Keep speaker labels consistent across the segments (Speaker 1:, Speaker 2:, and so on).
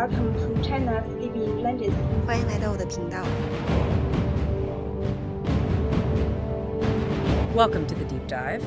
Speaker 1: Welcome to China's Living Legends.
Speaker 2: 欢迎来到我的频道。
Speaker 3: Welcome to the deep dive.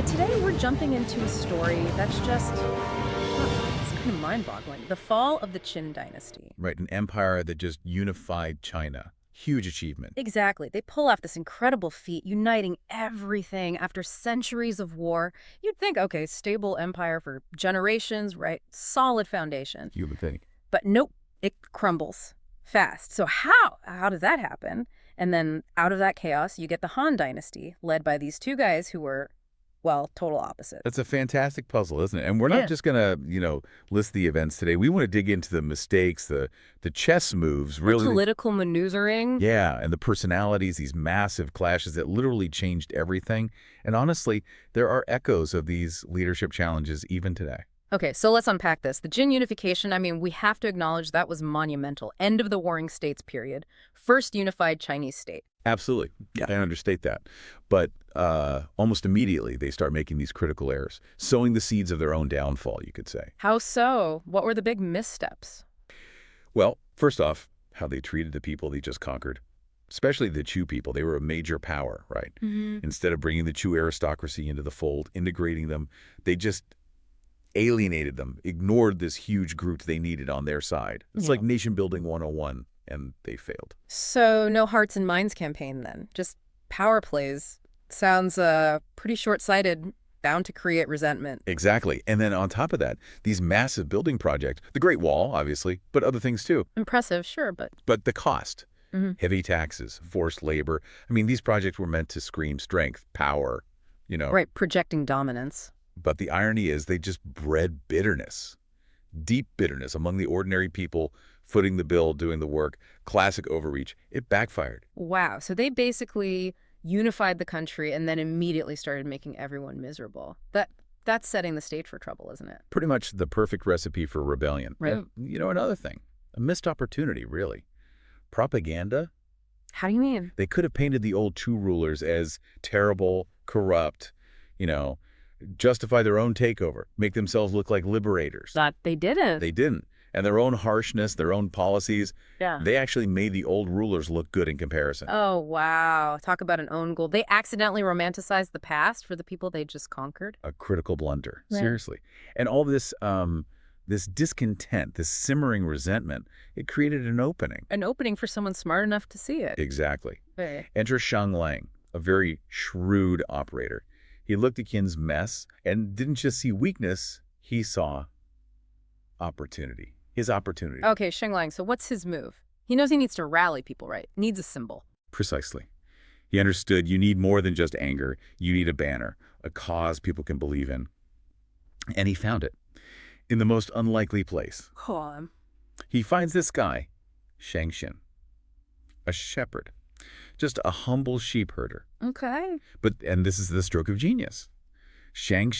Speaker 3: Today we're jumping into a story that's just, it's kind of mind-boggling. The fall of the Qin Dynasty.
Speaker 4: Right, an empire that just unified China. Huge achievement.
Speaker 3: Exactly. They pull off this incredible feat, uniting everything after centuries of war. You'd think, okay, stable empire for generations, right? Solid foundation.
Speaker 4: You would think.
Speaker 3: But nope, it crumbles fast. So how did that happen? And then out of that chaos, you get the Han Dynasty, led by these two guys who were, well, total opposites.
Speaker 4: That's a fantastic puzzle, isn't it? And we're not just going to, list the events today. We want to dig into the mistakes, the chess moves, really.
Speaker 3: The political maneuvering.
Speaker 4: Yeah, and the personalities, these massive clashes that literally changed everything. And honestly, there are echoes of these leadership challenges even today.
Speaker 3: Okay, so let's unpack this. The Jin unification, we have to acknowledge that was monumental. End of the Warring States period. First unified Chinese state.
Speaker 4: Absolutely. Yeah. I understate that. But almost immediately, they start making these critical errors, sowing the seeds of their own downfall, you could say.
Speaker 3: How so? What were the big missteps?
Speaker 4: Well, first off, how they treated the people they just conquered, especially the Chu people. They were a major power, right?
Speaker 3: Mm-hmm.
Speaker 4: Instead of bringing the Chu aristocracy into the fold, integrating them, they just alienated them, ignored this huge group they needed on their side. It's like nation building 101, and they failed.
Speaker 3: So no hearts and minds campaign then, just power plays. Sounds pretty short-sighted, bound to create resentment.
Speaker 4: Exactly. And then on top of that, these massive building projects, the Great Wall, obviously, but other things too.
Speaker 3: Impressive, sure, but...
Speaker 4: But the cost,
Speaker 3: Mm-hmm.
Speaker 4: heavy taxes, forced labor. These projects were meant to scream strength, power,
Speaker 3: Right, projecting dominance.
Speaker 4: But the irony is they just bred bitterness, deep bitterness among the ordinary people footing the bill, doing the work, classic overreach. It backfired.
Speaker 3: Wow, so they basically unified the country and then immediately started making everyone miserable. That's setting the stage for trouble, isn't it?
Speaker 4: Pretty much the perfect recipe for rebellion.
Speaker 3: Right.
Speaker 4: And, another thing, a missed opportunity, really. Propaganda?
Speaker 3: How do you mean?
Speaker 4: They could have painted the old Chu rulers as terrible, corrupt, justify their own takeover, make themselves look like liberators.
Speaker 3: That they didn't.
Speaker 4: They didn't. And their own harshness, their own policies, they actually made the old rulers look good in comparison.
Speaker 3: Oh, wow. Talk about an own goal. They accidentally romanticized the past for the people they just conquered.
Speaker 4: A critical blunder,
Speaker 3: Right.
Speaker 4: seriously. And all this this discontent, this simmering resentment, it created an opening.
Speaker 3: An opening for someone smart enough to see it.
Speaker 4: Exactly.
Speaker 3: Right.
Speaker 4: Enter Shang, a very shrewd operator. He looked at Qin's mess and didn't just see weakness, he saw opportunity. His opportunity.
Speaker 3: Okay, Xiang, so what's his move? He knows he needs to rally people, right? Needs a symbol.
Speaker 4: Precisely. He understood you need more than just anger. You need a banner, a cause people can believe in. And he found it in the most unlikely place.
Speaker 3: Oh,
Speaker 4: He finds this guy, Shang, a shepherd, just a humble sheep herder.
Speaker 3: okay.
Speaker 4: And this is the stroke of genius. Shang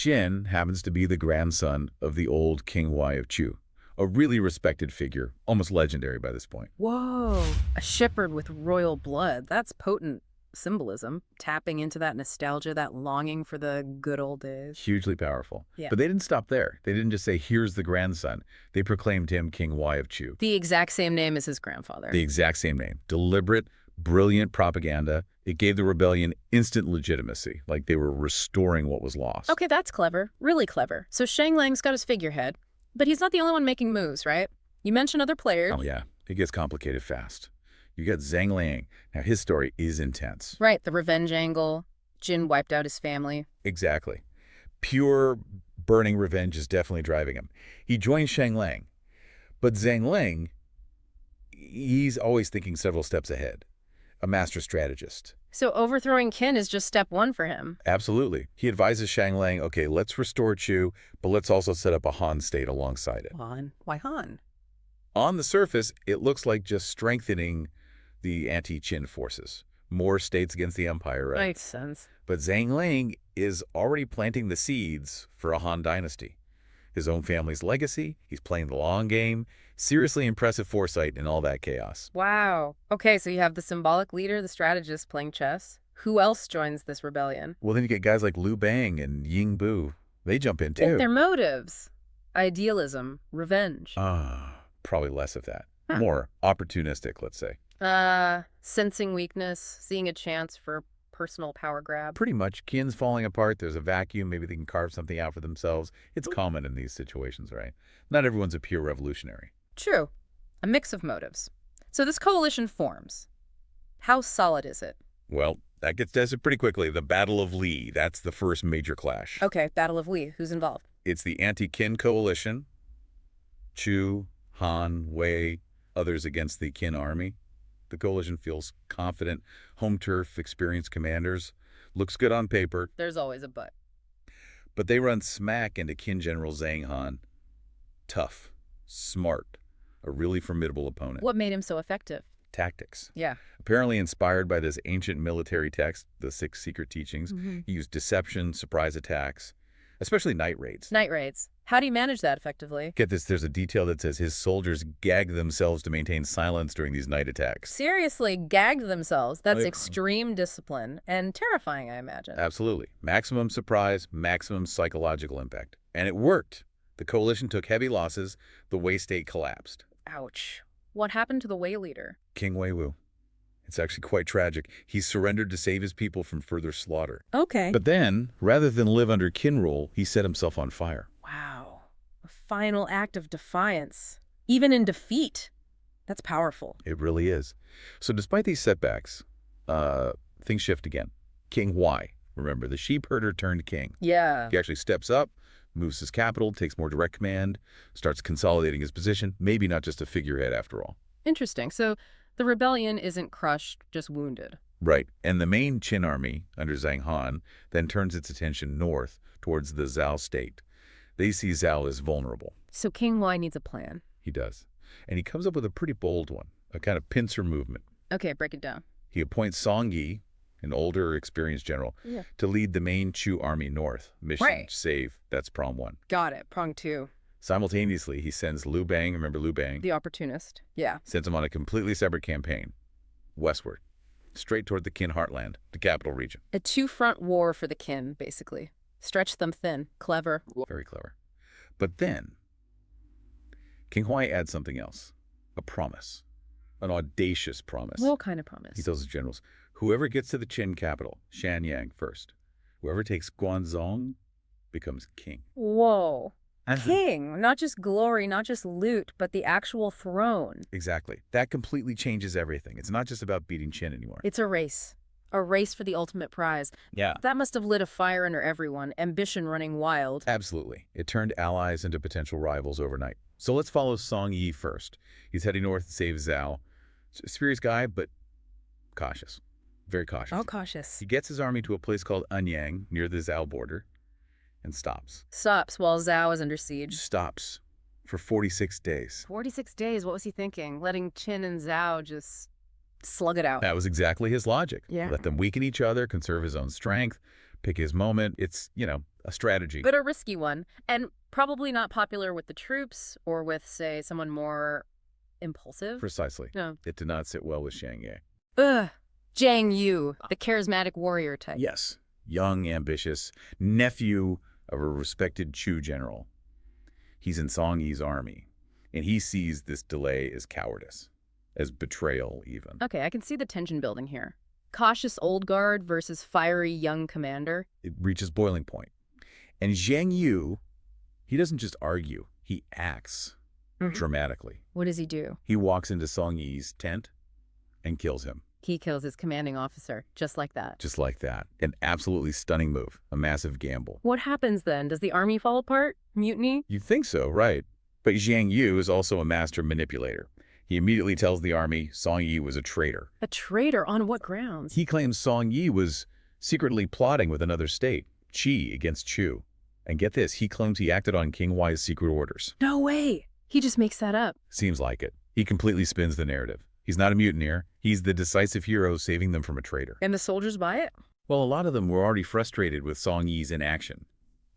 Speaker 4: happens to be the grandson of the old King Kuai of Chu, a really respected figure, almost legendary by this point.
Speaker 3: Whoa. A shepherd with royal blood. That's potent symbolism. Tapping into that nostalgia, that longing for the good old days.
Speaker 4: Hugely powerful.
Speaker 3: Yeah.
Speaker 4: But they didn't stop there. They didn't just say, here's the grandson. They proclaimed him King Kuai of Chu.
Speaker 3: The exact same name as his grandfather.
Speaker 4: The exact same name. Deliberate, brilliant propaganda. It gave the rebellion instant legitimacy, like they were restoring what was lost.
Speaker 3: Okay, that's clever. Really clever. So Xiang got his figurehead, but he's not the only one making moves, right? You mentioned other players.
Speaker 4: Oh, yeah. It gets complicated fast. You got Zhang Liang. Now, his story is intense.
Speaker 3: Right, the revenge angle. Jin wiped out his family.
Speaker 4: Exactly. Pure burning revenge is definitely driving him. He joins Xiang, but Zhang, he's always thinking several steps ahead. A master strategist.
Speaker 3: So overthrowing Qin is just step one for him.
Speaker 4: Absolutely. He advises Xiang, okay, let's restore Chu, but let's also set up a Han state alongside it.
Speaker 3: Han? Why Han?
Speaker 4: On the surface, it looks like just strengthening the anti-Qin forces. More states against the empire, right?
Speaker 3: Makes sense.
Speaker 4: But Zhang is already planting the seeds for a Han dynasty. His own family's legacy, he's playing the long game. Seriously impressive foresight in all that chaos.
Speaker 3: Wow. Okay, so you have the symbolic leader, the strategist playing chess. Who else joins this rebellion?
Speaker 4: Well, then you get guys like Liu Bang and Ying Bu. They jump in too.
Speaker 3: Their motives. Idealism. Revenge.
Speaker 4: Probably less of that.
Speaker 3: Huh.
Speaker 4: More opportunistic, let's say.
Speaker 3: Sensing weakness, seeing a chance for personal power grab.
Speaker 4: Pretty much. Qin's falling apart. There's a vacuum. Maybe they can carve something out for themselves. It's common in these situations, right? Not everyone's a pure revolutionary.
Speaker 3: True. A mix of motives. So this coalition forms. How solid is it?
Speaker 4: Well, that gets tested pretty quickly. The Battle of Li, that's the first major clash.
Speaker 3: Okay, Battle of Li. Who's involved?
Speaker 4: It's the anti-Qin coalition. Chu, Han, Wei, others against the Qin army. The coalition feels confident. Home turf, experienced commanders. Looks good on paper.
Speaker 3: There's always a but.
Speaker 4: But they run smack into Qin General Zhang Han. Tough, smart, a really formidable opponent.
Speaker 3: What made him so effective?
Speaker 4: Tactics.
Speaker 3: Yeah.
Speaker 4: Apparently inspired by this ancient military text, the Six Secret Teachings, he used deception, surprise attacks, especially night raids.
Speaker 3: Night raids. How do you manage that effectively?
Speaker 4: Get this, there's a detail that says his soldiers gagged themselves to maintain silence during these night attacks.
Speaker 3: Seriously, gagged themselves. That's
Speaker 4: Like-
Speaker 3: extreme discipline and terrifying, I imagine.
Speaker 4: Absolutely. Maximum surprise, maximum psychological impact. And it worked. The coalition took heavy losses. The Wei state collapsed.
Speaker 3: Ouch. What happened to the Wei leader?
Speaker 4: King Weiwu. It's actually quite tragic. He surrendered to save his people from further slaughter.
Speaker 3: Okay.
Speaker 4: But then, rather than live under Qin rule, he set himself on fire.
Speaker 3: Wow. A final act of defiance. Even in defeat. That's powerful.
Speaker 4: It really is. So despite these setbacks, things shift again. King Huai, remember, the sheep herder turned king.
Speaker 3: Yeah.
Speaker 4: He actually steps up, moves his capital, takes more direct command, starts consolidating his position, maybe not just a figurehead after all.
Speaker 3: Interesting. So the rebellion isn't crushed, just wounded.
Speaker 4: Right. And the main Qin army, under Zhang Han, then turns its attention north towards the Zhao state. They see Zhao as vulnerable.
Speaker 3: So King Huai needs a plan.
Speaker 4: He does. And he comes up with a pretty bold one, a kind of pincer movement.
Speaker 3: Okay, break it down.
Speaker 4: He appoints Song Yi, an older, experienced general, to lead the main Chu army north. Mission,
Speaker 3: Right.
Speaker 4: save, that's prong one.
Speaker 3: Got it. Prong two.
Speaker 4: Simultaneously, he sends Liu Bang, remember Liu Bang?
Speaker 3: The opportunist. Yeah.
Speaker 4: Sends him on a completely separate campaign, westward, straight toward the Qin heartland, the capital region.
Speaker 3: A two-front war for the Qin, basically. Stretch them thin. Clever.
Speaker 4: Very clever. But then, King Huai adds something else, a promise, an audacious promise.
Speaker 3: What kind of promise?
Speaker 4: He tells his generals, whoever gets to the Qin capital, Shanyang first, whoever takes Guanzhong becomes king.
Speaker 3: Whoa.
Speaker 4: And
Speaker 3: King. Not just glory, not just loot, but the actual throne.
Speaker 4: Exactly. That completely changes everything. It's not just about beating Qin anymore.
Speaker 3: It's a race. A race for the ultimate prize.
Speaker 4: Yeah.
Speaker 3: That must have lit a fire under everyone, ambition running wild.
Speaker 4: Absolutely. It turned allies into potential rivals overnight. So let's follow Song Yi first. He's heading north to save Zhao. Serious guy, but cautious. Very cautious.
Speaker 3: Oh, cautious.
Speaker 4: He gets his army to a place called Anyang, near the Zhao border, and stops.
Speaker 3: Stops while Zhao is under siege.
Speaker 4: Stops for 46 days.
Speaker 3: 46 days, what was he thinking? Letting Qin and Zhao just slug it out.
Speaker 4: That was exactly his logic.
Speaker 3: Yeah.
Speaker 4: Let them weaken each other, conserve his own strength, pick his moment. It's, a strategy.
Speaker 3: But a risky one, and probably not popular with the troops or with, say, someone more impulsive.
Speaker 4: Precisely.
Speaker 3: No.
Speaker 4: It did not sit well with Shang Yu.
Speaker 3: Ugh. Xiang Yu, the charismatic warrior type.
Speaker 4: Yes. Young, ambitious, nephew of a respected Chu general. He's in Song Yi's army, and he sees this delay as cowardice, as betrayal even.
Speaker 3: Okay, I can see the tension building here. Cautious old guard versus fiery young commander.
Speaker 4: It reaches boiling point. And Xiang Yu, he doesn't just argue, he acts dramatically.
Speaker 3: What does he do?
Speaker 4: He walks into Song Yi's tent and kills him.
Speaker 3: He kills his commanding officer, just like that.
Speaker 4: Just like that. An absolutely stunning move, a massive gamble.
Speaker 3: What happens then? Does the army fall apart? Mutiny?
Speaker 4: You'd think so, right? But Xiang Yu is also a master manipulator. He immediately tells the army Song Yi was a traitor.
Speaker 3: A traitor? On what grounds?
Speaker 4: He claims Song Yi was secretly plotting with another state, Qi against Chu. And get this, he claims he acted on King Huai's secret orders.
Speaker 3: No way! He just makes that up.
Speaker 4: Seems like it. He completely spins the narrative. He's not a mutineer. He's the decisive hero saving them from a traitor.
Speaker 3: And the soldiers buy it?
Speaker 4: Well, a lot of them were already frustrated with Song Yi's inaction.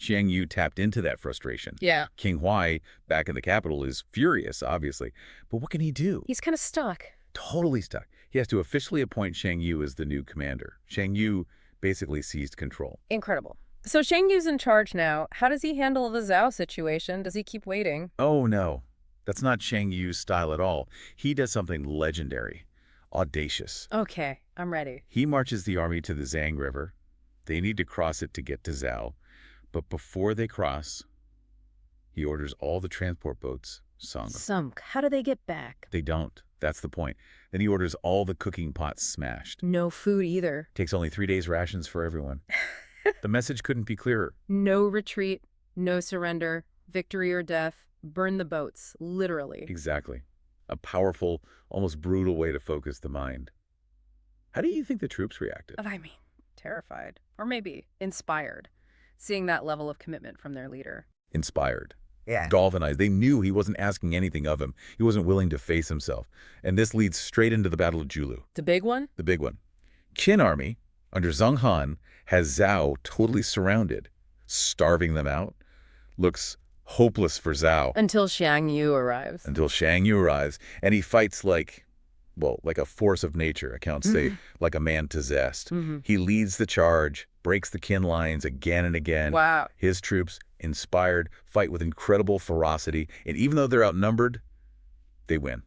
Speaker 4: Xiang Yu tapped into that frustration.
Speaker 3: Yeah.
Speaker 4: King Huai, back in the capital, is furious, obviously. But what can he do?
Speaker 3: He's kind of stuck.
Speaker 4: Totally stuck. He has to officially appoint Xiang Yu as the new commander. Xiang Yu basically seized control.
Speaker 3: Incredible. So Shang Yu's in charge now. How does he handle the Zhao situation? Does he keep waiting?
Speaker 4: Oh, no. That's not Xiang Yu's style at all. He does something legendary, audacious.
Speaker 3: Okay, I'm ready.
Speaker 4: He marches the army to the Zhang River. They need to cross it to get to Zhao. But before they cross, he orders all the transport boats sunk.
Speaker 3: Sunk. How do they get back?
Speaker 4: They don't. That's the point. Then he orders all the cooking pots smashed.
Speaker 3: No food either.
Speaker 4: Takes only 3 days' rations for everyone. The message couldn't be clearer.
Speaker 3: No retreat, no surrender, victory or death. Burn the boats, literally.
Speaker 4: Exactly. A powerful, almost brutal way to focus the mind. How do you think the troops reacted?
Speaker 3: I mean, terrified. Or maybe inspired, seeing that level of commitment from their leader.
Speaker 4: Inspired.
Speaker 2: Yeah.
Speaker 4: Galvanized. They knew he wasn't asking anything of him. He wasn't willing to face himself. And this leads straight into the Battle of Julu.
Speaker 3: The big one?
Speaker 4: The big one. Qin army, under Zheng Han, has Zhao totally surrounded, starving them out. Looks hopeless for Zhao.
Speaker 3: Until Xiang Yu arrives.
Speaker 4: Until Shang Yu arrives, and he fights like a force of nature, accounts say, like a man possessed. He leads the charge, breaks the Qin lines again and again.
Speaker 3: Wow.
Speaker 4: His troops, inspired, fight with incredible ferocity, and even though they're outnumbered, they win.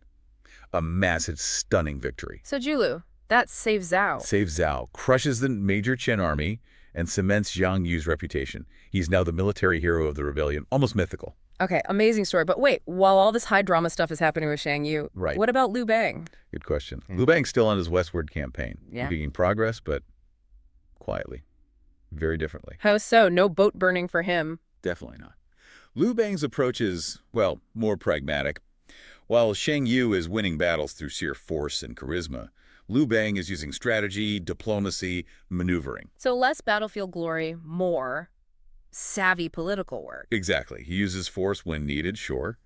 Speaker 4: A massive, stunning victory.
Speaker 3: So Julu, that saves Zhao.
Speaker 4: Saves Zhao, crushes the major Qin army, and cements Xiang Yu's reputation. He's now the military hero of the rebellion, almost mythical.
Speaker 3: Okay, amazing story. But wait, while all this high drama stuff is happening with Shang Yu,
Speaker 4: Right.
Speaker 3: what about Liu Bang?
Speaker 4: Good question. Liu Bang's still on his westward campaign.
Speaker 3: Yeah.
Speaker 4: Making progress, but quietly. Very differently.
Speaker 3: How so? No boat burning for him.
Speaker 4: Definitely not. Liu Bang's approach is, well, more pragmatic. While Shang Yu is winning battles through sheer force and charisma, Liu Bang is using strategy, diplomacy, maneuvering.
Speaker 3: So less battlefield glory, more savvy political work.
Speaker 4: Exactly. He uses force when needed, sure.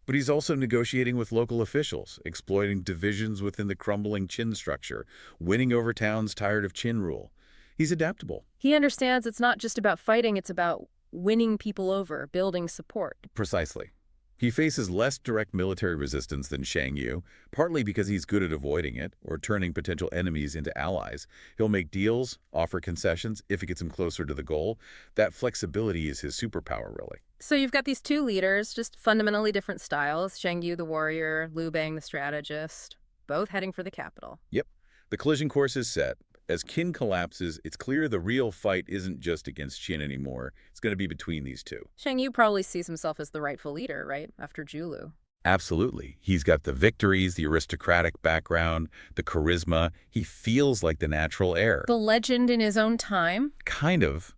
Speaker 4: But he's also negotiating with local officials, exploiting divisions within the crumbling Qin structure, winning over towns tired of Qin rule. He's adaptable.
Speaker 3: He understands it's not just about fighting, it's about winning people over, building support.
Speaker 4: Precisely. He faces less direct military resistance than Shang Yu, partly because he's good at avoiding it or turning potential enemies into allies. He'll make deals, offer concessions if it gets him closer to the goal. That flexibility is his superpower, really.
Speaker 3: So you've got these two leaders, just fundamentally different styles. Shang Yu the warrior, Liu Bang the strategist, both heading for the capital.
Speaker 4: Yep. The collision course is set. As Qin collapses, it's clear the real fight isn't just against Qin anymore. It's going to be between these two.
Speaker 3: Shang Yu probably sees himself as the rightful leader, right, after Julu.
Speaker 4: Absolutely. He's got the victories, the aristocratic background, the charisma. He feels like the natural heir.
Speaker 3: The legend in his own time?
Speaker 4: Kind of.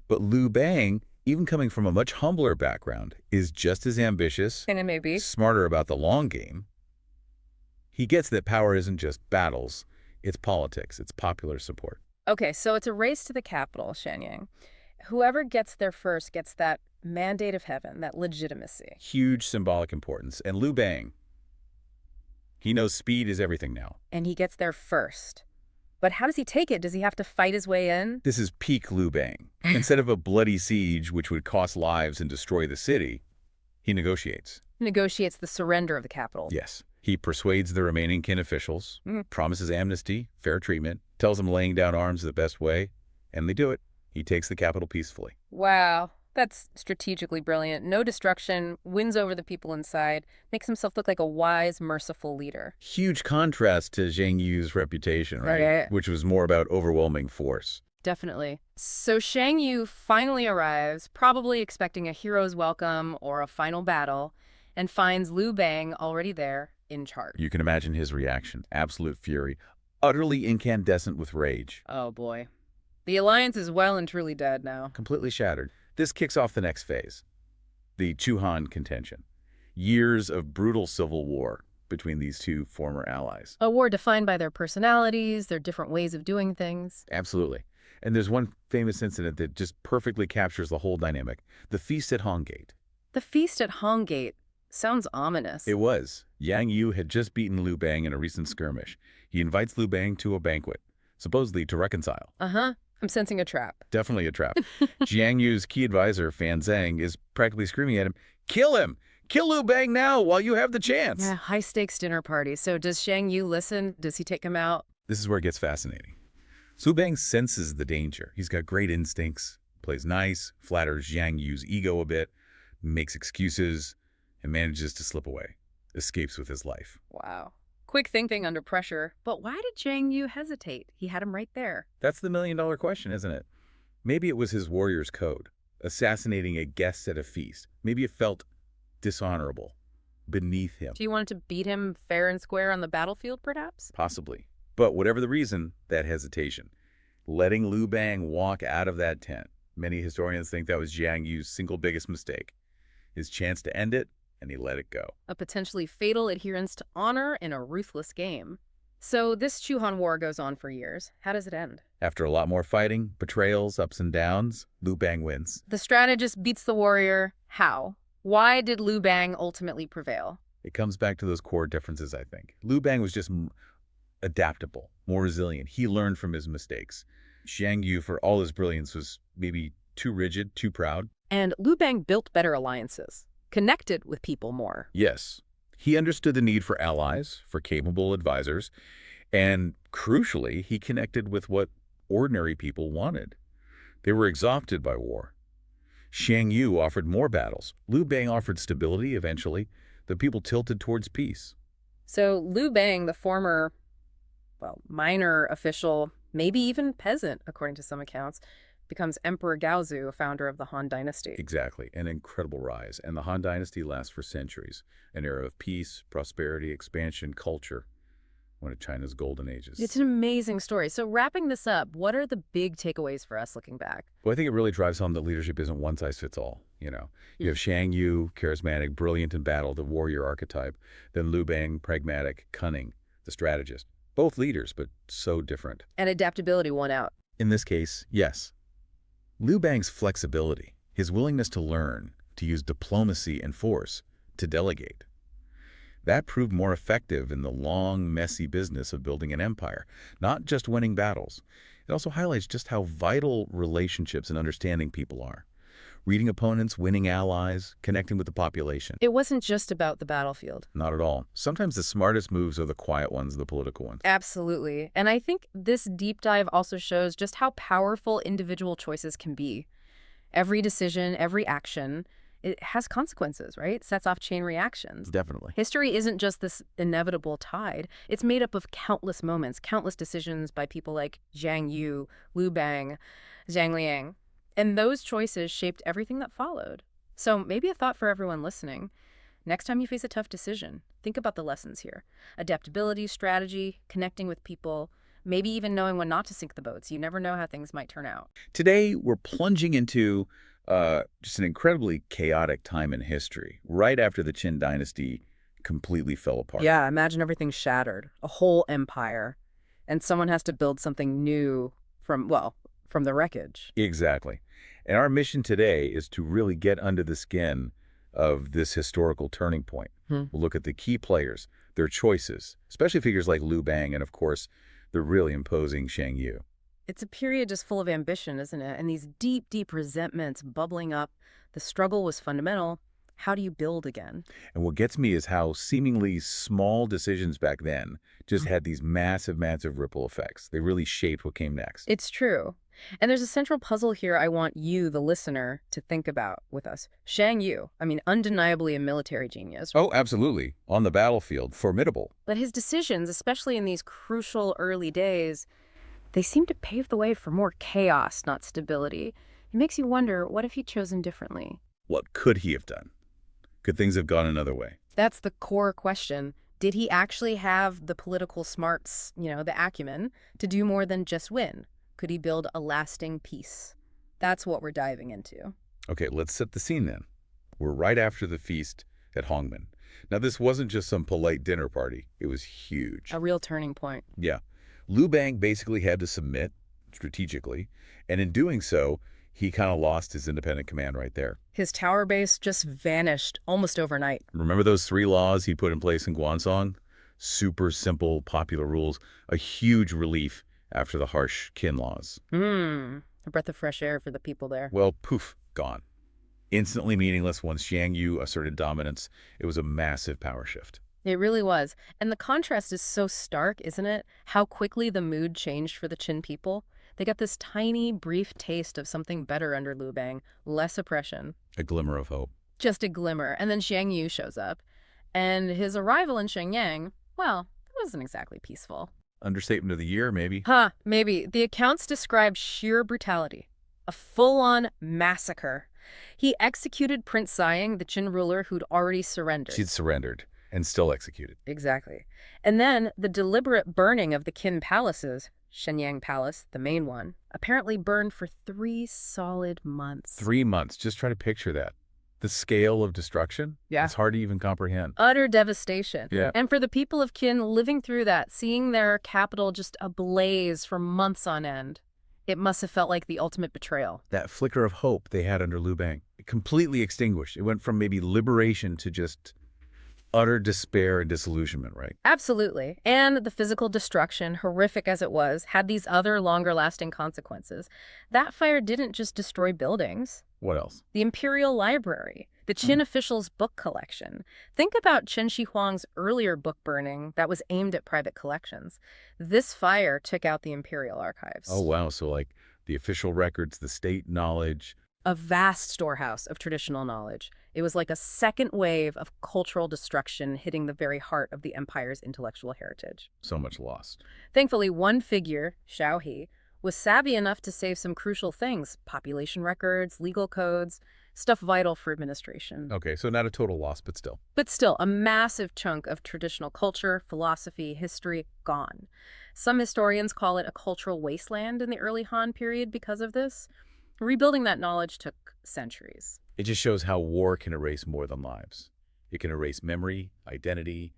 Speaker 4: But Liu Bang, even coming from a much humbler background, is just as ambitious,
Speaker 3: And it may be.
Speaker 4: smarter about the long game. He gets that power isn't just battles. It's politics. It's popular support.
Speaker 3: Okay, so it's a race to the capital, Shenyang. Whoever gets there first gets that mandate of heaven, that legitimacy.
Speaker 4: Huge symbolic importance. And Liu Bang, he knows speed is everything now.
Speaker 3: And he gets there first. But how does he take it? Does he have to fight his way in?
Speaker 4: This is peak Liu Bang. Instead of a bloody siege, which would cost lives and destroy the city, he negotiates.
Speaker 3: Negotiates the surrender of the capital.
Speaker 4: Yes. He persuades the remaining Qin officials, promises amnesty, fair treatment, tells them laying down arms is the best way, and they do it. He takes the capital peacefully.
Speaker 3: Wow, that's strategically brilliant. No destruction, wins over the people inside, makes himself look like a wise, merciful leader.
Speaker 4: Huge contrast to Xiang Yu's reputation, right?
Speaker 3: Right.
Speaker 4: Which was more about overwhelming force.
Speaker 3: Definitely. So Shang Yu finally arrives, probably expecting a hero's welcome or a final battle, and finds Liu Bang already there, in charge.
Speaker 4: You can imagine his reaction. Absolute fury. Utterly incandescent with rage.
Speaker 3: Oh boy. The alliance is well and truly dead now.
Speaker 4: Completely shattered. This kicks off the next phase. The Chu-Han Contention. Years of brutal civil war between these two former allies.
Speaker 3: A war defined by their personalities, their different ways of doing things.
Speaker 4: Absolutely. And there's one famous incident that just perfectly captures the whole dynamic. The feast at Honggate.
Speaker 3: The feast at Honggate sounds ominous.
Speaker 4: It was. Yang Yu had just beaten Liu Bang in a recent skirmish. He invites Liu Bang to a banquet, supposedly to reconcile.
Speaker 3: Uh-huh. I'm sensing a trap.
Speaker 4: Definitely a trap. Jiang Yu's key advisor, Fan Zhang, is practically screaming at him, "Kill him! Kill Liu Bang now while you have the chance!"
Speaker 3: Yeah, high-stakes dinner party. So does Shang Yu listen? Does he take him out?
Speaker 4: This is where it gets fascinating. Liu Bang senses the danger. He's got great instincts, plays nice, flatters Jiang Yu's ego a bit, makes excuses, and manages to slip away, escapes with his life.
Speaker 3: Wow. Quick thinking under pressure. But why did Xiang Yu hesitate? He had him right there.
Speaker 4: That's the million-dollar question, isn't it? Maybe it was his warrior's code, assassinating a guest at a feast. Maybe it felt dishonorable, beneath him.
Speaker 3: Do you want to beat him fair and square on the battlefield, perhaps?
Speaker 4: Possibly. But whatever the reason, that hesitation. Letting Liu Bang walk out of that tent. Many historians think that was Xiang Yu's single biggest mistake. His chance to end it, and he let it go.
Speaker 3: A potentially fatal adherence to honor in a ruthless game. So this Chu-Han War goes on for years. How does it end?
Speaker 4: After a lot more fighting, betrayals, ups and downs, Liu Bang wins.
Speaker 3: The strategist beats the warrior. How? Why did Liu Bang ultimately prevail?
Speaker 4: It comes back to those core differences, I think. Liu Bang was just adaptable, more resilient. He learned from his mistakes. Xiang Yu, for all his brilliance, was maybe too rigid, too proud.
Speaker 3: And Liu Bang built better alliances, connected with people more.
Speaker 4: Yes. He understood the need for allies, for capable advisors, and crucially, he connected with what ordinary people wanted. They were exhausted by war. Xiang Yu offered more battles. Liu Bang offered stability eventually. The people tilted towards peace.
Speaker 3: So Liu Bang, the former, minor official, maybe even peasant, according to some accounts, becomes Emperor Gaozu, founder of the Han Dynasty.
Speaker 4: Exactly. An incredible rise. And the Han Dynasty lasts for centuries. An era of peace, prosperity, expansion, culture. One of China's golden ages.
Speaker 3: It's an amazing story. So wrapping this up, what are the big takeaways for us looking back?
Speaker 4: Well, I think it really drives home that leadership isn't one size fits all. You have Shang Yu, charismatic, brilliant in battle, the warrior archetype. Then Liu Bang, pragmatic, cunning, the strategist. Both leaders, but so different.
Speaker 3: And adaptability won out.
Speaker 4: In this case, yes. Liu Bang's flexibility, his willingness to learn, to use diplomacy and force, to delegate. That proved more effective in the long, messy business of building an empire, not just winning battles. It also highlights just how vital relationships and understanding people are. Reading opponents, winning allies, connecting with the population.
Speaker 3: It wasn't just about the battlefield.
Speaker 4: Not at all. Sometimes the smartest moves are the quiet ones, the political ones.
Speaker 3: Absolutely. And I think this deep dive also shows just how powerful individual choices can be. Every decision, every action, it has consequences, right? Sets off chain reactions.
Speaker 4: Definitely.
Speaker 3: History isn't just this inevitable tide. It's made up of countless moments, countless decisions by people like Xiang Yu, Liu Bang, Zhang Liang. And those choices shaped everything that followed. So maybe a thought for everyone listening. Next time you face a tough decision, think about the lessons here. Adaptability, strategy, connecting with people, maybe even knowing when not to sink the boats. You never know how things might turn out.
Speaker 4: Today, we're plunging into just an incredibly chaotic time in history, right after the Qin Dynasty completely fell apart.
Speaker 3: Yeah, imagine everything shattered, a whole empire, and someone has to build something new from the wreckage.
Speaker 4: Exactly. And our mission today is to really get under the skin of this historical turning point. We'll look at the key players, their choices, especially figures like Liu Bang and, of course, the really imposing Xiang Yu.
Speaker 3: It's a period just full of ambition, isn't it? And these deep, deep resentments bubbling up. The struggle was fundamental. How do you build again?
Speaker 4: And what gets me is how seemingly small decisions back then just had these massive, massive ripple effects. They really shaped what came next.
Speaker 3: It's true. And there's a central puzzle here I want you, the listener, to think about with us. Shang Yu, undeniably a military genius.
Speaker 4: Oh, absolutely. On the battlefield, formidable.
Speaker 3: But his decisions, especially in these crucial early days, they seem to pave the way for more chaos, not stability. It makes you wonder, what if he'd chosen differently?
Speaker 4: What could he have done? Could things have gone another way?
Speaker 3: That's the core question. Did he actually have the political smarts, the acumen, to do more than just win? Could he build a lasting peace? That's what we're diving into.
Speaker 4: Okay, let's set the scene then. We're right after the feast at Hongmen. Now, this wasn't just some polite dinner party. It was huge.
Speaker 3: A real turning point.
Speaker 4: Yeah. Liu Bang basically had to submit strategically, and in doing so, he kind of lost his independent command right there.
Speaker 3: His tower base just vanished almost overnight.
Speaker 4: Remember those 3 laws he put in place in Guanzhong? Super simple, popular rules. A huge relief after the harsh Qin laws.
Speaker 3: A breath of fresh air for the people there.
Speaker 4: Well, poof, gone. Instantly meaningless once Xiang Yu asserted dominance. It was a massive power shift.
Speaker 3: It really was. And the contrast is so stark, isn't it? How quickly the mood changed for the Qin people. They got this tiny, brief taste of something better under Liu Bang, less oppression.
Speaker 4: A glimmer of hope.
Speaker 3: Just a glimmer. And then Xiang Yu shows up. And his arrival in Shenyang, well, it wasn't exactly peaceful.
Speaker 4: Understatement of the year, maybe?
Speaker 3: Maybe. The accounts describe sheer brutality. A full-on massacre. He executed Prince Xiang, the Qin ruler who'd already surrendered.
Speaker 4: She'd surrendered and still executed.
Speaker 3: Exactly. And then the deliberate burning of the Qin palaces, Shenyang Palace, the main one, apparently burned for 3 solid months.
Speaker 4: 3 months. Just try to picture that. The scale of destruction?
Speaker 3: Yeah.
Speaker 4: It's hard to even comprehend.
Speaker 3: Utter devastation.
Speaker 4: Yeah.
Speaker 3: And for the people of Qin living through that, seeing their capital just ablaze for months on end, it must have felt like the ultimate betrayal.
Speaker 4: That flicker of hope they had under Liu Bang, completely extinguished. It went from maybe liberation to just utter despair and disillusionment, right?
Speaker 3: Absolutely. And the physical destruction, horrific as it was, had these other longer-lasting consequences. That fire didn't just destroy buildings.
Speaker 4: What else?
Speaker 3: The imperial library, the Qin officials' book collection. Think about Chen Shi Huang's earlier book burning that was aimed at private collections. This fire took out the imperial archives.
Speaker 4: Oh, wow. So like the official records, the state knowledge.
Speaker 3: A vast storehouse of traditional knowledge. It was like a second wave of cultural destruction hitting the very heart of the empire's intellectual heritage.
Speaker 4: So much lost.
Speaker 3: Thankfully, one figure, Xiao He, was savvy enough to save some crucial things, population records, legal codes, stuff vital for administration.
Speaker 4: Okay, so not a total loss, but still.
Speaker 3: But still, a massive chunk of traditional culture, philosophy, history, gone. Some historians call it a cultural wasteland in the early Han period because of this. Rebuilding that knowledge took centuries.
Speaker 4: It just shows how war can erase more than lives. It can erase memory, identity,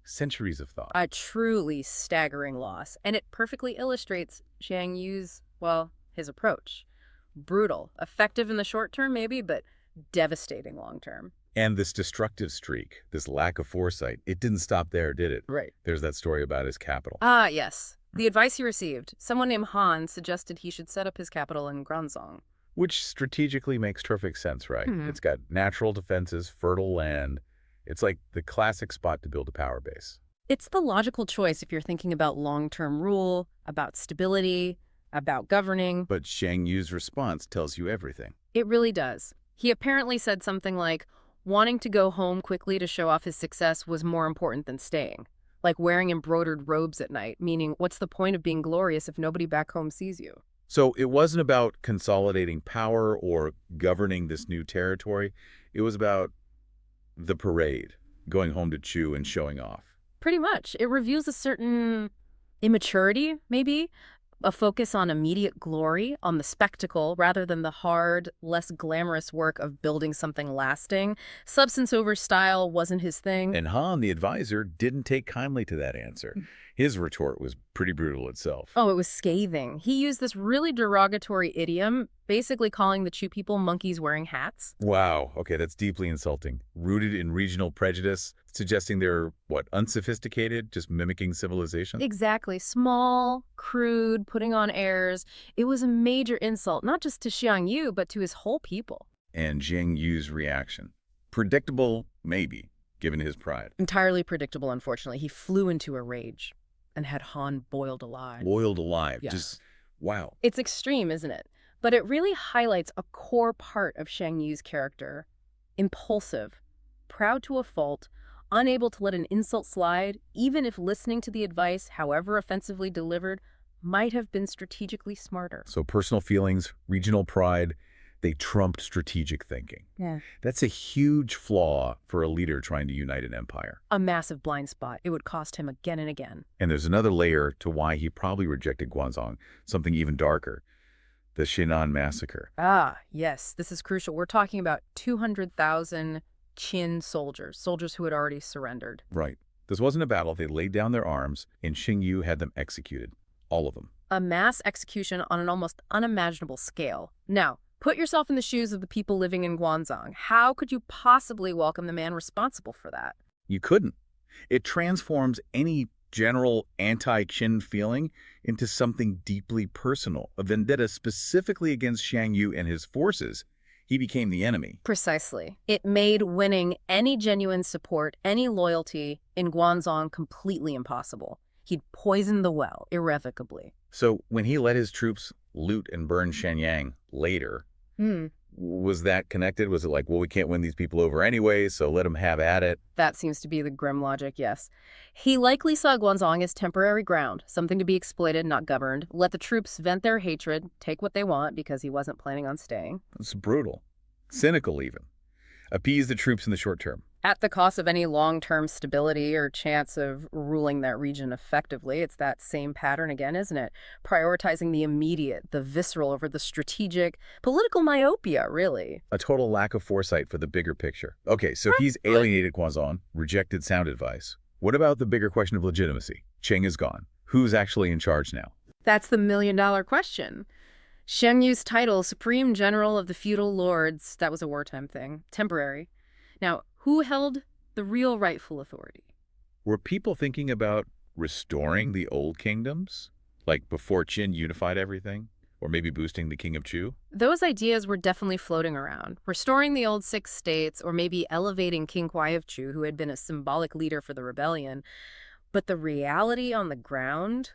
Speaker 4: centuries of thought.
Speaker 3: A truly staggering loss, and it perfectly illustrates Xiang Yu's, well, his approach. Brutal, effective in the short term maybe, but devastating long term.
Speaker 4: And this destructive streak, this lack of foresight, it didn't stop there, did it?
Speaker 3: Right.
Speaker 4: There's that story about his capital.
Speaker 3: Ah, yes. The advice he received. Someone named Han suggested he should set up his capital in Guanzhong.
Speaker 4: Which strategically makes perfect sense, right?
Speaker 3: Mhm.
Speaker 4: It's got natural defenses, fertile land. It's like the classic spot to build a power base.
Speaker 3: It's the logical choice if you're thinking about long-term rule, about stability, about governing.
Speaker 4: But Shang Yu's response tells you everything.
Speaker 3: It really does. He apparently said something like, wanting to go home quickly to show off his success was more important than staying. Like wearing embroidered robes at night, meaning what's the point of being glorious if nobody back home sees you?
Speaker 4: So it wasn't about consolidating power or governing this new territory. It was about the parade, going home to Chu and showing off.
Speaker 3: Pretty much. It reveals a certain immaturity, maybe, a focus on immediate glory, on the spectacle, rather than the hard, less glamorous work of building something lasting. Substance over style wasn't his thing.
Speaker 4: And Han, the advisor, didn't take kindly to that answer. His retort was pretty brutal itself.
Speaker 3: Oh, it was scathing. He used this really derogatory idiom, basically calling the Chu people monkeys wearing hats.
Speaker 4: Wow. Okay, that's deeply insulting. Rooted in regional prejudice, suggesting they're, what, unsophisticated, just mimicking civilization?
Speaker 3: Exactly. Small, crude, putting on airs. It was a major insult, not just to Xiang Yu, but to his whole people.
Speaker 4: And Xiang Yu's reaction. Predictable, maybe, given his pride.
Speaker 3: Entirely predictable, unfortunately. He flew into a rage and had Han boiled alive.
Speaker 4: Boiled alive.
Speaker 3: Yeah.
Speaker 4: Just, wow.
Speaker 3: It's extreme, isn't it? But it really highlights a core part of Xiang Yu's character. Impulsive, proud to a fault, unable to let an insult slide, even if listening to the advice, however offensively delivered, might have been strategically smarter.
Speaker 4: So personal feelings, regional pride, they trumped strategic thinking.
Speaker 3: Yeah.
Speaker 4: That's a huge flaw for a leader trying to unite an empire.
Speaker 3: A massive blind spot. It would cost him again and again.
Speaker 4: And there's another layer to why he probably rejected Guanzhong, something even darker. The Xinan massacre.
Speaker 3: Ah, yes, this is crucial. We're talking about 200,000 Qin soldiers who had already surrendered.
Speaker 4: Right. This wasn't a battle. They laid down their arms, and Xiang Yu had them executed. All of them.
Speaker 3: A mass execution on an almost unimaginable scale. Now, put yourself in the shoes of the people living in Guanzhong. How could you possibly welcome the man responsible for that?
Speaker 4: You couldn't. It transforms any general anti-Qin feeling into something deeply personal, a vendetta specifically against Xiang Yu and his forces. He became the enemy.
Speaker 3: Precisely. It made winning any genuine support, any loyalty in Guanzhong completely impossible. He'd poisoned the well, irrevocably.
Speaker 4: So when he let his troops loot and burn Shenyang later, Was that connected? Was it like, well, we can't win these people over anyway, so let them have at it?
Speaker 3: That seems to be the grim logic, yes. He likely saw Guanzhong as temporary ground, something to be exploited, not governed. Let the troops vent their hatred, take what they want, because he wasn't planning on staying.
Speaker 4: It's brutal. Cynical, even. Appease the troops in the short term.
Speaker 3: At the cost of any long-term stability or chance of ruling that region effectively. It's that same pattern again, isn't it? Prioritizing the immediate, the visceral over the strategic, political myopia, really.
Speaker 4: A total lack of foresight for the bigger picture. Okay, so he's alienated Guanzhong, rejected sound advice. What about the bigger question of legitimacy? Qing is gone. Who's actually in charge now?
Speaker 3: That's the million-dollar question. Xiang Yu's title, Supreme General of the Feudal Lords, that was a wartime thing, temporary. Now, who held the real rightful authority?
Speaker 4: Were people thinking about restoring the old kingdoms? Like before Qin unified everything? Or maybe boosting the King of Chu?
Speaker 3: Those ideas were definitely floating around. Restoring the old six states, or maybe elevating King Kuai of Chu, who had been a symbolic leader for the rebellion. But the reality on the ground,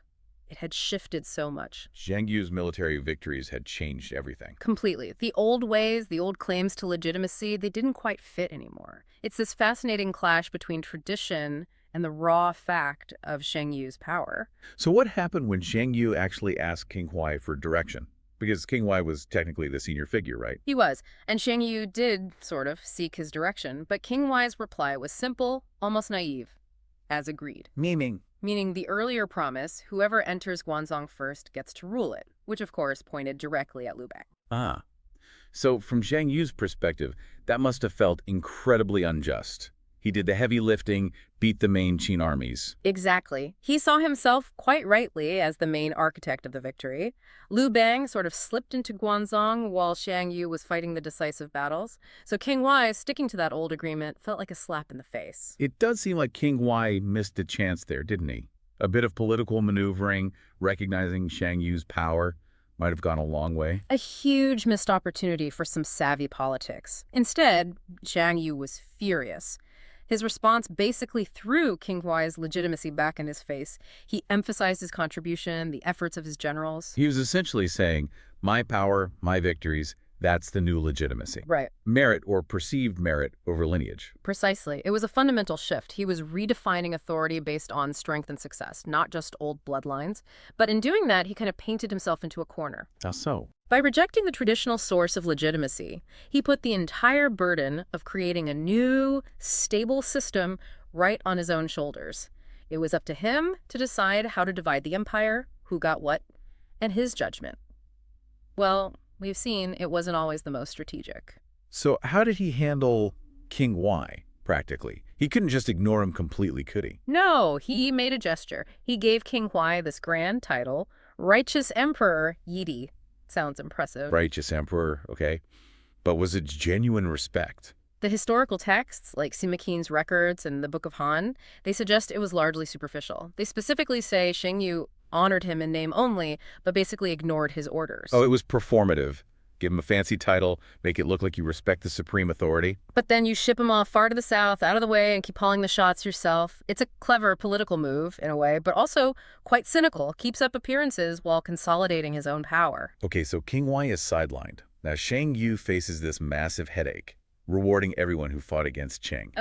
Speaker 3: it had shifted so much.
Speaker 4: Xiang Yu's military victories had changed everything.
Speaker 3: Completely. The old ways, the old claims to legitimacy, they didn't quite fit anymore. It's this fascinating clash between tradition and the raw fact of Xiang Yu's power.
Speaker 4: So what happened when Xiang Yu actually asked King Kuai for direction? Because King Kuai was technically the senior figure, right?
Speaker 3: He was, and Xiang Yu did, sort of, seek his direction, but King Kuai's reply was simple, almost naive, as agreed.
Speaker 4: Meaning
Speaker 3: Meaning the earlier promise, whoever enters Guanzhong first gets to rule it, which of course pointed directly at Liu Bang.
Speaker 4: Ah. So from Xiang Yu's perspective, that must have felt incredibly unjust. He did the heavy lifting, beat the main Qin armies.
Speaker 3: Exactly. He saw himself, quite rightly, as the main architect of the victory. Liu Bang sort of slipped into Guanzhong while Xiang Yu was fighting the decisive battles. So King Kuai, sticking to that old agreement, felt like a slap in the face.
Speaker 4: It does seem like King Kuai missed a chance there, didn't he? A bit of political maneuvering, recognizing Xiang Yu's power, might have gone a long way.
Speaker 3: A huge missed opportunity for some savvy politics. Instead, Xiang Yu was furious. His response basically threw King Kuai's legitimacy back in his face. He emphasized his contribution, the efforts of his generals.
Speaker 4: He was essentially saying, my power, my victories, that's the new legitimacy.
Speaker 3: Right.
Speaker 4: Merit or perceived merit over lineage.
Speaker 3: Precisely. It was a fundamental shift. He was redefining authority based on strength and success, not just old bloodlines. But in doing that, he kind of painted himself into a corner.
Speaker 4: How so?
Speaker 3: By rejecting the traditional source of legitimacy, he put the entire burden of creating a new, stable system right on his own shoulders. It was up to him to decide how to divide the empire, who got what, and his judgment. Well, we've seen it wasn't always the most strategic.
Speaker 4: So how did he handle King Kuai, practically? He couldn't just ignore him completely, could he?
Speaker 3: No, he made a gesture. He gave King Kuai this grand title, Righteous Emperor Yidi. Sounds impressive.
Speaker 4: Righteous Emperor, okay. But was it genuine respect?
Speaker 3: The historical texts, like Sima Qian's records and the Book of Han, they suggest it was largely superficial. They specifically say Xiang Yu honored him in name only, but basically ignored his orders.
Speaker 4: Oh, it was performative. Give him a fancy title, make it look like you respect the supreme authority.
Speaker 3: But then you ship him off far to the south, out of the way, and keep calling the shots yourself. It's a clever political move, in a way, but also quite cynical. Keeps up appearances while consolidating his own power.
Speaker 4: Okay, so King Kuai is sidelined. Now Xiang Yu faces this massive headache, rewarding everyone who fought against Qing.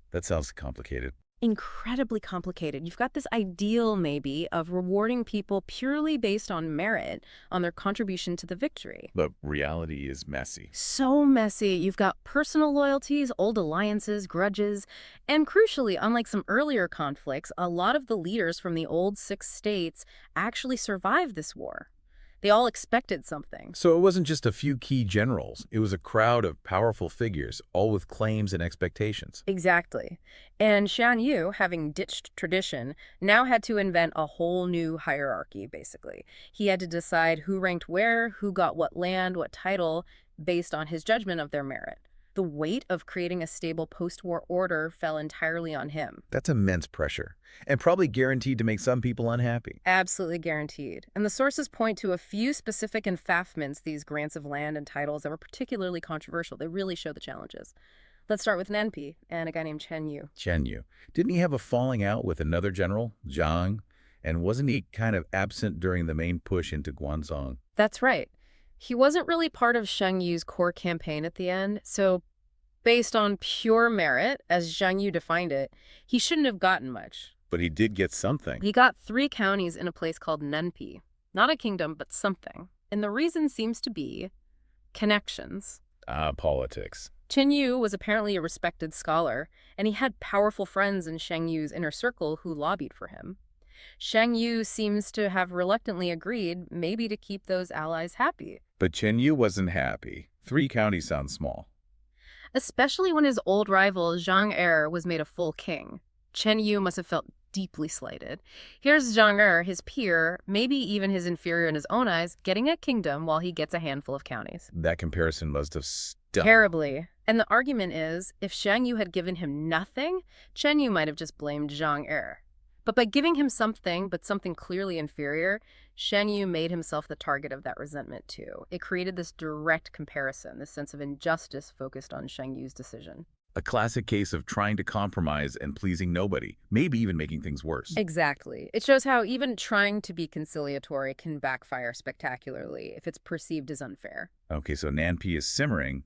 Speaker 4: That sounds complicated.
Speaker 3: Incredibly complicated. You've got this ideal, maybe, of rewarding people purely based on merit, on their contribution to the victory.
Speaker 4: But reality is messy.
Speaker 3: So messy. You've got personal loyalties, old alliances, grudges, and crucially, unlike some earlier conflicts, a lot of the leaders from the old six states actually survived this war. They all expected something.
Speaker 4: So it wasn't just a few key generals. It was a crowd of powerful figures, all with claims and expectations.
Speaker 3: Exactly. And Xiang Yu, having ditched tradition, now had to invent a whole new hierarchy, basically. He had to decide who ranked where, who got what land, what title, based on his judgment of their merit. The weight of creating a stable post-war order fell entirely on him.
Speaker 4: That's immense pressure, and probably guaranteed to make some people unhappy.
Speaker 3: Absolutely guaranteed. And the sources point to a few specific enfranchisments, these grants of land and titles, that were particularly controversial. They really show the challenges. Let's start with Nanpi and a guy named Chen Yu.
Speaker 4: Chen Yu. Didn't he have a falling out with another general, Zhang? And wasn't he kind of absent during the main push into Guanzhong?
Speaker 3: That's right. He wasn't really part of Shang Yu's core campaign at the end, so based on pure merit, as Xiang Yu defined it, he shouldn't have gotten much.
Speaker 4: But he did get something.
Speaker 3: He got 3 counties in a place called Nenpi. Not a kingdom, but something. And the reason seems to be connections.
Speaker 4: Politics.
Speaker 3: Qin Yu was apparently a respected scholar, and he had powerful friends in Shang Yu's inner circle who lobbied for him. Shang Yu seems to have reluctantly agreed, maybe to keep those allies happy.
Speaker 4: But Qin Yu wasn't happy. 3 counties sound small.
Speaker 3: Especially when his old rival Zhang was made a full king. Chen Yu must have felt deeply slighted. Here's Zhang his peer, maybe even his inferior in his own eyes, getting a kingdom while he gets a handful of counties.
Speaker 4: That comparison must have stung.
Speaker 3: Terribly. And the argument is, if Shang Yu had given him nothing, Chen Yu might have just blamed Zhang. But by giving him something, but something clearly inferior, Shang Yu made himself the target of that resentment too. It created this direct comparison, this sense of injustice focused on Shang Yu's decision.
Speaker 4: A classic case of trying to compromise and pleasing nobody, maybe even making things worse.
Speaker 3: Exactly. It shows how even trying to be conciliatory can backfire spectacularly if it's perceived as unfair.
Speaker 4: Okay, so Nanpi is simmering.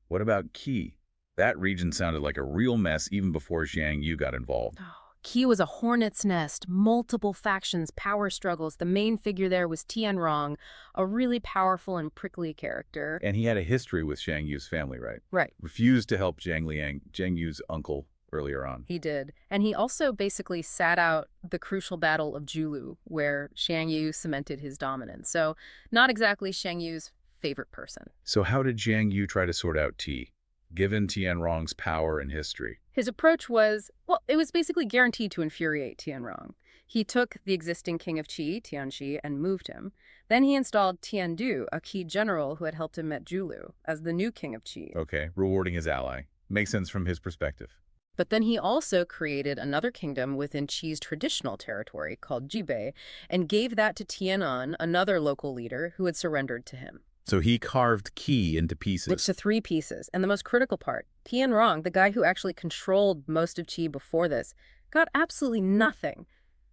Speaker 4: What about Qi? That region sounded like a real mess even before Xiang Yu got involved.
Speaker 3: Qi was a hornet's nest, multiple factions, power struggles. The main figure there was Tianrong, a really powerful and prickly character.
Speaker 4: And he had a history with Shang Yu's family, right?
Speaker 3: Right.
Speaker 4: Refused to help Zhang Yu's uncle, earlier on.
Speaker 3: He did. And he also basically sat out the crucial battle of Julu, where Xiang Yu cemented his dominance. So not exactly Xiang Yu's favorite person.
Speaker 4: So how did Xiang Yu try to sort out Ti, given Tianrong's power and history?
Speaker 3: His approach was, well, it was basically guaranteed to infuriate Tianrong. He took the existing king of Qi, Tianxi, and moved him. Then he installed Tiandu, a key general who had helped him at Julu, as the new king of Qi.
Speaker 4: Okay, rewarding his ally. Makes sense from his perspective.
Speaker 3: But then he also created another kingdom within Qi's traditional territory called Jibei and gave that to Tianan, another local leader who had surrendered to him.
Speaker 4: So he carved Qi into pieces.
Speaker 3: It's to 3 pieces. And the most critical part, Tianrong, the guy who actually controlled most of Qi before this, got absolutely nothing.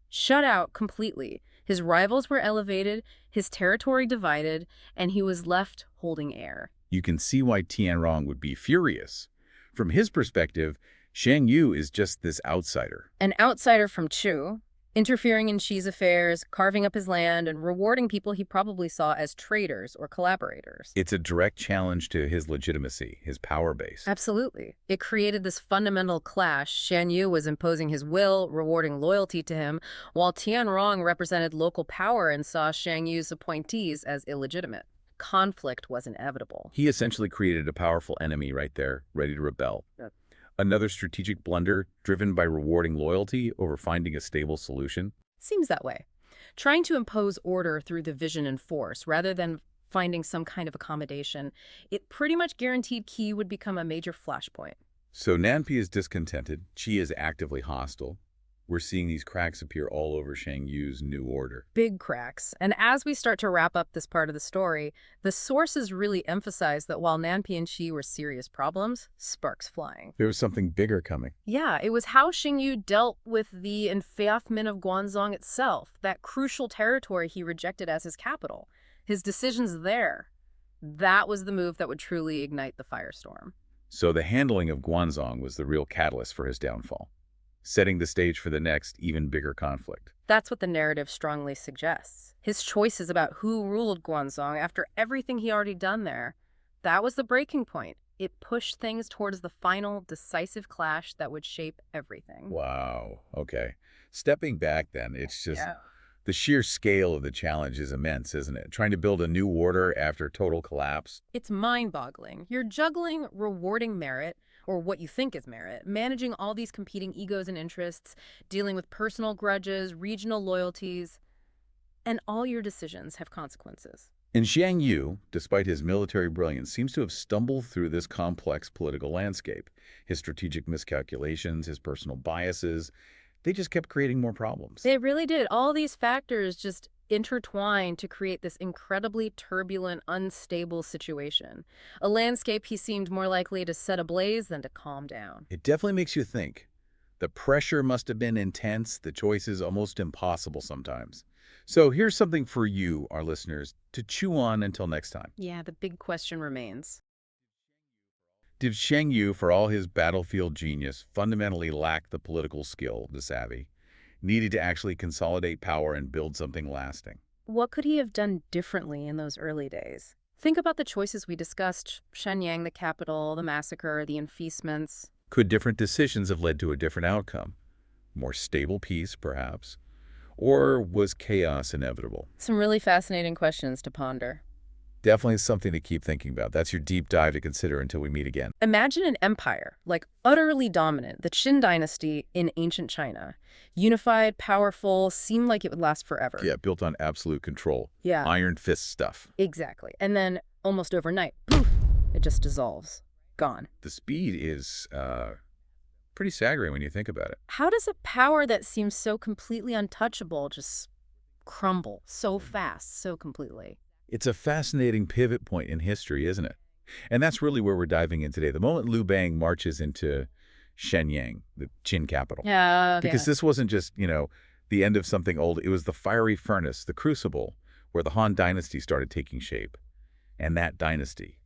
Speaker 3: Shut out completely. His rivals were elevated, his territory divided, and he was left holding air.
Speaker 4: You can see why Tianrong would be furious. From his perspective, Xiang Yu is just this outsider.
Speaker 3: An outsider from Chu, interfering in Qi's affairs, carving up his land, and rewarding people he probably saw as traitors or collaborators.
Speaker 4: It's a direct challenge to his legitimacy, his power base.
Speaker 3: Absolutely. It created this fundamental clash. Xiang Yu was imposing his will, rewarding loyalty to him, while Tianrong represented local power and saw Xiang Yu's appointees as illegitimate. Conflict was inevitable.
Speaker 4: He essentially created a powerful enemy right there, ready to rebel.
Speaker 3: Yeah.
Speaker 4: Another strategic blunder driven by rewarding loyalty over finding a stable solution.
Speaker 3: Seems that way. Trying to impose order through division and force rather than finding some kind of accommodation, it pretty much guaranteed Qi would become a major flashpoint.
Speaker 4: So Nanpi is discontented. Qi is actively hostile. We're seeing these cracks appear all over Shang Yu's new order.
Speaker 3: Big cracks. And as we start to wrap up this part of the story, the sources really emphasize that while Nanpi and Qi were serious problems, sparks flying.
Speaker 4: There was something bigger coming.
Speaker 3: Yeah, it was how Xiang Yu dealt with the enfeoffment of Guanzhong itself, that crucial territory he rejected as his capital. His decisions there. That was the move that would truly ignite the firestorm.
Speaker 4: So the handling of Guanzhong was the real catalyst for his downfall, setting the stage for the next, even bigger conflict.
Speaker 3: That's what the narrative strongly suggests. His choices about who ruled Guanzhong after everything he already done there. That was the breaking point. It pushed things towards the final, decisive clash that would shape everything.
Speaker 4: Wow. Okay. Stepping back then, it's just
Speaker 3: Yeah.
Speaker 4: the sheer scale of the challenge is immense, isn't it? Trying to build a new order after total collapse.
Speaker 3: It's mind-boggling. You're juggling rewarding merit, or what you think is merit, managing all these competing egos and interests, dealing with personal grudges, regional loyalties, and all your decisions have consequences.
Speaker 4: And Xiang Yu, despite his military brilliance, seems to have stumbled through this complex political landscape. His strategic miscalculations, his personal biases, they just kept creating more problems.
Speaker 3: They really did. All these factors just intertwined to create this incredibly turbulent, unstable situation. A landscape he seemed more likely to set ablaze than to calm down.
Speaker 4: It definitely makes you think. The pressure must have been intense, the choices almost impossible sometimes. So here's something for you, our listeners, to chew on until next time.
Speaker 3: Yeah, the big question remains.
Speaker 4: Did Xiang Yu, for all his battlefield genius, fundamentally lack the political skill, the savvy, needed to actually consolidate power and build something lasting?
Speaker 3: What could he have done differently in those early days? Think about the choices we discussed: Shenyang, the capital, the massacre, the enfeastments.
Speaker 4: Could different decisions have led to a different outcome? More stable peace, perhaps? Or was chaos inevitable?
Speaker 3: Some really fascinating questions to ponder.
Speaker 4: Definitely something to keep thinking about. That's your deep dive to consider until we meet again.
Speaker 3: Imagine an empire, like utterly dominant, the Qin Dynasty in ancient China. Unified, powerful, seemed like it would last forever.
Speaker 4: Yeah, built on absolute control.
Speaker 3: Yeah.
Speaker 4: Iron fist stuff.
Speaker 3: Exactly. And then, almost overnight, poof, it just dissolves. Gone.
Speaker 4: The speed is pretty staggering when you think about it.
Speaker 3: How does a power that seems so completely untouchable just crumble so fast, so completely?
Speaker 4: It's a fascinating pivot point in history, isn't it? And that's really where we're diving in today. The moment Liu Bang marches into Shenyang, the Qin capital.
Speaker 3: Yeah.
Speaker 4: Because this wasn't just, the end of something old. It was the fiery furnace, the crucible, where the Han Dynasty started taking shape. And that dynasty,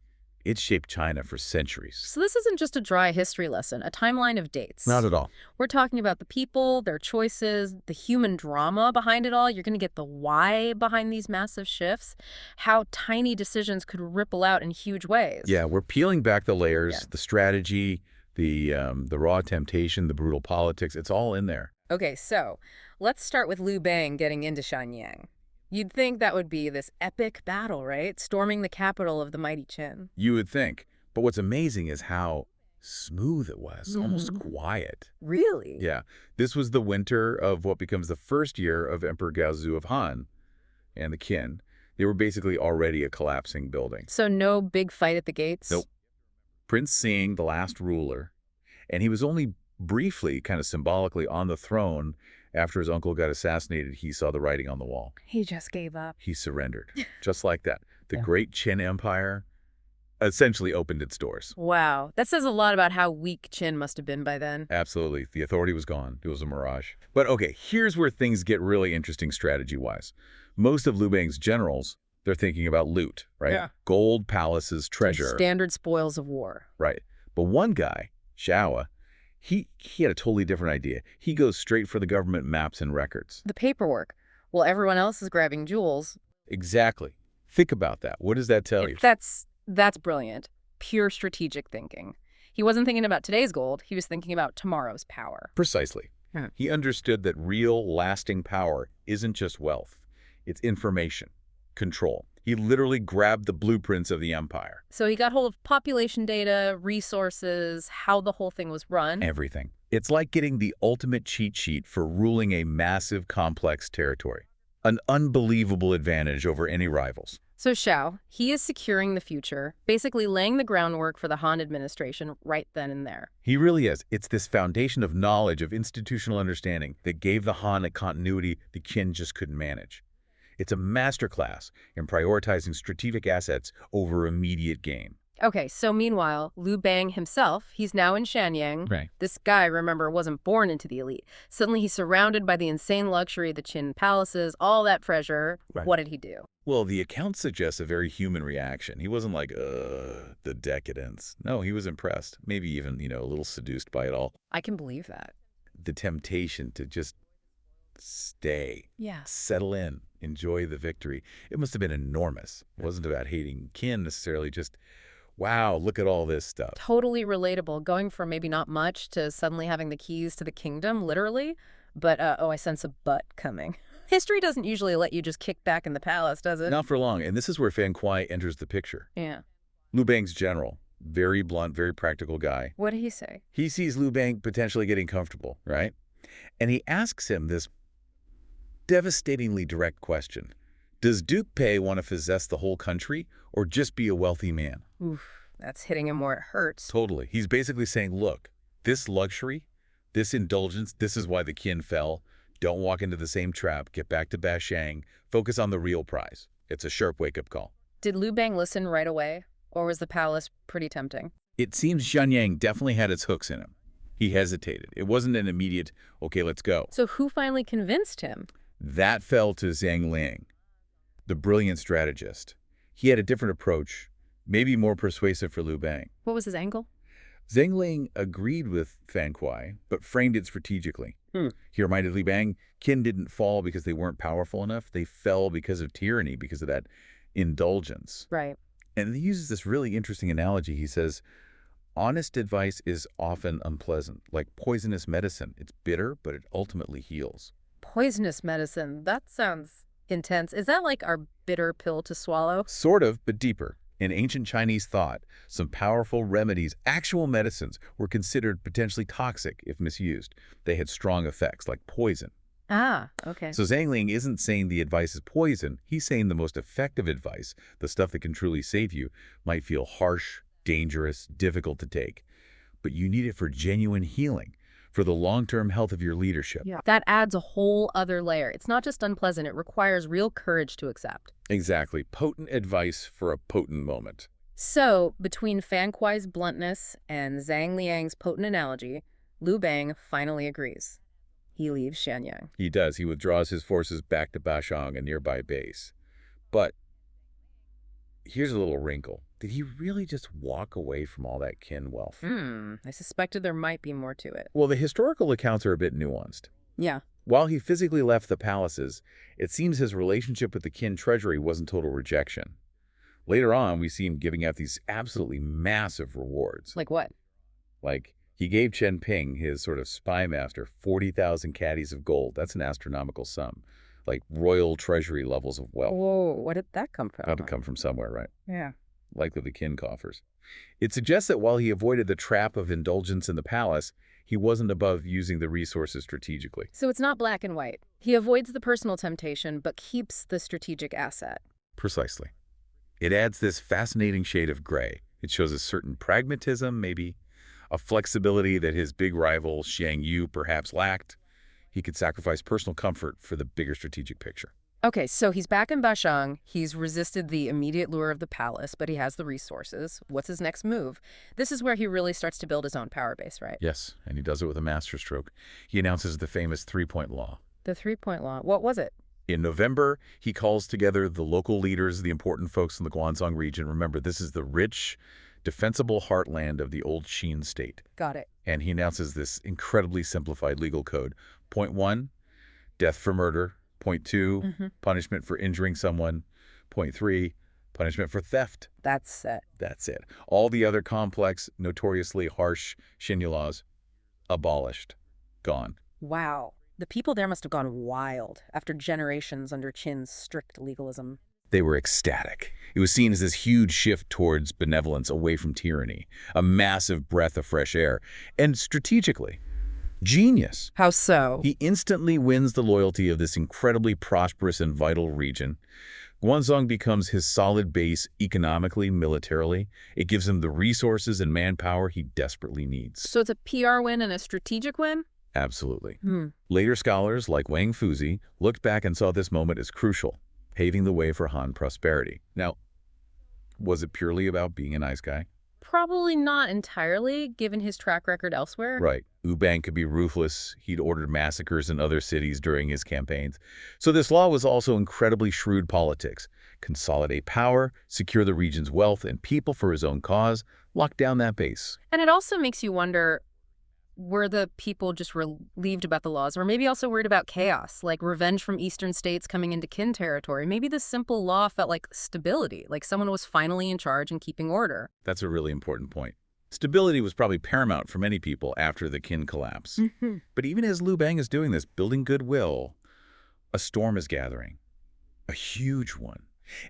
Speaker 4: it shaped China for centuries.
Speaker 3: So this isn't just a dry history lesson, a timeline of dates.
Speaker 4: Not at all.
Speaker 3: We're talking about the people, their choices, the human drama behind it all. You're going to get the why behind these massive shifts, how tiny decisions could ripple out in huge ways.
Speaker 4: Yeah, we're peeling back the layers,
Speaker 3: Yeah.
Speaker 4: the strategy, the raw temptation, the brutal politics. It's all in there.
Speaker 3: Okay, so let's start with Liu Bang getting into Shenyang. You'd think that would be this epic battle, right? Storming the capital of the mighty Qin.
Speaker 4: You would think. But what's amazing is how smooth it was, almost quiet.
Speaker 3: Really?
Speaker 4: Yeah, this was the winter of what becomes the first year of Emperor Gaozu of Han and the Qin. They were basically already a collapsing building.
Speaker 3: So no big fight at the gates?
Speaker 4: Nope. Prince Xing, the last ruler, and he was only briefly, kind of symbolically, on the throne after his uncle got assassinated. He saw the writing on the wall.
Speaker 3: He just gave up.
Speaker 4: He surrendered, just like that. The
Speaker 3: Yeah.
Speaker 4: great Qin Empire essentially opened its doors.
Speaker 3: Wow. That says a lot about how weak Qin must have been by then.
Speaker 4: Absolutely. The authority was gone. It was a mirage. But okay, here's where things get really interesting strategy-wise. Most of Liu Bang's generals, they're thinking about loot, right?
Speaker 3: Yeah.
Speaker 4: Gold, palaces, treasure.
Speaker 3: Standard spoils of war.
Speaker 4: Right. But one guy, Xiao, he had a totally different idea. He goes straight for the government maps and records.
Speaker 3: The paperwork. While everyone else is grabbing jewels.
Speaker 4: Exactly. Think about that. What does that tell you?
Speaker 3: That's brilliant. Pure strategic thinking. He wasn't thinking about today's gold. He was thinking about tomorrow's power.
Speaker 4: Precisely.
Speaker 3: Yeah.
Speaker 4: He understood that real, lasting power isn't just wealth. It's information, control. He literally grabbed the blueprints of the empire.
Speaker 3: So he got hold of population data, resources, how the whole thing was run.
Speaker 4: Everything. It's like getting the ultimate cheat sheet for ruling a massive, complex territory. An unbelievable advantage over any rivals.
Speaker 3: So Xiao, he is securing the future, basically laying the groundwork for the Han administration right then and there.
Speaker 4: He really is. It's this foundation of knowledge, of institutional understanding that gave the Han a continuity the Qin just couldn't manage. It's a masterclass in prioritizing strategic assets over immediate gain.
Speaker 3: Okay, so meanwhile, Liu Bang himself, he's now in Shenyang.
Speaker 4: Right.
Speaker 3: This guy, remember, wasn't born into the elite. Suddenly he's surrounded by the insane luxury of the Qin palaces, all that treasure.
Speaker 4: Right.
Speaker 3: What did he do?
Speaker 4: Well, the account suggests a very human reaction. He wasn't like, the decadence. No, he was impressed. Maybe even, a little seduced by it all.
Speaker 3: I can believe that.
Speaker 4: The temptation to just stay,
Speaker 3: Yeah.
Speaker 4: settle in, enjoy the victory. It must have been enormous. It wasn't about hating Qin necessarily, just, wow, look at all this stuff.
Speaker 3: Totally relatable, going from maybe not much to suddenly having the keys to the kingdom, literally. But, I sense a but coming. History doesn't usually let you just kick back in the palace, does it?
Speaker 4: Not for long, and this is where Kuai enters the picture.
Speaker 3: Yeah.
Speaker 4: Liu Bang's general, very blunt, very practical guy.
Speaker 3: What did he say?
Speaker 4: He sees Liu Bang potentially getting comfortable, right? And he asks him this devastatingly direct question. Does Duke Pei want to possess the whole country or just be a wealthy man?
Speaker 3: Oof, that's hitting him where it hurts.
Speaker 4: Totally. He's basically saying, look, this luxury, this indulgence, this is why the Qin fell. Don't walk into the same trap. Get back to Bashang. Focus on the real prize. It's a sharp wake-up call.
Speaker 3: Did Liu Bang listen right away? Or was the palace pretty tempting?
Speaker 4: It seems Shenyang definitely had its hooks in him. He hesitated. It wasn't an immediate, okay, let's go.
Speaker 3: So who finally convinced him?
Speaker 4: That fell to Zhang Ling, the brilliant strategist. He had a different approach, maybe more persuasive for Liu Bang.
Speaker 3: What was his angle?
Speaker 4: Zhang Ling agreed with Fan Kuai, but framed it strategically. He reminded Liu Bang, Qin didn't fall because they weren't powerful enough. They fell because of tyranny, because of that indulgence.
Speaker 3: Right.
Speaker 4: And he uses this really interesting analogy. He says, honest advice is often unpleasant, like poisonous medicine. It's bitter, but it ultimately heals.
Speaker 3: Poisonous medicine. That sounds intense. Is that like our bitter pill to swallow?
Speaker 4: Sort of, but deeper. In ancient Chinese thought, some powerful remedies, actual medicines, were considered potentially toxic if misused. They had strong effects, like poison.
Speaker 3: Ah, okay.
Speaker 4: So Zhang Ling isn't saying the advice is poison. He's saying the most effective advice, the stuff that can truly save you, might feel harsh, dangerous, difficult to take. But you need it for genuine healing, for the long-term health of your leadership.
Speaker 3: Yeah. That adds a whole other layer. It's not just unpleasant. It requires real courage to accept.
Speaker 4: Exactly. Potent advice for a potent moment.
Speaker 3: So, between Fan Kuai's bluntness and Zhang Liang's potent analogy, Liu Bang finally agrees. He leaves Shanyang.
Speaker 4: He does. He withdraws his forces back to Bashang, a nearby base. But here's a little wrinkle. Did he really just walk away from all that Qin wealth?
Speaker 3: I suspected there might be more to it.
Speaker 4: Well, the historical accounts are a bit nuanced.
Speaker 3: Yeah.
Speaker 4: While he physically left the palaces, it seems his relationship with the Qin treasury wasn't total rejection. Later on, we see him giving out these absolutely massive rewards.
Speaker 3: Like what?
Speaker 4: Like, he gave Chen Ping, his sort of spy master, 40,000 caddies of gold. That's an astronomical sum. Like royal treasury levels of wealth.
Speaker 3: Whoa, where did that come from?
Speaker 4: Had to come from somewhere, right?
Speaker 3: Yeah.
Speaker 4: Likely the Qin coffers. It suggests that while he avoided the trap of indulgence in the palace, he wasn't above using the resources strategically.
Speaker 3: So it's not black and white. He avoids the personal temptation, but keeps the strategic asset.
Speaker 4: Precisely. It adds this fascinating shade of gray. It shows a certain pragmatism, maybe, a flexibility that his big rival Xiang Yu perhaps lacked. He could sacrifice personal comfort for the bigger strategic picture.
Speaker 3: Okay, so he's back in Bashang. He's resisted the immediate lure of the palace, but he has the resources. What's his next move? This is where he really starts to build his own power base, right?
Speaker 4: Yes, and he does it with a masterstroke. He announces the famous three-point law.
Speaker 3: The three-point law. What was it?
Speaker 4: In November, he calls together the local leaders, the important folks in the Guanzhong region. Remember, this is the rich, defensible heartland of the old Qin state.
Speaker 3: Got it.
Speaker 4: And he announces this incredibly simplified legal code. Point 1, death for murder. Point 2, punishment for injuring someone. Point 3, punishment for theft.
Speaker 3: That's it.
Speaker 4: That's it. All the other complex, notoriously harsh Xinyu laws, abolished. Gone.
Speaker 3: Wow. The people there must have gone wild after generations under Qin's strict legalism.
Speaker 4: They were ecstatic. It was seen as this huge shift towards benevolence away from tyranny, a massive breath of fresh air, and strategically, genius.
Speaker 3: How so?
Speaker 4: He instantly wins the loyalty of this incredibly prosperous and vital region. Guanzhong becomes his solid base economically, militarily. It gives him the resources and manpower he desperately needs.
Speaker 3: So it's a PR win and a strategic win?
Speaker 4: Absolutely. Later scholars like Wang Fuzi looked back and saw this moment as crucial, paving the way for Han prosperity. Now, was it purely about being a nice guy?
Speaker 3: Probably not entirely, given his track record elsewhere.
Speaker 4: Right. Liu Bang could be ruthless. He'd ordered massacres in other cities during his campaigns. So this law was also incredibly shrewd politics. Consolidate power, secure the region's wealth and people for his own cause, lock down that base.
Speaker 3: And it also makes you wonder, were the people just relieved about the laws, or maybe also worried about chaos, like revenge from eastern states coming into Qin territory? Maybe the simple law felt like stability, like someone was finally in charge and keeping order.
Speaker 4: That's a really important point. Stability was probably paramount for many people after the Qin collapse. But even as Liu Bang is doing this, building goodwill, a storm is gathering. A huge one.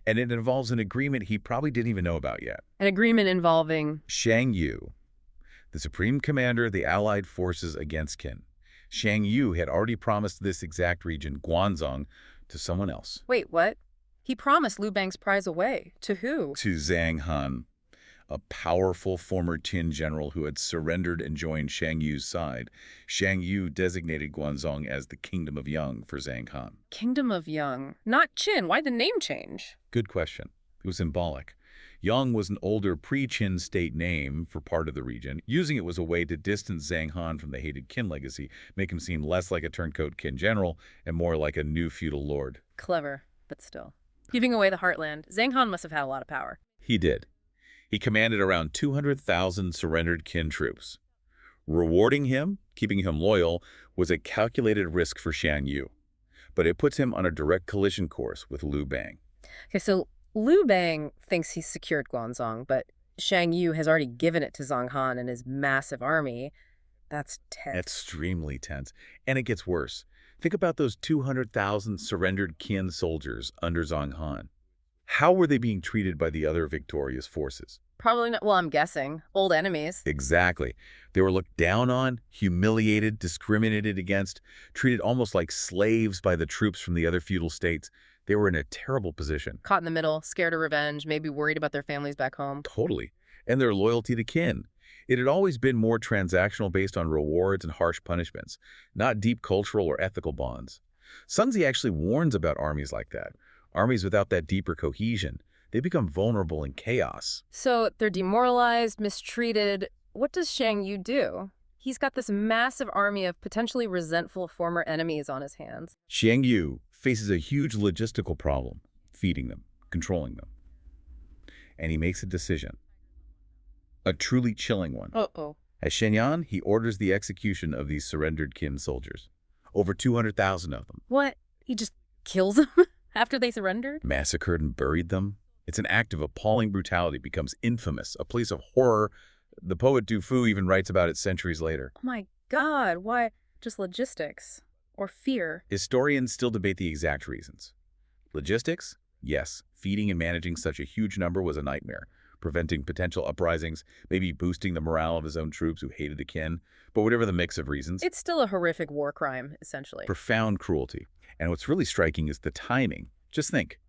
Speaker 4: And it involves an agreement he probably didn't even know about yet.
Speaker 3: An agreement involving
Speaker 4: Shang Yu, the supreme commander of the allied forces against Qin. Xiang Yu had already promised this exact region, Guanzhong, to someone else.
Speaker 3: Wait, what? He promised Liu Bang's prize away. To who?
Speaker 4: To Zhang Han, a powerful former Qin general who had surrendered and joined Xiang Yu's side. Xiang Yu designated Guanzhong as the Kingdom of Yang for Zhang Han.
Speaker 3: Kingdom of Yang. Not Qin. Why the name change?
Speaker 4: Good question. It was symbolic. Yang was an older pre-Qin state name for part of the region. Using it was a way to distance Zhang Han from the hated Qin legacy, make him seem less like a turncoat Qin general and more like a new feudal lord.
Speaker 3: Clever, but still. Giving away the heartland, Zhang Han must have had a lot of power.
Speaker 4: He did. He commanded around 200,000 surrendered Qin troops. Rewarding him, keeping him loyal, was a calculated risk for Xiang Yu. But it puts him on a direct collision course with Liu Bang.
Speaker 3: Okay, so Liu Bang thinks he's secured Guanzhong, but Shang Yu has already given it to Zhang Han and his massive army. That's tense.
Speaker 4: Extremely tense. And it gets worse. Think about those 200,000 surrendered Qin soldiers under Zhang Han. How were they being treated by the other victorious forces?
Speaker 3: Probably not, well, I'm guessing, old enemies.
Speaker 4: Exactly. They were looked down on, humiliated, discriminated against, treated almost like slaves by the troops from the other feudal states. They were in a terrible position.
Speaker 3: Caught in the middle, scared of revenge, maybe worried about their families back home.
Speaker 4: Totally. And their loyalty to Qin. It had always been more transactional based on rewards and harsh punishments, not deep cultural or ethical bonds. Sun Tzu actually warns about armies like that. Armies without that deeper cohesion, they become vulnerable in chaos.
Speaker 3: So they're demoralized, mistreated. What does Shang Yu do? He's got this massive army of potentially resentful former enemies on his hands.
Speaker 4: Xiang Yu faces a huge logistical problem, feeding them, controlling them. And he makes a decision. A truly chilling one.
Speaker 3: Uh-oh.
Speaker 4: At Shenyang, he orders the execution of these surrendered Qin soldiers. Over 200,000 of them.
Speaker 3: What? He just kills them after they surrendered?
Speaker 4: Massacred and buried them. It's an act of appalling brutality, becomes infamous, a place of horror. The poet Du Fu even writes about it centuries later.
Speaker 3: Oh my God, why? Just logistics or fear?
Speaker 4: Historians still debate the exact reasons. Logistics? Yes. Feeding and managing such a huge number was a nightmare. Preventing potential uprisings, maybe boosting the morale of his own troops who hated the Qin. But whatever the mix of reasons,
Speaker 3: It's still a horrific war crime, essentially.
Speaker 4: profound cruelty. And what's really striking is the timing. Just think.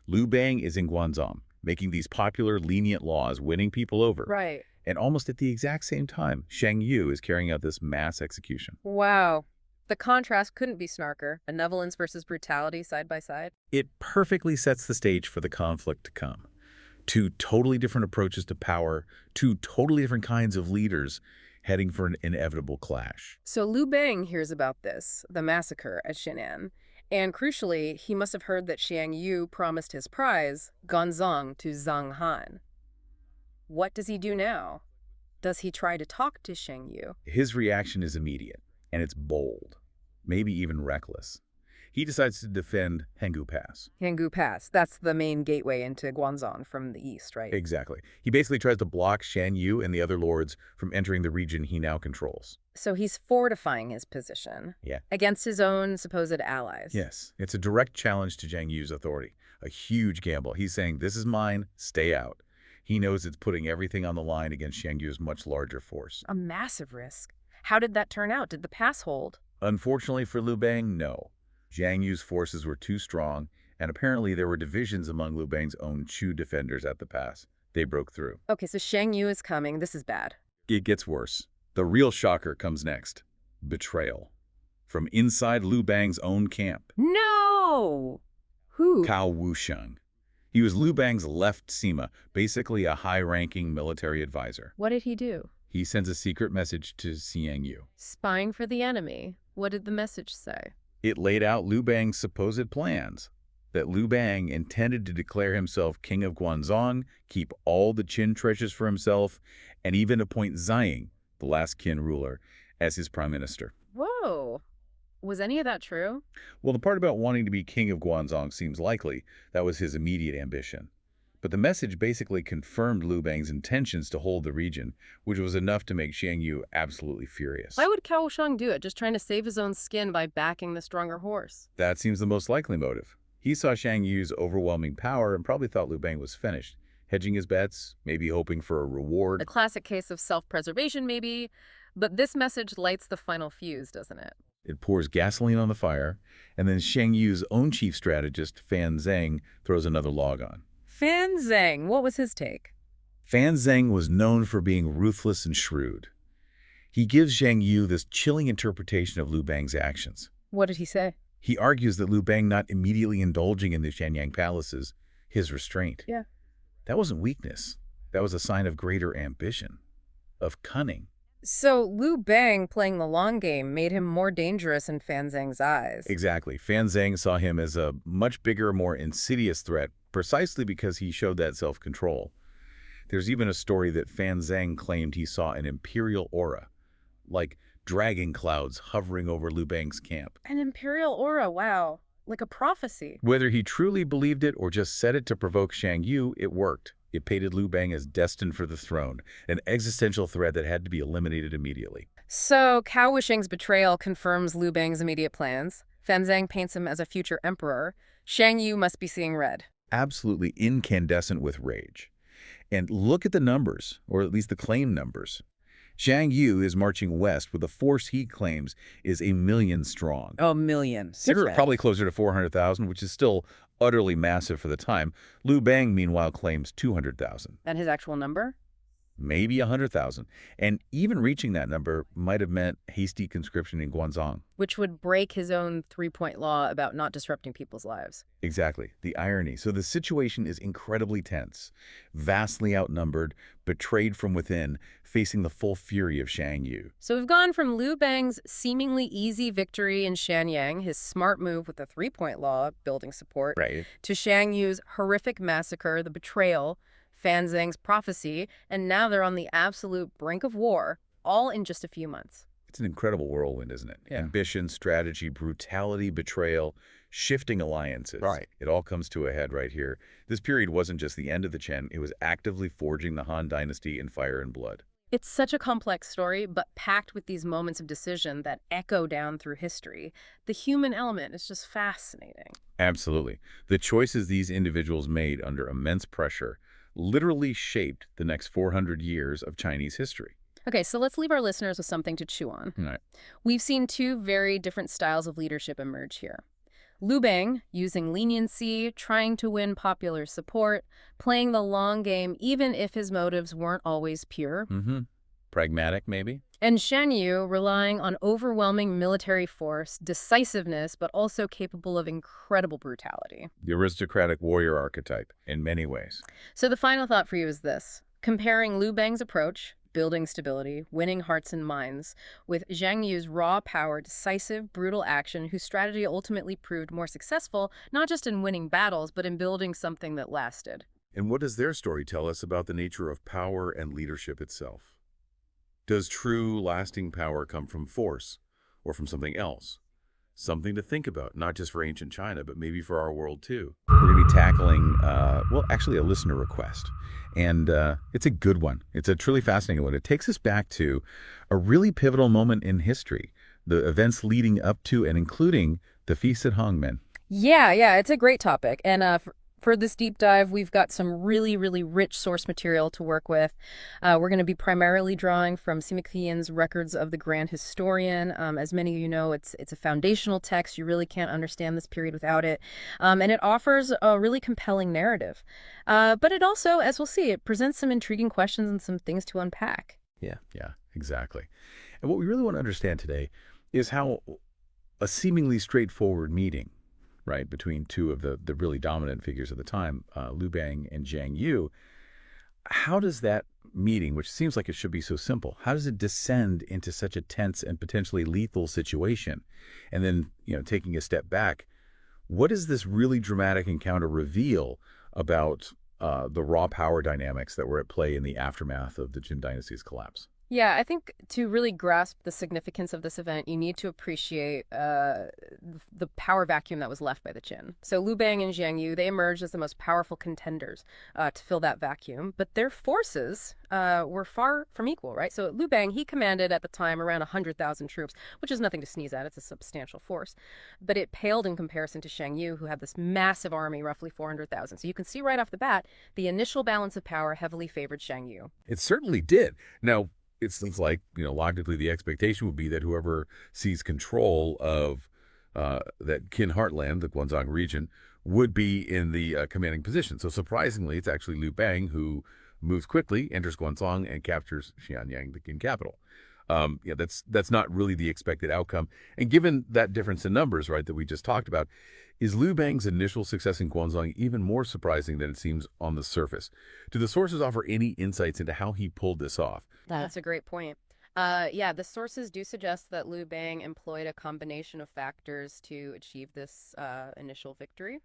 Speaker 4: Liu Bang is in Guanzhong, making these popular, lenient laws, winning people over.
Speaker 3: Right.
Speaker 4: And almost at the exact same time, Shang Yu is carrying out this mass execution.
Speaker 3: Wow. The contrast couldn't be snarker. Benevolence versus brutality side by side.
Speaker 4: It perfectly sets the stage for the conflict to come. Two totally different approaches to power, two totally different kinds of leaders heading for an inevitable clash.
Speaker 3: So Liu Bang hears about this, the massacre at Xinan. And crucially, he must have heard that Xiang Yu promised his prize, Guanzhong, to Zhang Han. What does he do now? Does he try to talk to Shang Yu?
Speaker 4: His reaction is immediate, and it's bold, maybe even reckless. He decides to defend Henggu Pass.
Speaker 3: Henggu Pass, that's the main gateway into Guanzhong from the east, right?
Speaker 4: Exactly. He basically tries to block Xiang Yu and the other lords from entering the region he now controls.
Speaker 3: So he's fortifying his position.
Speaker 4: Yeah.
Speaker 3: Against his own supposed allies.
Speaker 4: Yes, it's a direct challenge to Zhang Yu's authority. A huge gamble. He's saying, this is mine, stay out. He knows it's putting everything on the line against Xiang Yu's much larger force.
Speaker 3: A massive risk. How did that turn out? Did the pass hold?
Speaker 4: Unfortunately for Liu Bang, no. Zhang Yu's forces were too strong, and apparently there were divisions among Liu Bang's own Chu defenders at the pass. They broke through.
Speaker 3: Okay, so Shang Yu is coming. This is bad.
Speaker 4: It gets worse. The real shocker comes next. Betrayal. From inside Liu Bang's own camp.
Speaker 3: No! Who?
Speaker 4: Cao Wusheng. He was Liu Bang's left Sima, basically a high-ranking military advisor.
Speaker 3: What did he do?
Speaker 4: He sends a secret message to Xiang Yu.
Speaker 3: Spying for the enemy. What did the message say?
Speaker 4: It laid out Liu Bang's supposed plans, that Liu Bang intended to declare himself king of Guanzhong, keep all the Qin treasures for himself, and even appoint Zhang, the last Qin ruler, as his prime minister.
Speaker 3: Whoa. Was any of that true?
Speaker 4: Well, the part about wanting to be king of Guanzhong seems likely. That was his immediate ambition. But the message basically confirmed Liu Bang's intentions to hold the region, which was enough to make Xiang Yu absolutely furious.
Speaker 3: Why would Cao Shang do it? Just trying to save his own skin by backing the stronger horse?
Speaker 4: That seems the most likely motive. He saw Xiang Yu's overwhelming power and probably thought Liu Bang was finished, hedging his bets, maybe hoping for a reward.
Speaker 3: A classic case of self-preservation, maybe. But this message lights the final fuse, doesn't it?
Speaker 4: It pours gasoline on the fire, and then Xiang Yu's own chief strategist, Fan Zhang, throws another log on.
Speaker 3: Fan Zhang, what was his take?
Speaker 4: Fan Zhang was known for being ruthless and shrewd. He gives Xiang Yu this chilling interpretation of Liu Bang's actions.
Speaker 3: What did he say?
Speaker 4: He argues that Liu Bang not immediately indulging in the Shenyang palaces, his restraint.
Speaker 3: Yeah.
Speaker 4: That wasn't weakness. That was a sign of greater ambition, of cunning.
Speaker 3: So Liu Bang playing the long game made him more dangerous in Fan Zhang's eyes.
Speaker 4: Exactly. Fan Zhang saw him as a much bigger, more insidious threat, precisely because he showed that self-control. There's even a story that Fan Zhang claimed he saw an imperial aura, like dragon clouds hovering over Liu Bang's camp.
Speaker 3: An imperial aura, wow. Like a prophecy.
Speaker 4: Whether he truly believed it or just said it to provoke Xiang Yu, it worked. It painted Liu Bang as destined for the throne, an existential threat that had to be eliminated immediately.
Speaker 3: So Cao Wusheng's betrayal confirms Liu Bang's immediate plans. Fan Zhang paints him as a future emperor. Shang Yu must be seeing red.
Speaker 4: Absolutely incandescent with rage. And look at the numbers, or at least the claim numbers. Xiang Yu is marching west with a force he claims is 1 million strong.
Speaker 3: Oh, million.
Speaker 4: Probably closer to 400,000, which is still utterly massive for the time. Liu Bang, meanwhile, claims 200,000.
Speaker 3: And his actual number?
Speaker 4: Maybe 100,000. And even reaching that number might have meant hasty conscription in Guanzhong.
Speaker 3: Which would break his own three-point law about not disrupting people's lives.
Speaker 4: Exactly. The irony. So the situation is incredibly tense, vastly outnumbered, betrayed from within, facing the full fury of Shang Yu.
Speaker 3: So we've gone from Liu Bang's seemingly easy victory in Shanyang, his smart move with the three-point law, building support,
Speaker 4: Right.
Speaker 3: to Shang Yu's horrific massacre, the betrayal, Fan Zhang's prophecy, and now they're on the absolute brink of war, all in just a few months.
Speaker 4: It's an incredible whirlwind, isn't it? Yeah. Ambition, strategy, brutality, betrayal, shifting alliances.
Speaker 2: Right.
Speaker 4: It all comes to a head right here. This period wasn't just the end of the Qin. It was actively forging the Han Dynasty in fire and blood.
Speaker 3: It's such a complex story, but packed with these moments of decision that echo down through history. The human element is just fascinating.
Speaker 4: Absolutely. The choices these individuals made under immense pressure literally shaped the next 400 years of Chinese history.
Speaker 3: Okay, so let's leave our listeners with something to chew on.
Speaker 4: All right.
Speaker 3: We've seen two very different styles of leadership emerge here. Liu Bang, using leniency, trying to win popular support, playing the long game even if his motives weren't always pure.
Speaker 4: Pragmatic, maybe?
Speaker 3: And Shan Yu, relying on overwhelming military force, decisiveness, but also capable of incredible brutality.
Speaker 4: The aristocratic warrior archetype, in many ways.
Speaker 3: So the final thought for you is this. Comparing Liu Bang's approach, building stability, winning hearts and minds, with Xiang Yu's raw power, decisive, brutal action, whose strategy ultimately proved more successful, not just in winning battles, but in building something that lasted.
Speaker 4: And what does their story tell us about the nature of power and leadership itself? Does true, lasting power come from force or from something else? Something to think about, not just for ancient China, but maybe for our world too. We're going to be tackling, well, actually a listener request. And it's a good one. It's a truly fascinating one. It takes us back to a really pivotal moment in history, the events leading up to and including the feast at Hongmen.
Speaker 3: Yeah, it's a great topic. And for this deep dive, we've got some really, really rich source material to work with. We're going to be primarily drawing from Sima Qian's Records of the Grand Historian. As many of you know, it's a foundational text. You really can't understand this period without it. And it offers a really compelling narrative. But it also, as we'll see, it presents some intriguing questions and some things to unpack.
Speaker 4: Yeah, exactly. And what we really want to understand today is how a seemingly straightforward meeting, right, between two of the really dominant figures of the time, Liu Bang and Xiang Yu, how does that meeting, which seems like it should be so simple, how does it descend into such a tense and potentially lethal situation? And then, taking a step back, what does this really dramatic encounter reveal about the raw power dynamics that were at play in the aftermath of the Qin Dynasty's collapse?
Speaker 3: Yeah, I think to really grasp the significance of this event, you need to appreciate the power vacuum that was left by the Qin. So Liu Bang and Xiang Yu, they emerged as the most powerful contenders to fill that vacuum, but their forces were far from equal, right? So Liu Bang, he commanded at the time around 100,000 troops, which is nothing to sneeze at. It's a substantial force, but it paled in comparison to Xiang Yu, who had this massive army, roughly 400,000. So you can see right off the bat, the initial balance of power heavily favored Xiang Yu.
Speaker 4: It certainly did. Now, it seems like, logically the expectation would be that whoever sees control of that Qin heartland, the Guanzhong region, would be in the commanding position. So surprisingly, it's actually Liu Bang who moves quickly, enters Guanzhong, and captures Xianyang, the Qin capital. That's not really the expected outcome. And given that difference in numbers, right, that we just talked about, Is Liu Bang's initial success in Guanzhong even more surprising than it seems on the surface? Do the sources offer any insights into how he pulled this off?
Speaker 3: That's a great point. Yeah, the sources do suggest that Liu Bang employed a combination of factors to achieve this initial victory.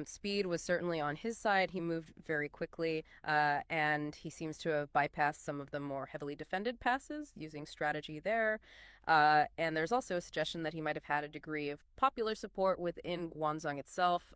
Speaker 3: Speed was certainly on his side. He moved very quickly, and he seems to have bypassed some of the more heavily defended passes, using strategy there. And there's also a suggestion that he might have had a degree of popular support within Guanzhong itself,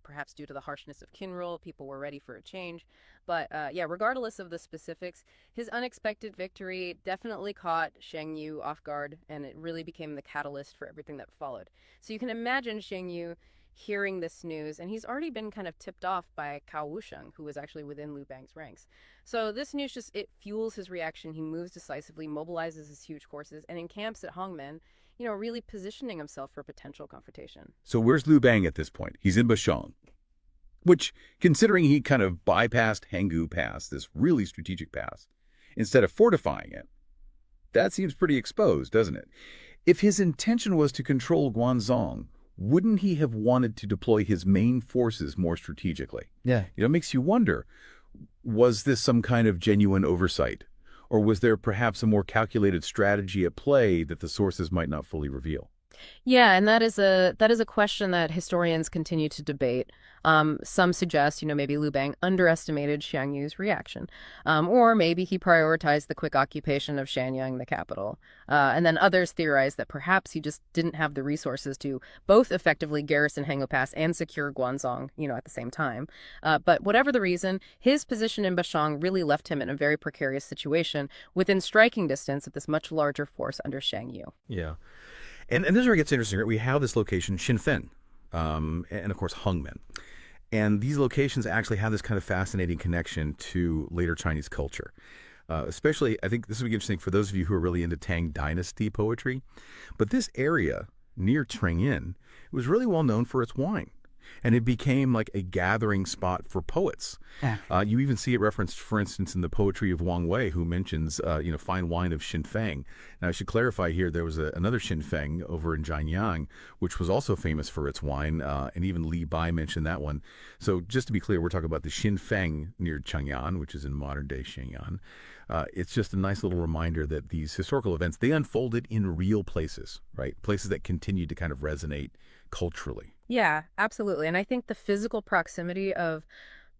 Speaker 3: perhaps due to the harshness of Qin rule. People were ready for a change. But yeah, regardless of the specifics, his unexpected victory definitely caught Xiang Yu off guard, and it really became the catalyst for everything that followed. So you can imagine Xiang Yu hearing this news, and he's already been kind of tipped off by Cao Wusheng, who was actually within Liu Bang's ranks. So this news it fuels his reaction. He moves decisively, mobilizes his huge forces, and encamps at Hongmen, really positioning himself for potential confrontation.
Speaker 4: So where's Liu Bang at this point? He's in Bashong, which, considering he kind of bypassed Hanggu Pass, this really strategic pass, instead of fortifying it, that seems pretty exposed, doesn't it? If his intention was to control Guanzhong, wouldn't he have wanted to deploy his main forces more strategically?
Speaker 2: Yeah.
Speaker 4: It makes you wonder, was this some kind of genuine oversight? Or was there perhaps a more calculated strategy at play that the sources might not fully reveal?
Speaker 3: Yeah, and that is a question that historians continue to debate. Some suggest, maybe Liu Bang underestimated Xiang Yu's reaction, or maybe he prioritized the quick occupation of Shenyang, the capital. And then others theorize that perhaps he just didn't have the resources to both effectively garrison Hanggu Pass and secure Guanzhong, at the same time. But whatever the reason, his position in Bashong really left him in a very precarious situation within striking distance of this much larger force under Xiang Yu.
Speaker 2: Yeah. And this is where it gets interesting. Right? We have this location, Xinfen, and of course Hongmen. And these locations actually have this kind of fascinating connection to later Chinese culture. Especially, I think this would be interesting for those of you who are really into Tang Dynasty poetry. But this area near Chengyin was really well known for its wine. And it became like a gathering spot for poets. Yeah. You even see it referenced, for instance, in the poetry of Wang, who mentions, fine wine of Xinfeng. Now, I should clarify here, there was another Xinfeng over in Jianyang, which was also famous for its wine, and even Li Bai mentioned that one. So just to be clear, we're talking about the Xinfeng near Chang'an, which is in modern-day Shenyang. It's just a nice little reminder that these historical events, they unfolded in real places, right? Places that continue to kind of resonate culturally.
Speaker 3: Yeah, absolutely. And I think the physical proximity of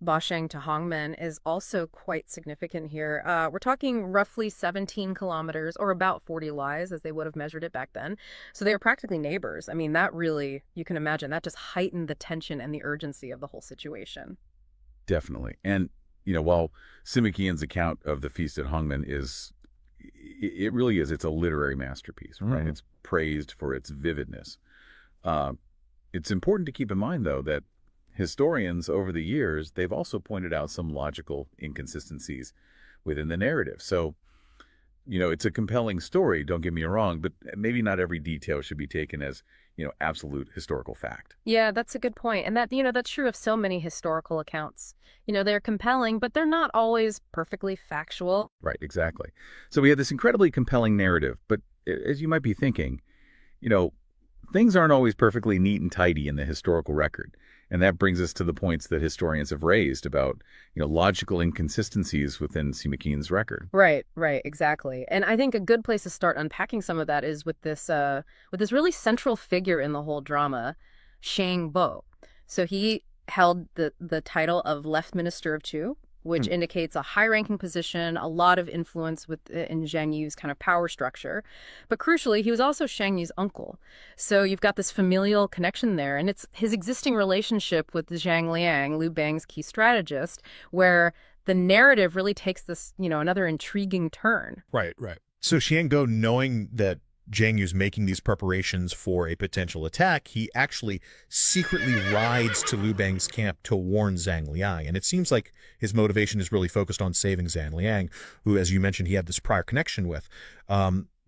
Speaker 3: Bashang to Hongmen is also quite significant here. We're talking roughly 17 kilometers, or about 40 lies, as they would have measured it back then. So they were practically neighbors. I mean, that really, you can imagine, that just heightened the tension and the urgency of the whole situation.
Speaker 4: Definitely. And, while Sima Qian's account of the feast at Hongmen it really is, it's a literary masterpiece, right? It's praised for its vividness. It's important to keep in mind, though, that historians over the years, they've also pointed out some logical inconsistencies within the narrative. So, it's a compelling story, don't get me wrong, but maybe not every detail should be taken as, absolute historical fact.
Speaker 3: Yeah, that's a good point. And that, that's true of so many historical accounts. They're compelling, but they're not always perfectly factual.
Speaker 4: Right, exactly. So we have this incredibly compelling narrative, but as you might be thinking, things aren't always perfectly neat and tidy in the historical record. And that brings us to the points that historians have raised about, logical inconsistencies within Sima Qian's record.
Speaker 3: Right, exactly. And I think a good place to start unpacking some of that is with this really central figure in the whole drama, Shang Bo. So he held the title of Left Minister of Chu, which indicates a high-ranking position, a lot of influence in Zhang Yu's kind of power structure. But crucially, he was also Shang Yu's uncle. So you've got this familial connection there, and it's his existing relationship with Zhang Liang, Liu Bang's key strategist, where the narrative really takes this, another intriguing turn.
Speaker 5: Right. So Xiang Go, knowing that Zhang Yu's making these preparations for a potential attack, he actually secretly rides to Liu Bang's camp to warn Zhang Liang. And it seems like his motivation is really focused on saving Zhang Liang, who, as you mentioned, he had this prior connection with.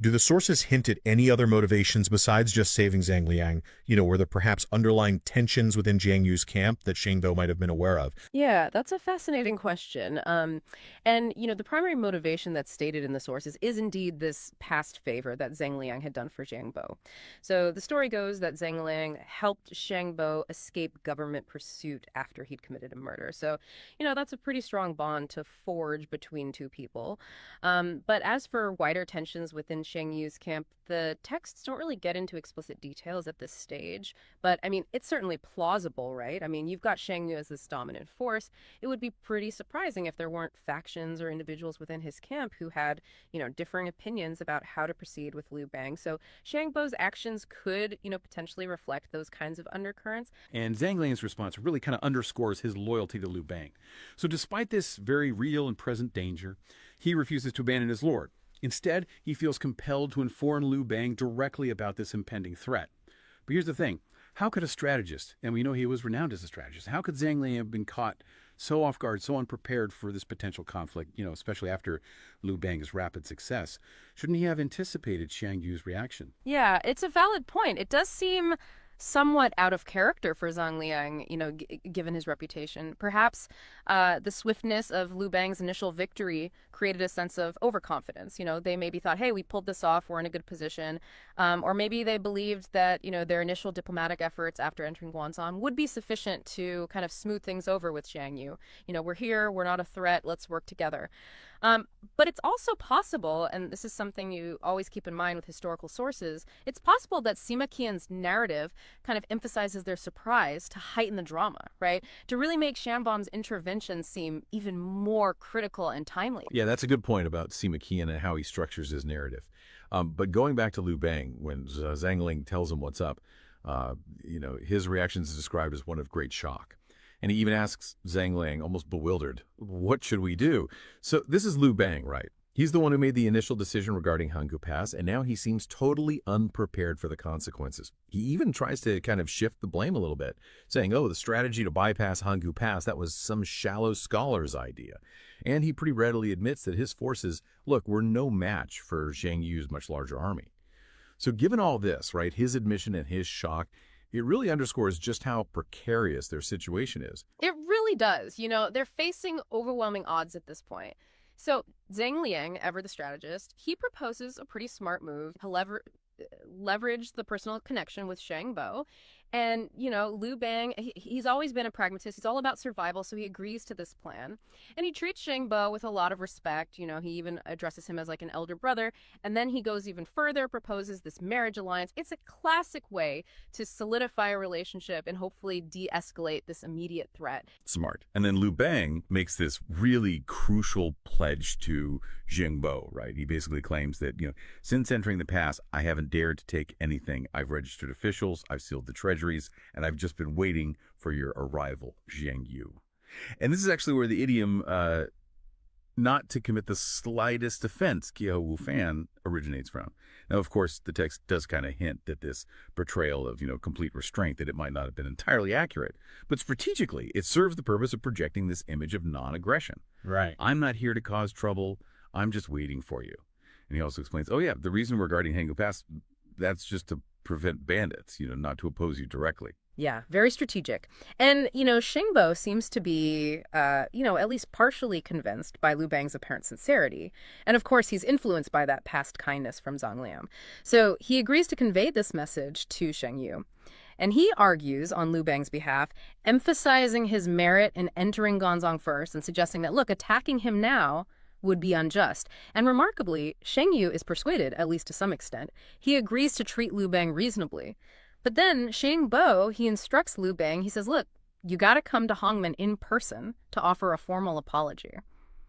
Speaker 5: Do the sources hint at any other motivations besides just saving Zhang Liang? Were there perhaps underlying tensions within Xiang Yu's camp that Xiang Bo might have been aware of?
Speaker 3: Yeah, that's a fascinating question. The primary motivation that's stated in the sources is indeed this past favor that Zhang Liang had done for Xiang Bo. So the story goes that Zhang Liang helped Xiang Bo escape government pursuit after he'd committed a murder. So, that's a pretty strong bond to forge between two people. But as for wider tensions within Xiang Yu's camp, the texts don't really get into explicit details at this stage. But, it's certainly plausible, right? You've got Xiang Yu as this dominant force. It would be pretty surprising if there weren't factions or individuals within his camp who had, differing opinions about how to proceed with Liu Bang. So Xiang Bo's actions could, potentially reflect those kinds of undercurrents.
Speaker 2: And Zhang Liang's response really kind of underscores his loyalty to Liu Bang. So despite this very real and present danger, he refuses to abandon his lord. Instead, he feels compelled to inform Liu Bang directly about this impending threat. But here's the thing. How could a strategist, and we know he was renowned as a strategist, how could Zhang Liang have been caught so off guard, so unprepared for this potential conflict, especially after Liu Bang's rapid success? Shouldn't he have anticipated Xiang Yu's reaction?
Speaker 3: Yeah, it's a valid point. It does seem somewhat out of character for Zhang Liang, given his reputation. Perhaps the swiftness of Liu Bang's initial victory created a sense of overconfidence. They maybe thought, hey, we pulled this off, we're in a good position. Or maybe they believed that, their initial diplomatic efforts after entering Guanzhong would be sufficient to kind of smooth things over with Xiang Yu. We're here, we're not a threat, let's work together. But it's also possible, and this is something you always keep in mind with historical sources, it's possible that Sima Qian's narrative kind of emphasizes their surprise to heighten the drama, right? To really make Shambom's intervention seem even more critical and timely.
Speaker 4: Yeah, that's a good point about Sima Qian and how he structures his narrative. But going back to Liu Bang, when Zhang Ling tells him what's up, his reaction is described as one of great shock. And he even asks Zhang Ling, almost bewildered, what should we do? So this is Liu Bang, right? He's the one who made the initial decision regarding Hangu Pass, and now he seems totally unprepared for the consequences. He even tries to kind of shift the blame a little bit, saying, the strategy to bypass Hangu Pass, that was some shallow scholar's idea. And he pretty readily admits that his forces, were no match for Xiang Yu's much larger army. So given all this, right, his admission and his shock, it really underscores just how precarious their situation is.
Speaker 3: It really does. They're facing overwhelming odds at this point. So Zhang Liang, ever the strategist, he proposes a pretty smart move to leverage the personal connection with Xiang Bo. And, Liu Bang, he's always been a pragmatist. He's all about survival, so he agrees to this plan. And he treats Xiang Bo with a lot of respect. He even addresses him as like an elder brother. And then he goes even further, proposes this marriage alliance. It's a classic way to solidify a relationship and hopefully de-escalate this immediate threat.
Speaker 4: Smart. And then Liu Bang makes this really crucial pledge to Xiang Bo, right? He basically claims that, since entering the pass, I haven't dared to take anything. I've registered officials, I've sealed the treasuries, and I've just been waiting for your arrival, Xiang Yu. And this is actually where the idiom, not to commit the slightest offense, Kia Wu Fan, originates from. Now, of course, the text does kind of hint that this portrayal of, complete restraint, that it might not have been entirely accurate. But strategically, it serves the purpose of projecting this image of non-aggression.
Speaker 5: Right.
Speaker 4: I'm not here to cause trouble. I'm just waiting for you. And he also explains, the reason we're guarding Hangu Pass, that's just to prevent bandits, not to oppose you directly.
Speaker 3: Yeah, very strategic. And, Xiang Bo seems to be, at least partially convinced by Liu Bang's apparent sincerity. And of course, he's influenced by that past kindness from Zhang Liang. So he agrees to convey this message to Xiang Yu. And he argues on Liu Bang's behalf, emphasizing his merit in entering Guanzhong first and suggesting that, attacking him now would be unjust. And remarkably, Xiang Yu is persuaded, at least to some extent. He agrees to treat Liu Bang reasonably. But then Xiang Bo, he instructs Liu Bang, he says, you got to come to Hongmen in person to offer a formal apology.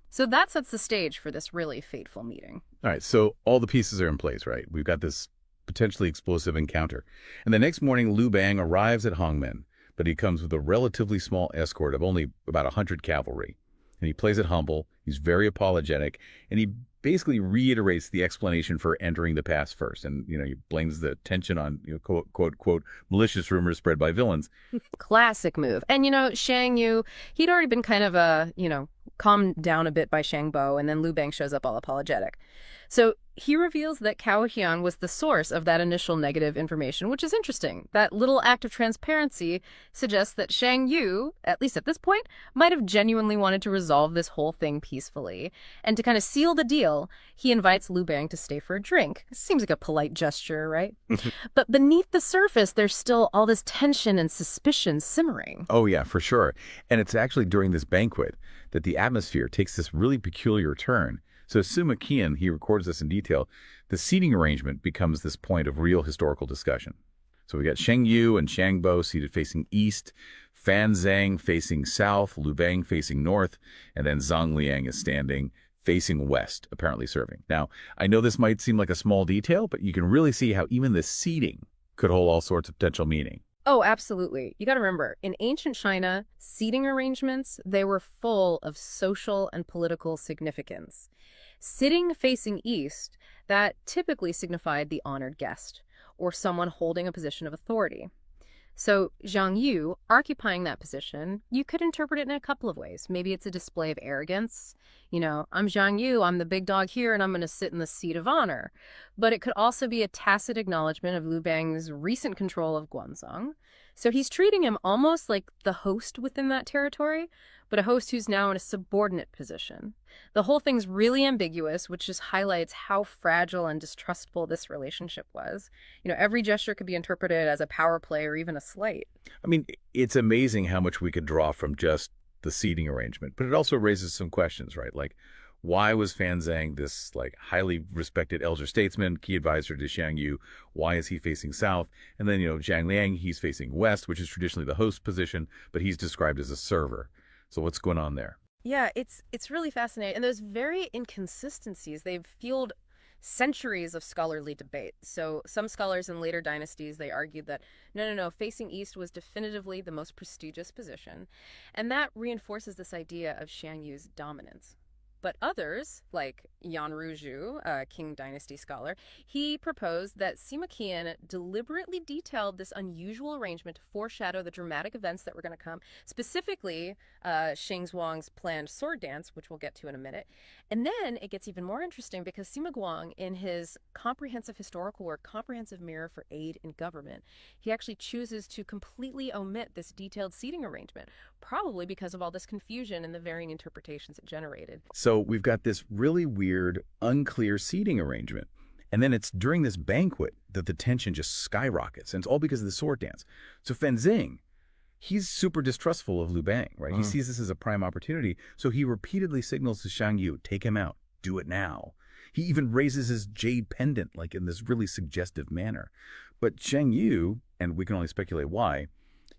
Speaker 3: So that sets the stage for this really fateful meeting.
Speaker 4: All right, so all the pieces are in place, right? We've got this potentially explosive encounter. And the next morning, Liu Bang arrives at Hongmen, but he comes with a relatively small escort of only about 100 cavalry. And he plays it humble, he's very apologetic, and he basically reiterates the explanation for entering the pass first. And, he blames the tension on, quote, malicious rumors spread by villains.
Speaker 3: Classic move. And, Xiang Yu, he'd already been kind of a, calmed down a bit by Shangbo, and then Liu Bang shows up all apologetic. So he reveals that Cao Xiang was the source of that initial negative information, which is interesting. That little act of transparency suggests that Xiang Yu, at least at this point, might have genuinely wanted to resolve this whole thing peacefully. And to kind of seal the deal, he invites Liu Bang to stay for a drink. Seems like a polite gesture, right? But beneath the surface, there's still all this tension and suspicion simmering.
Speaker 4: Oh, yeah, for sure. And it's actually during this banquet that the atmosphere takes this really peculiar turn. So Sima Qian, he records this in detail, the seating arrangement becomes this point of real historical discussion. So we got Xiang Yu and Shangbo seated facing east, Fan Zhang facing south, Liu Bang facing north, and then Zhang Liang is standing facing west, apparently serving. Now, I know this might seem like a small detail, but you can really see how even the seating could hold all sorts of potential meaning.
Speaker 3: Oh, absolutely. You got to remember, in ancient China, seating arrangements, they were full of social and political significance. Sitting facing east, that typically signified the honored guest, or someone holding a position of authority. So Xiang Yu, occupying that position, you could interpret it in a couple of ways. Maybe it's a display of arrogance. You know, I'm Xiang Yu, I'm the big dog here, and I'm going to sit in the seat of honor. But it could also be a tacit acknowledgement of Liu Bang's recent control of Guanzhong. So he's treating him almost like the host within that territory, but a host who's now in a subordinate position. The whole thing's really ambiguous, which just highlights how fragile and distrustful this relationship was. You know, every gesture could be interpreted as a power play or even a slight.
Speaker 4: I mean, it's amazing how much we could draw from just the seating arrangement, but it also raises some questions, right? Like, why was Fan Zhang, this highly respected elder statesman, key advisor to Xiang Yu, why is he facing south? And then, Zhang Liang, he's facing west, which is traditionally the host position, but he's described as a server. So what's going on there?
Speaker 3: Yeah, it's really fascinating. And there's very inconsistencies. They've fueled centuries of scholarly debate. So some scholars in later dynasties, they argued that, no, facing east was definitively the most prestigious position. And that reinforces this idea of Xiang Yu's dominance. But others, like Yan Ruzhu, a Qin Dynasty scholar, he proposed that Sima Qian deliberately detailed this unusual arrangement to foreshadow the dramatic events that were going to come, specifically Xing Zhuang's planned sword dance, which we'll get to in a minute. And then it gets even more interesting because Sima Guang, in his comprehensive historical work, Comprehensive Mirror for Aid in Government, he actually chooses to completely omit this detailed seating arrangement, probably because of all this confusion and the varying interpretations it generated.
Speaker 4: So we've got this really weird, unclear seating arrangement. And then it's during this banquet that the tension just skyrockets. And it's all because of the sword dance. So Fan Zhang, he's super distrustful of Liu Bang, right? He sees this as a prime opportunity. So he repeatedly signals to Xiang Yu, take him out, do it now. He even raises his jade pendant, in this really suggestive manner. But Xiang Yu, and we can only speculate why,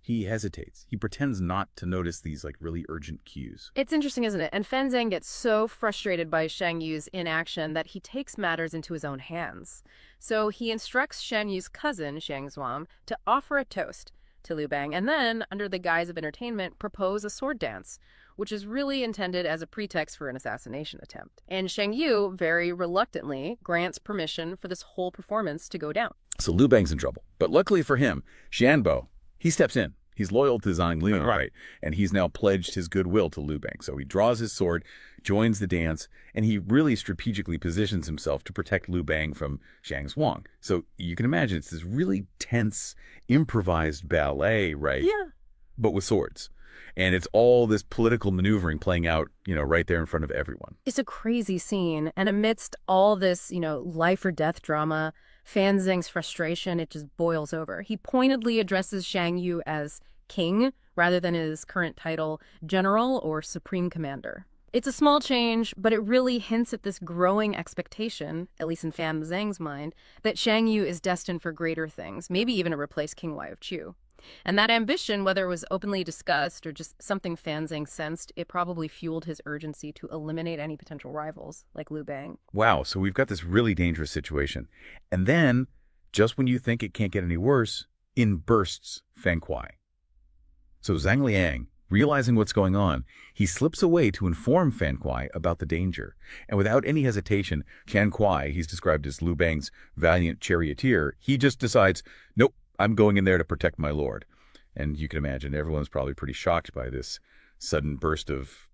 Speaker 4: he hesitates. He pretends not to notice these really urgent cues.
Speaker 3: It's interesting, isn't it? And Fan Zhang gets so frustrated by Xiang Yu's inaction that he takes matters into his own hands. So he instructs Xiang Yu's cousin, Xiang Zhuang, to offer a toast to Liu Bang and then, under the guise of entertainment, propose a sword dance, which is really intended as a pretext for an assassination attempt. And Xiang Yu, very reluctantly, grants permission for this whole performance to go down.
Speaker 4: So Liu Bang's in trouble. But luckily for him, Xianbo, he steps in. He's loyal to Zhang Liang, right? And he's now pledged his goodwill to Liu Bang. So he draws his sword, joins the dance, and he really strategically positions himself to protect Liu Bang from Xiang Zhuang. So you can imagine it's this really tense, improvised ballet, right?
Speaker 3: Yeah.
Speaker 4: But with swords. And it's all this political maneuvering playing out, right there in front of everyone.
Speaker 3: It's a crazy scene. And amidst all this, life or death drama, Fan Zhang's frustration, it just boils over. He pointedly addresses Xiang Yu as king rather than his current title, general or supreme commander. It's a small change, but it really hints at this growing expectation, at least in Fan Zhang's mind, that Xiang Yu is destined for greater things, maybe even to replace King Kuai of Chu. And that ambition, whether it was openly discussed or just something Fan Zhang sensed, it probably fueled his urgency to eliminate any potential rivals, like Liu Bang.
Speaker 4: Wow, so we've got this really dangerous situation. And then, just when you think it can't get any worse, in bursts Fan Kuai. So Zhang Liang, realizing what's going on, he slips away to inform Fan Kuai about the danger. And without any hesitation, Fan Kuai, he's described as Liu Bang's valiant charioteer, he just decides, nope, I'm going in there to protect my lord. And you can imagine everyone's probably pretty shocked by this sudden burst of,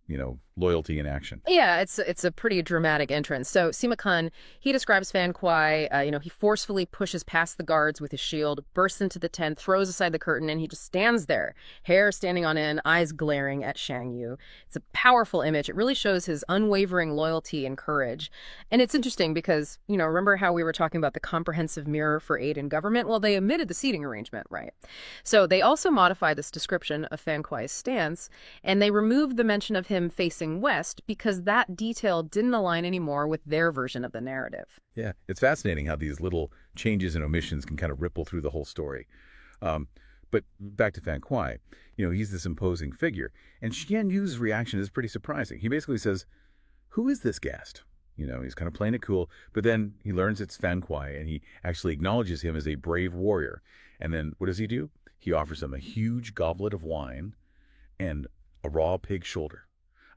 Speaker 4: loyalty in action.
Speaker 3: Yeah, it's a pretty dramatic entrance. So Sima Kun, he describes Fan Kuai, he forcefully pushes past the guards with his shield, bursts into the tent, throws aside the curtain, and he just stands there, hair standing on end, eyes glaring at Xiang Yu. It's a powerful image. It really shows his unwavering loyalty and courage. And it's interesting because, remember how we were talking about the comprehensive mirror for aid in government? Well, they omitted the seating arrangement, right? So they also modified this description of Fan Kuai's stance, and they removed the mention of him facing west because that detail didn't align anymore with their version of the narrative.
Speaker 4: Yeah, it's fascinating how these little changes and omissions can kind of ripple through the whole story. But back to Fan Kuai, he's this imposing figure. And Xiang Yu's reaction is pretty surprising. He basically says, who is this guest? He's kind of playing it cool, but then he learns it's Fan Kuai, and he actually acknowledges him as a brave warrior. And then what does he do? He offers him a huge goblet of wine and a raw pig shoulder.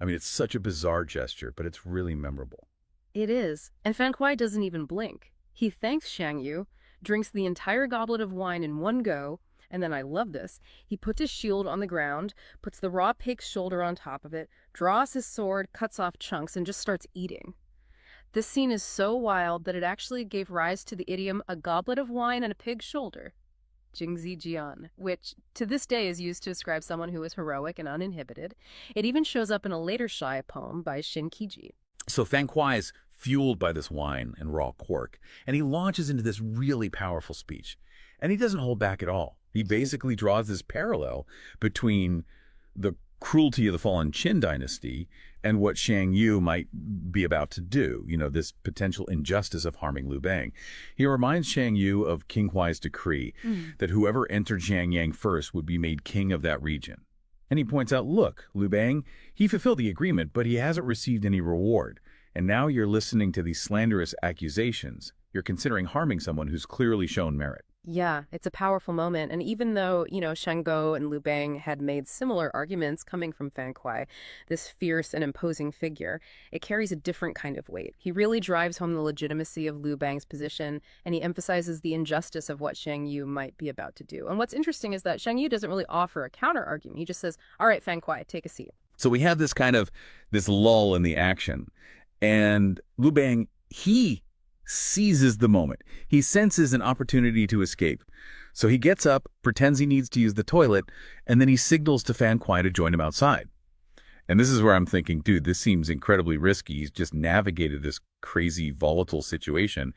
Speaker 4: I mean, it's such a bizarre gesture, but it's really memorable.
Speaker 3: It is. And Fan Kuai doesn't even blink. He thanks Xiang Yu, drinks the entire goblet of wine in one go, and then I love this. He puts his shield on the ground, puts the raw pig's shoulder on top of it, draws his sword, cuts off chunks, and just starts eating. This scene is so wild that it actually gave rise to the idiom, a goblet of wine and a pig's shoulder. Jingzi Jian, which to this day is used to describe someone who is heroic and uninhibited. It even shows up in a later Shai poem by Xin Qiji.
Speaker 4: So Fan Kuai is fueled by this wine and raw pork, and he launches into this really powerful speech. And he doesn't hold back at all. He basically draws this parallel between the cruelty of the fallen Qin Dynasty and what Xiang Yu might be about to do, this potential injustice of harming Liu Bang. He reminds Xiang Yu of King Huai's decree that whoever entered Xiangyang first would be made king of that region. And he points out, look, Liu Bang, he fulfilled the agreement, but he hasn't received any reward. And now you're listening to these slanderous accusations. You're considering harming someone who's clearly shown merit.
Speaker 3: Yeah, it's a powerful moment. And even though, Shango and Liu Bang had made similar arguments coming from Fan Kuai, this fierce and imposing figure, it carries a different kind of weight. He really drives home the legitimacy of Liu Bang's position, and he emphasizes the injustice of what Xiang Yu might be about to do. And what's interesting is that Xiang Yu doesn't really offer a counter argument. He just says, all right, Fan Kuai, take a seat.
Speaker 4: So we have this lull in the action. And Liu Bang, he seizes the moment. He senses an opportunity to escape. So he gets up, pretends he needs to use the toilet, and then he signals to Fan Kuai to join him outside. And this is where I'm thinking, dude, this seems incredibly risky. He's just navigated this crazy, volatile situation.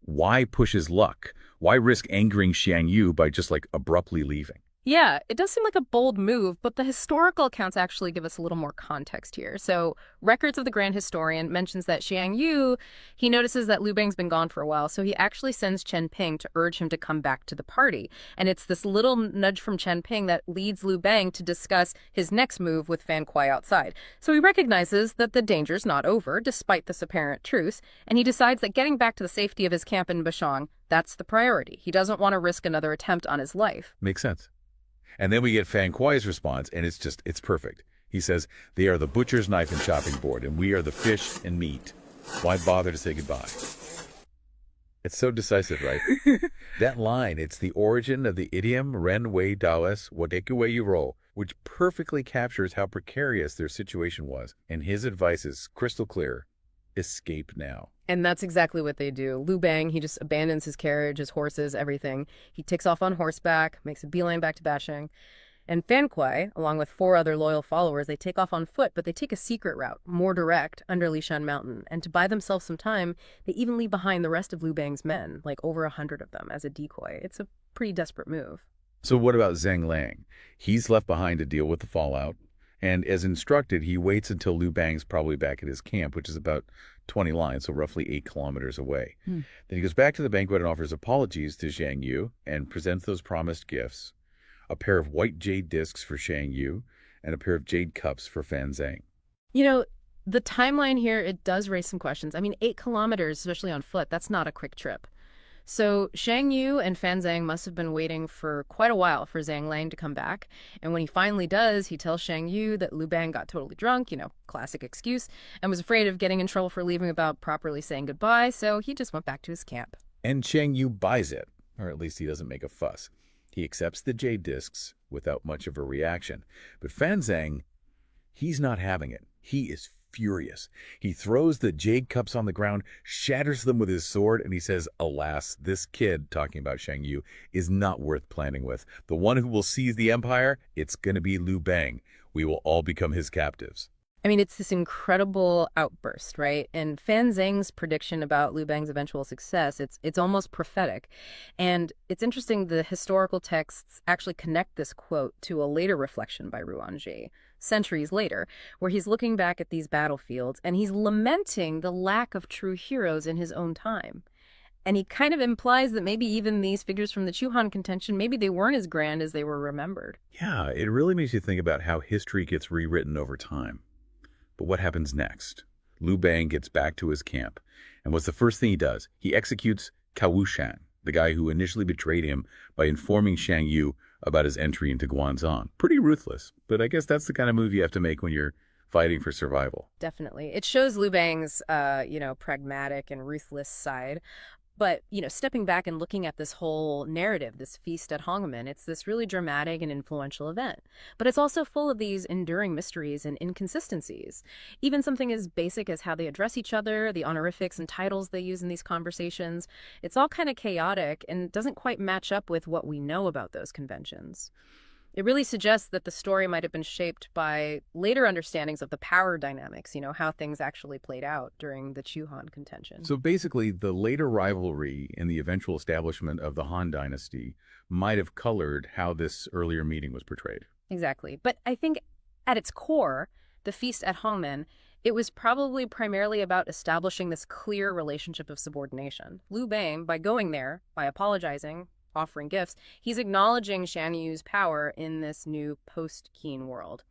Speaker 4: Why push his luck? Why risk angering Xiang Yu by just abruptly leaving?
Speaker 3: Yeah, it does seem like a bold move, but the historical accounts actually give us a little more context here. So, Records of the Grand Historian mentions that Xiang Yu, he notices that Liu Bang's been gone for a while, so he actually sends Chen Ping to urge him to come back to the party. And it's this little nudge from Chen Ping that leads Liu Bang to discuss his next move with Fan Kuai outside. So he recognizes that the danger's not over, despite this apparent truce, and he decides that getting back to the safety of his camp in Bashong, that's the priority. He doesn't want to risk another attempt on his life.
Speaker 4: Makes sense. And then we get Fan Kuai's response, and it's perfect. He says, they are the butcher's knife and chopping board, and we are the fish and meat. Why bother to say goodbye? It's so decisive, right? That line, it's the origin of the idiom Ren Wei Daoes Wadeku Wei Yuro, which perfectly captures how precarious their situation was. And his advice is crystal clear. Escape now.
Speaker 3: And that's exactly what they do. Liu Bang, he just abandons his carriage, his horses, everything. He takes off on horseback, makes a beeline back to Bashang. And Fan Kuai, along with 4 other loyal followers, they take off on foot, but they take a secret route, more direct, under Lishan Mountain. And to buy themselves some time, they even leave behind the rest of Liu Bang's men, over 100 of them, as a decoy. It's a pretty desperate move.
Speaker 4: So what about Zhang Lang? He's left behind to deal with the fallout. And as instructed, he waits until Liu Bang's probably back at his camp, which is about 20 lines, so roughly 8 kilometers away. Then he goes back to the banquet and offers apologies to Xiang Yu and presents those promised gifts, a pair of white jade discs for Xiang Yu and a pair of jade cups for Fan Zhang.
Speaker 3: The timeline here, it does raise some questions. 8 kilometers, especially on foot, that's not a quick trip. So Xiang Yu and Fan Zhang must have been waiting for quite a while for Zhang Lang to come back. And when he finally does, he tells Xiang Yu that Liu Bang got totally drunk, classic excuse, and was afraid of getting in trouble for leaving without properly saying goodbye, so he just went back to his camp.
Speaker 4: And Xiang Yu buys it, or at least he doesn't make a fuss. He accepts the jade discs without much of a reaction. But Fan Zhang, he's not having it. He is furious. He throws the jade cups on the ground, shatters them with his sword, and he says, "Alas, this kid," talking about Xiang Yu, "is not worth planning with. The one who will seize the empire, it's going to be Liu Bang. We will all become his captives."
Speaker 3: I mean, it's this incredible outburst, right? And Fan Zhang's prediction about Liu Bang's eventual success, it's almost prophetic. And it's interesting the historical texts actually connect this quote to a later reflection by Ruanzhi, centuries later, where he's looking back at these battlefields and he's lamenting the lack of true heroes in his own time. And he kind of implies that maybe even these figures from the Chu-Han Contention, maybe they weren't as grand as they were remembered.
Speaker 4: Yeah, it really makes you think about how history gets rewritten over time. But what happens next? Liu Bang gets back to his camp, and what's the first thing he does? He executes Shang, the guy who initially betrayed him by informing Xiang Yu about his entry into Guanzhong. Pretty ruthless, but I guess that's the kind of move you have to make when you're fighting for survival.
Speaker 3: Definitely. It shows Liu Bang's, pragmatic and ruthless side. But, stepping back and looking at this whole narrative, this feast at Hongmen, it's this really dramatic and influential event. But it's also full of these enduring mysteries and inconsistencies. Even something as basic as how they address each other, the honorifics and titles they use in these conversations, it's all kind of chaotic and doesn't quite match up with what we know about those conventions. It really suggests that the story might have been shaped by later understandings of the power dynamics, how things actually played out during the Chu-Han Contention.
Speaker 4: So basically, the later rivalry and the eventual establishment of the Han Dynasty might have colored how this earlier meeting was portrayed.
Speaker 3: Exactly. But I think at its core, the feast at Hongmen, it was probably primarily about establishing this clear relationship of subordination. Liu Bang, by going there, by apologizing, offering gifts, he's acknowledging Shan Yu's power in this new post-Qin world,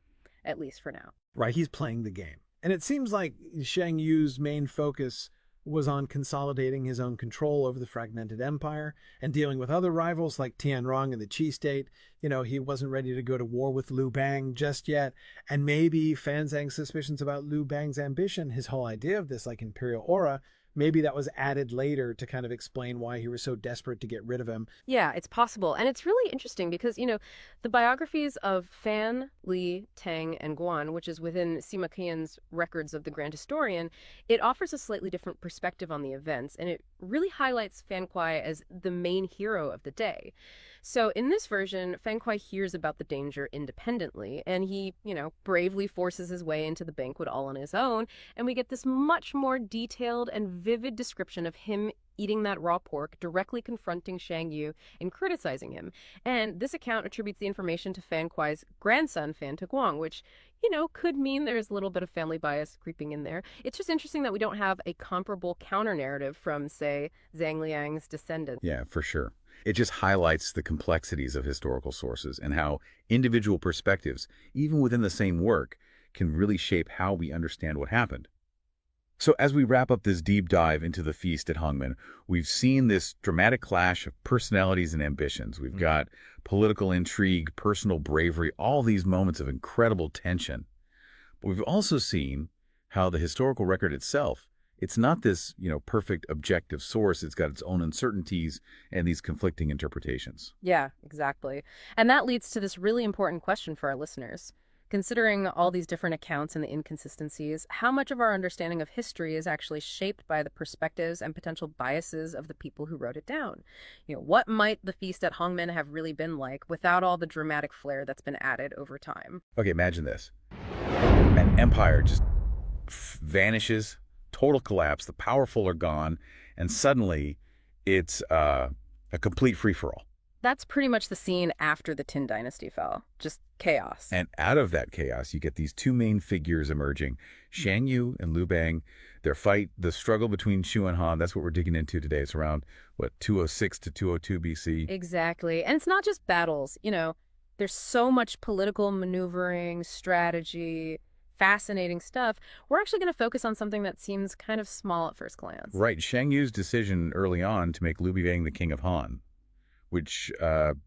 Speaker 3: at least for now.
Speaker 6: Right, he's playing the game. And it seems like Xiang Yu's main focus was on consolidating his own control over the fragmented empire and dealing with other rivals like Tianrong and the Qi state. He wasn't ready to go to war with Liu Bang just yet. And maybe Fan Zhang's suspicions about Liu Bang's ambition, his whole idea of this like imperial aura, maybe that was added later to kind of explain why he was so desperate to get rid of him.
Speaker 3: Yeah, it's possible. And it's really interesting because, the biographies of Fan, Li, Tang, and Guan, which is within Sima Qian's records of the Grand Historian, it offers a slightly different perspective on the events, and it really highlights Fan Kuai as the main hero of the day. So in this version, Fan Kuai hears about the danger independently, and he, bravely forces his way into the banquet all on his own, and we get this much more detailed and vivid description of him eating that raw pork, directly confronting Xiang Yu and criticizing him. And this account attributes the information to Fan Kuai's grandson, Fan Tuguang, which, could mean there's a little bit of family bias creeping in there. It's just interesting that we don't have a comparable counter-narrative from, say, Zhang Liang's descendants.
Speaker 4: Yeah, for sure. It just highlights the complexities of historical sources and how individual perspectives, even within the same work, can really shape how we understand what happened. So as we wrap up this deep dive into the feast at Hongmen, we've seen this dramatic clash of personalities and ambitions. We've got political intrigue, personal bravery, all these moments of incredible tension. But we've also seen how the historical record itself, it's not this, perfect objective source. It's got its own uncertainties and these conflicting interpretations.
Speaker 3: Yeah, exactly. And that leads to this really important question for our listeners. Considering all these different accounts and the inconsistencies, how much of our understanding of history is actually shaped by the perspectives and potential biases of the people who wrote it down? What might the feast at Hongmen have really been like without all the dramatic flair that's been added over time?
Speaker 4: Okay, imagine this. An empire just vanishes, total collapse, the powerful are gone, and suddenly it's a complete free-for-all.
Speaker 3: That's pretty much the scene after the Qin Dynasty fell. Just chaos.
Speaker 4: And out of that chaos, you get these two main figures emerging, Xiang Yu and Liu Bang. Their fight, the struggle between Shu and Han, that's what we're digging into today. It's around, 206 to 202 BC.
Speaker 3: Exactly. And it's not just battles. There's so much political maneuvering, strategy, fascinating stuff. We're actually going to focus on something that seems kind of small at first glance.
Speaker 4: Right. Xiang Yu's decision early on to make Liu Bang the king of Han, which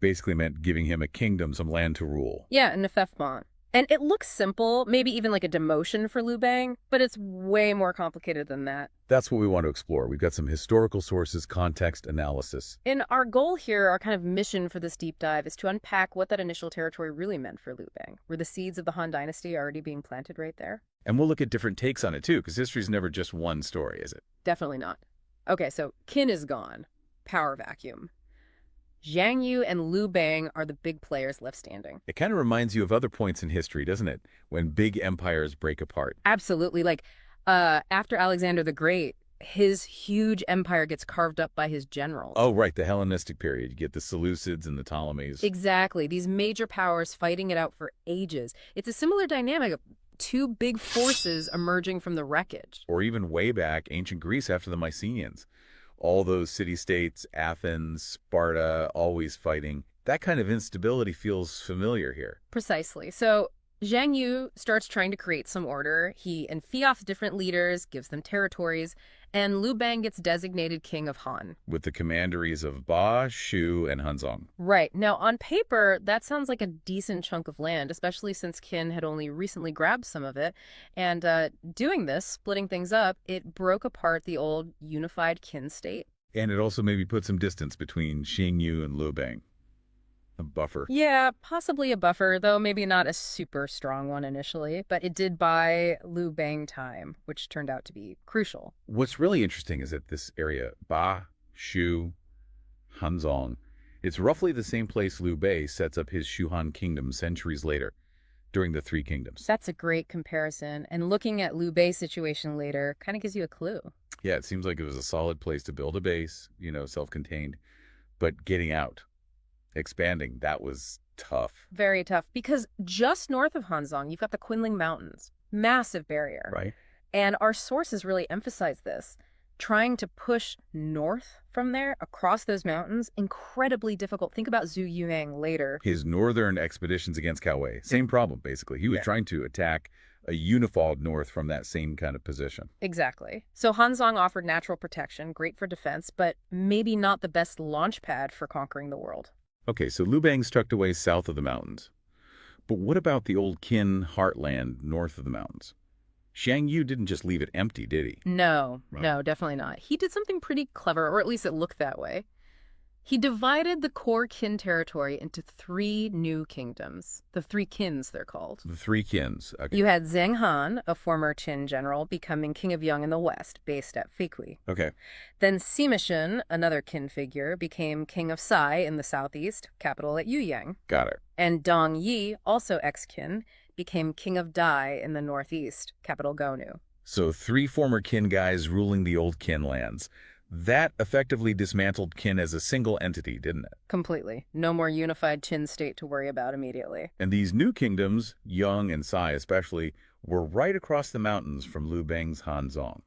Speaker 4: basically meant giving him a kingdom, some land to rule.
Speaker 3: Yeah, an Nefefmon. And it looks simple, maybe even like a demotion for Liu Bang, but it's way more complicated than that.
Speaker 4: That's what we want to explore. We've got some historical sources, context, analysis.
Speaker 3: And our goal here, our kind of mission for this deep dive, is to unpack what that initial territory really meant for Liu Bang. Were the seeds of the Han Dynasty already being planted right there?
Speaker 4: And we'll look at different takes on it, too, because history's never just one story, is it?
Speaker 3: Definitely not. Okay, so Qin is gone. Power vacuum. Xiang Yu and Liu Bang are the big players left standing.
Speaker 4: It kind of reminds you of other points in history, doesn't it? When big empires break apart.
Speaker 3: Absolutely. Like, after Alexander the Great, his huge empire gets carved up by his generals.
Speaker 4: Oh, right, the Hellenistic period. You get the Seleucids and the Ptolemies.
Speaker 3: Exactly. These major powers fighting it out for ages. It's a similar dynamic of two big forces emerging from the wreckage.
Speaker 4: Or even way back, ancient Greece after the Mycenaeans. All those city-states, Athens, Sparta, always fighting. That kind of instability feels familiar here.
Speaker 3: Precisely. So Xiang Yu starts trying to create some order. He enfeoffs different leaders, gives them territories, and Liu Bang gets designated king of Han.
Speaker 4: With the commanderies of Ba, Shu, and Hanzhong.
Speaker 3: Right. Now, on paper, that sounds like a decent chunk of land, especially since Qin had only recently grabbed some of it. And doing this, splitting things up, it broke apart the old unified Qin state.
Speaker 4: And it also maybe put some distance between Xiang Yu and Liu Bang. A buffer.
Speaker 3: Yeah, possibly a buffer, though maybe not a super strong one initially, but it did buy Liu Bang time, which turned out to be crucial.
Speaker 4: What's really interesting is that this area, Ba, Shu, Hanzhong, it's roughly the same place Liu Bei sets up his Chu-Han kingdom centuries later, during the Three Kingdoms.
Speaker 3: That's a great comparison, and looking at Liu Bei's situation later kind of gives you a clue.
Speaker 4: Yeah, it seems like it was a solid place to build a base, self-contained, but getting out, expanding, that was tough.
Speaker 3: Very tough, because just north of Hanzhong, you've got the Qinling Mountains. Massive barrier.
Speaker 4: Right.
Speaker 3: And our sources really emphasize this. Trying to push north from there, across those mountains, incredibly difficult. Think about Zhu Yuang later.
Speaker 4: His northern expeditions against Kuai, same problem, basically. He was trying to attack a unified north from that same kind of position.
Speaker 3: Exactly. So Hanzhong offered natural protection, great for defense, but maybe not the best launch pad for conquering the world.
Speaker 4: Okay, so Liu Bang's tucked away south of the mountains. But what about the old Qin heartland north of the mountains? Xiang Yu didn't just leave it empty, did he?
Speaker 3: No, definitely not. He did something pretty clever, or at least it looked that way. He divided the core Qin territory into 3 new kingdoms. The 3 Qins, they're called.
Speaker 4: The 3 Qins. Okay.
Speaker 3: You had Zheng Han, a former Qin general, becoming king of Yang in the west, based at Feikui.
Speaker 4: Okay.
Speaker 3: Then Sima Xin, another Qin figure, became king of Sai in the southeast, capital at Yuyang.
Speaker 4: Got it.
Speaker 3: And Dong Yi, also ex-Qin, became king of Dai in the northeast, capital Gonu.
Speaker 4: So 3 former Qin guys ruling the old Qin lands. That effectively dismantled Qin as a single entity, didn't it?
Speaker 3: Completely. No more unified Qin state to worry about immediately.
Speaker 4: And these new kingdoms, Yang and Sai especially, were right across the mountains from Liu Bang's Hanzhong.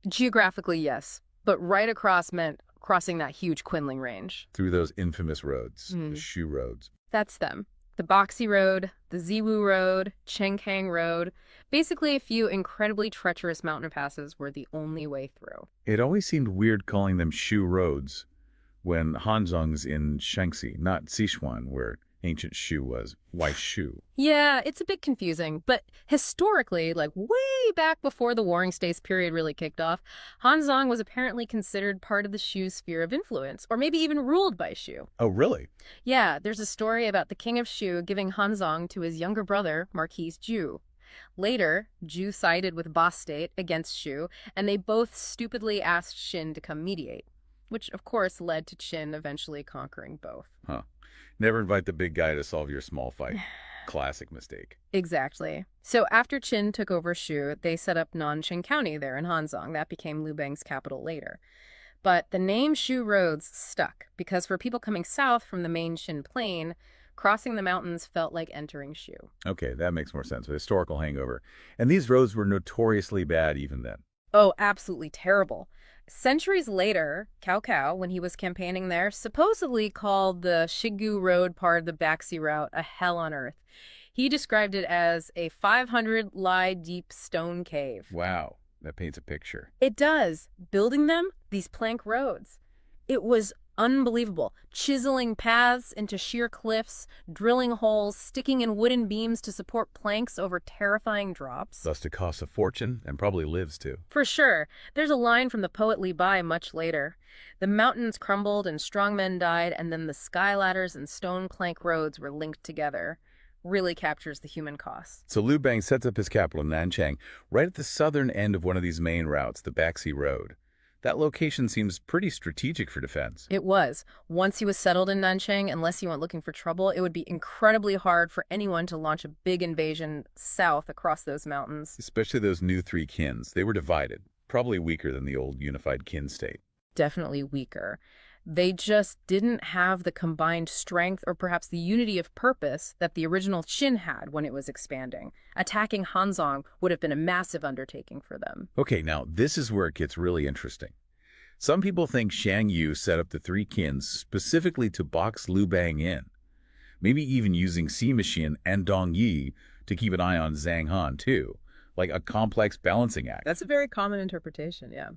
Speaker 3: Geographically, yes. But right across meant crossing that huge Qinling range.
Speaker 4: Through those infamous roads, the Shu roads.
Speaker 3: That's them. The Boxi Road, the Ziwu Road, Chenkang Road. Basically, a few incredibly treacherous mountain passes were the only way through.
Speaker 4: It always seemed weird calling them Shu roads when Hanzhong's in Shaanxi, not Sichuan, where ancient Shu was. Why Shu?
Speaker 3: Yeah, it's a bit confusing, but historically, like way back before the Warring States period really kicked off, Hanzhong was apparently considered part of the Shu sphere of influence, or maybe even ruled by Shu.
Speaker 4: Oh, really?
Speaker 3: Yeah, there's a story about the king of Shu giving Hanzhong to his younger brother, Marquis Ju. Later, Ju sided with Ba State against Shu, and they both stupidly asked Qin to come mediate, which of course led to Qin eventually conquering both.
Speaker 4: Huh. Never invite the big guy to solve your small fight. Classic mistake.
Speaker 3: Exactly. So after Qin took over Shu, they set up Nanqing County there in Hanzhong. That became Liu Bang's capital later. But the name Shu roads stuck because for people coming south from the main Qin plain, crossing the mountains felt like entering Shu.
Speaker 4: Okay, that makes more sense. A historical hangover. And these roads were notoriously bad even then.
Speaker 3: Oh, absolutely terrible. Centuries later, Cao Cao, when he was campaigning there, supposedly called the Shigu Road part of the Baxi route a hell on earth. He described it as a 500-lie deep stone cave.
Speaker 4: Wow, that paints a picture.
Speaker 3: It does. Building them, these plank roads. It was Unbelievable. Chiseling paths into sheer cliffs, drilling holes, sticking in wooden beams to support planks over terrifying drops.
Speaker 4: Thus it costs a fortune and probably lives too.
Speaker 3: For sure. There's a line from the poet Liu Bang much later. The mountains crumbled and strong men died, and then the sky ladders and stone plank roads were linked together. Really captures the human cost.
Speaker 4: So Liu Bang sets up his capital in Nanchang, right at the southern end of one of these main routes, the Baxi Road. That location seems pretty strategic for defense.
Speaker 3: It was. Once he was settled in Nanchang, unless he went looking for trouble, it would be incredibly hard for anyone to launch a big invasion south across those mountains.
Speaker 4: Especially those new three Qins. They were divided, probably weaker than the old unified Qin state.
Speaker 3: Definitely weaker. They just didn't have the combined strength or perhaps the unity of purpose that the original Qin had when it was expanding. Attacking Hanzhong would have been a massive undertaking for them.
Speaker 4: Okay, now this is where it gets really interesting. Some people think Xiang Yu set up the three Qins specifically to box Liu Bang in, maybe even using Sima Xin and Dong Yi to keep an eye on Zhang Han too, like a complex balancing act.
Speaker 3: That's a very common interpretation, yeah.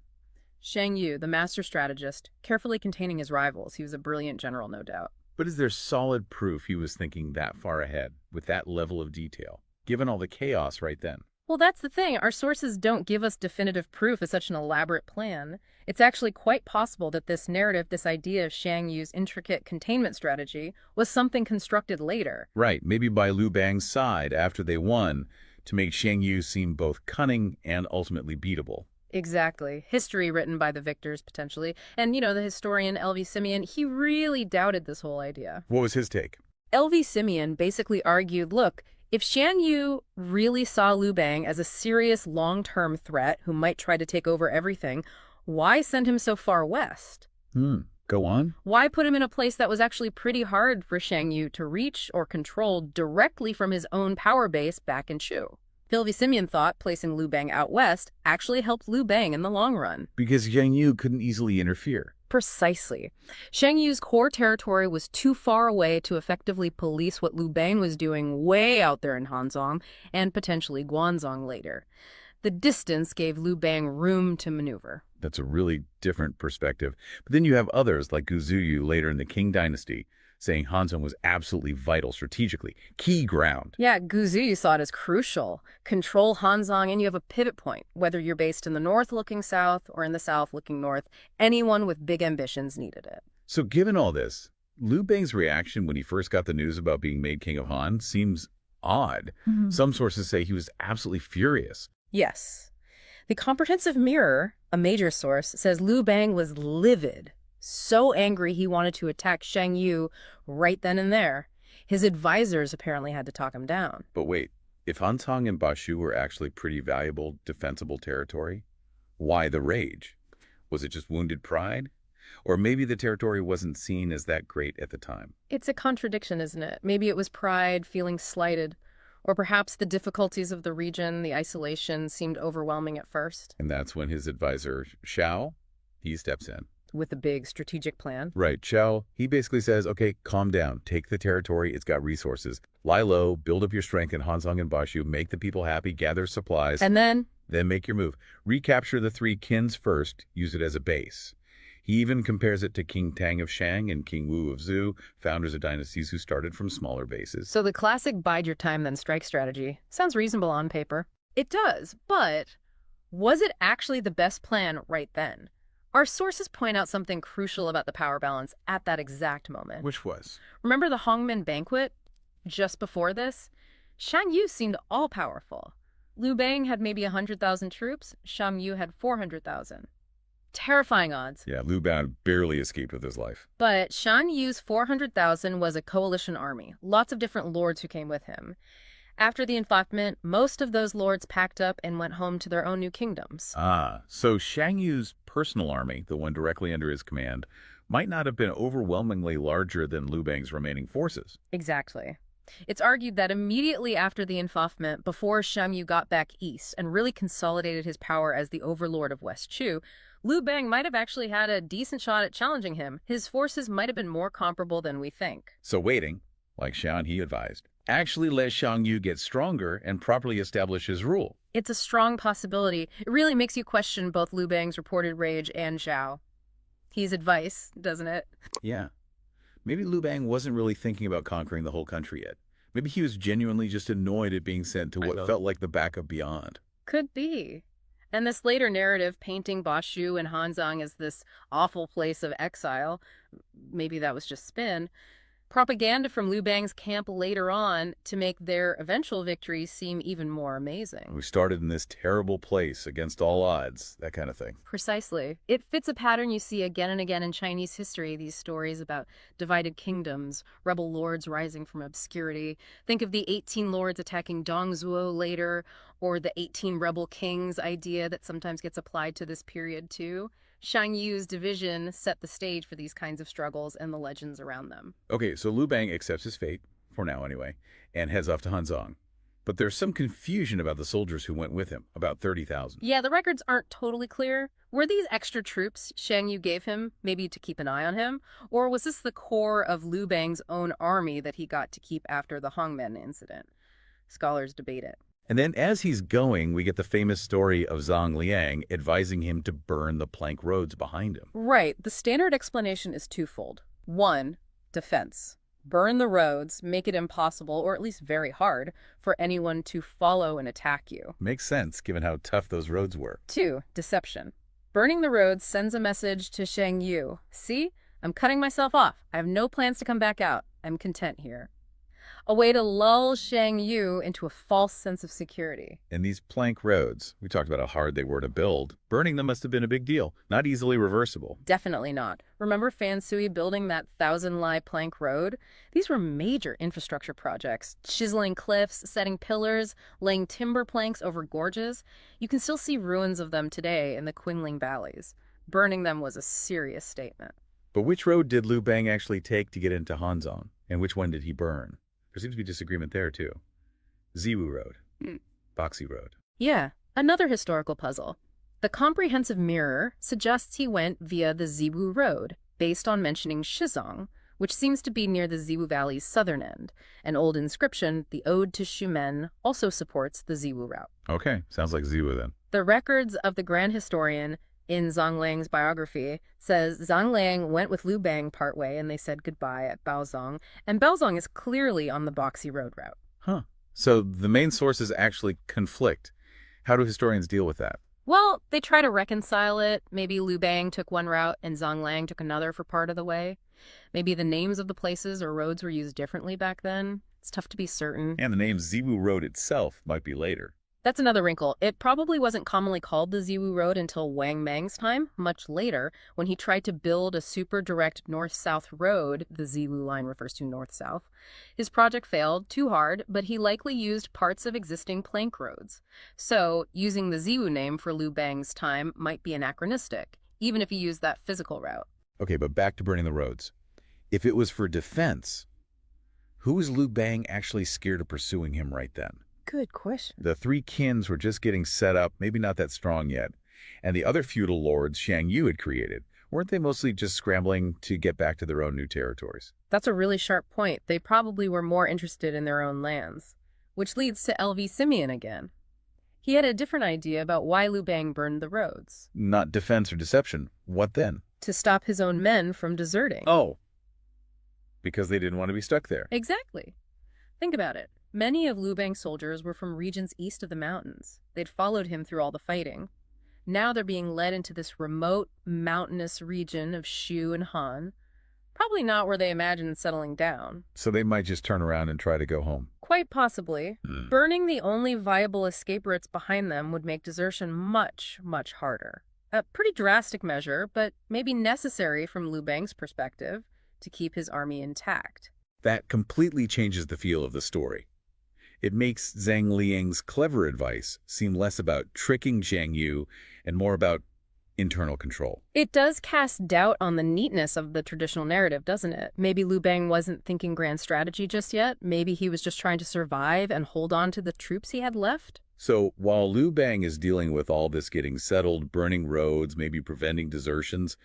Speaker 3: Shang Yu, the master strategist, carefully containing his rivals. He was a brilliant general, no doubt.
Speaker 4: But is there solid proof he was thinking that far ahead, with that level of detail, given all the chaos right then?
Speaker 3: Well, that's the thing. Our sources don't give us definitive proof of such an elaborate plan. It's actually quite possible that this narrative, this idea of Shang Yu's intricate containment strategy, was something constructed later.
Speaker 4: Right, maybe by Liu Bang's side after they won, to make Xiang Yu seem both cunning and ultimately beatable.
Speaker 3: Exactly. History written by the victors, potentially. And, the historian L.V. Simeon, he really doubted this whole idea.
Speaker 4: What was his take?
Speaker 3: L.V. Simeon basically argued, look, if Xiang Yu really saw Liu Bang as a serious long-term threat who might try to take over everything, why send him so far west?
Speaker 4: Go on.
Speaker 3: Why put him in a place that was actually pretty hard for Xiang Yu to reach or control directly from his own power base back in Chu? L.V. Simeon thought placing Liu Bang out west actually helped Liu Bang in the long run.
Speaker 4: Because Xiang Yu couldn't easily interfere.
Speaker 3: Precisely. Xiang Yu's core territory was too far away to effectively police what Liu Bang was doing way out there in Hanzhong and potentially Guanzhong later. The distance gave Liu Bang room to maneuver.
Speaker 4: That's a really different perspective. But then you have others like Guanzhong later in the Qin Dynasty, saying Hanzhong was absolutely vital strategically, key ground.
Speaker 3: Yeah, Guanzhong saw it as crucial. Control Hanzhong and you have a pivot point. Whether you're based in the north looking south or in the south looking north, anyone with big ambitions needed it.
Speaker 4: So given all this, Liu Bang's reaction when he first got the news about being made king of Han seems odd. Some sources say he was absolutely furious.
Speaker 3: Yes. The Comprehensive Mirror, a major source, says Liu Bang was livid. So angry he wanted to attack Shang Yu right then and there. His advisors apparently had to talk him down.
Speaker 4: But wait, if Hanzhong and Bashu were actually pretty valuable, defensible territory, why the rage? Was it just wounded pride? Or maybe the territory wasn't seen as that great at the time.
Speaker 3: It's a contradiction, isn't it? Maybe it was pride, feeling slighted. Or perhaps the difficulties of the region, the isolation, seemed overwhelming at first.
Speaker 4: And that's when his advisor, Xiao, he steps in.
Speaker 3: With a big strategic plan.
Speaker 4: Right. Xiao, he basically says, okay, calm down. Take the territory. It's got resources. Lie low, build up your strength in Hanzhong and Bashu, make the people happy, gather supplies.
Speaker 3: And then
Speaker 4: make your move. Recapture the three Qins first. Use it as a base. He even compares it to King Tang of Shang and King Wu of Zhou, founders of dynasties who started from smaller bases.
Speaker 3: So the classic bide your time then strike strategy sounds reasonable on paper. It does, but was it actually the best plan right then? Our sources point out something crucial about the power balance at that exact moment.
Speaker 2: Which was?
Speaker 3: Remember the Hongmen Banquet? Just before this, Shang Yu seemed all-powerful. Liu Bang had maybe 100,000 troops. Shang Yu had 400,000. Terrifying odds.
Speaker 4: Yeah, Liu Bang barely escaped with his life.
Speaker 3: But Shang Yu's 400,000 was a coalition army. Lots of different lords who came with him. After the enflappment, most of those lords packed up and went home to their own new kingdoms.
Speaker 4: Ah, so Xiang Yu's personal army, the one directly under his command, might not have been overwhelmingly larger than Liu Bang's remaining forces.
Speaker 3: Exactly. It's argued that immediately after the enflappment, before Shang Yu got back east and really consolidated his power as the overlord of West Chu, Liu Bang might have actually had a decent shot at challenging him. His forces might have been more comparable than we think.
Speaker 4: So waiting, like Xiang he advised, actually let Xiang Yu get stronger and properly establish his rule.
Speaker 3: It's a strong possibility. It really makes you question both Liu Bang's reported rage and Zhao. He's advice, doesn't it?
Speaker 4: Yeah. Maybe Liu Bang wasn't really thinking about conquering the whole country yet. Maybe he was genuinely just annoyed at being sent to what felt like the back of beyond.
Speaker 3: Could be. And this later narrative painting Bashu and Hanzhong as this awful place of exile, maybe that was just spin, propaganda from Liu Bang's camp later on to make their eventual victories seem even more amazing.
Speaker 4: We started in this terrible place against all odds, that kind of thing.
Speaker 3: Precisely. It fits a pattern you see again and again in Chinese history, these stories about divided kingdoms, rebel lords rising from obscurity. Think of the 18 lords attacking Dongzhuo later, or the 18 rebel kings idea that sometimes gets applied to this period too. Xiang Yu's division set the stage for these kinds of struggles and the legends around them.
Speaker 4: Okay, so Liu Bang accepts his fate, for now anyway, and heads off to Hanzhong. But there's some confusion about the soldiers who went with him, about 30,000.
Speaker 3: Yeah, the records aren't totally clear. Were these extra troops Xiang Yu gave him, maybe to keep an eye on him? Or was this the core of Liu Bang's own army that he got to keep after the Hongmen incident? Scholars debate it.
Speaker 4: And then as he's going, we get the famous story of Zhang Liang advising him to burn the plank roads behind him.
Speaker 3: Right. The standard explanation is twofold. One, defense. Burn the roads, make it impossible, or at least very hard, for anyone to follow and attack you.
Speaker 4: Makes sense, given how tough those roads were.
Speaker 3: Two, deception. Burning the roads sends a message to Shang Yu. See? I'm cutting myself off. I have no plans to come back out. I'm content here. A way to lull Shang Yu into a false sense of security.
Speaker 4: And these plank roads, we talked about how hard they were to build. Burning them must have been a big deal, not easily reversible.
Speaker 3: Definitely not. Remember Fan Sui building that 1,000-li plank road? These were major infrastructure projects, chiseling cliffs, setting pillars, laying timber planks over gorges. You can still see ruins of them today in the Qinling valleys. Burning them was a serious statement.
Speaker 4: But which road did Liu Bang actually take to get into Hanzhong? And which one did he burn? There seems to be disagreement there, too. Ziwu Road. Boxy Road.
Speaker 3: Yeah, another historical puzzle. The comprehensive mirror suggests he went via the Ziwu Road, based on mentioning Shizong, which seems to be near the Ziwu Valley's southern end. An old inscription, the Ode to Xumen, also supports the Ziwu route.
Speaker 4: Okay, sounds like Ziwu then.
Speaker 3: The records of the grand historian in Zhang Liang's biography says Zhang Liang went with Liu Bang partway and they said goodbye at Baozong, and Baozong is clearly on the Boxy Road route.
Speaker 4: Huh. So the main sources actually conflict. How do historians deal with that?
Speaker 3: Well, they try to reconcile it. Maybe Liu Bang took one route and Zhang Liang took another for part of the way. Maybe the names of the places or roads were used differently back then. It's tough to be certain.
Speaker 4: And the name Ziwu Road itself might be later.
Speaker 3: That's another wrinkle. It probably wasn't commonly called the Ziwu Road until Wang Mang's time, much later, when he tried to build a super direct north-south road. The Ziwu line refers to north-south. His project failed, too hard, but he likely used parts of existing plank roads. So, using the Ziwu name for Liu Bang's time might be anachronistic, even if he used that physical route.
Speaker 4: Okay, but back to burning the roads. If it was for defense, who was Liu Bang actually scared of pursuing him right then?
Speaker 3: Good question.
Speaker 4: The three Qins were just getting set up, maybe not that strong yet. And the other feudal lords Xiang Yu had created, weren't they mostly just scrambling to get back to their own new territories?
Speaker 3: That's a really sharp point. They probably were more interested in their own lands. Which leads to LV Simeon again. He had a different idea about why Liu Bang burned the roads.
Speaker 4: Not defense or deception. What then?
Speaker 3: To stop his own men from deserting.
Speaker 4: Oh. Because they didn't want to be stuck there.
Speaker 3: Exactly. Think about it. Many of Liu Bang's soldiers were from regions east of the mountains. They'd followed him through all the fighting. Now they're being led into this remote, mountainous region of Shu and Han. Probably not where they imagined settling down.
Speaker 4: So they might just turn around and try to go home.
Speaker 3: Quite possibly. Burning the only viable escape routes behind them would make desertion much, much harder. A pretty drastic measure, but maybe necessary from Liu Bang's perspective to keep his army intact.
Speaker 4: That completely changes the feel of the story. It makes Zhang Liang's clever advice seem less about tricking Xiang Yu and more about internal control.
Speaker 3: It does cast doubt on the neatness of the traditional narrative, doesn't it? Maybe Liu Bang wasn't thinking grand strategy just yet. Maybe he was just trying to survive and hold on to the troops he had left.
Speaker 4: So while Liu Bang is dealing with all this getting settled, burning roads, maybe preventing desertions,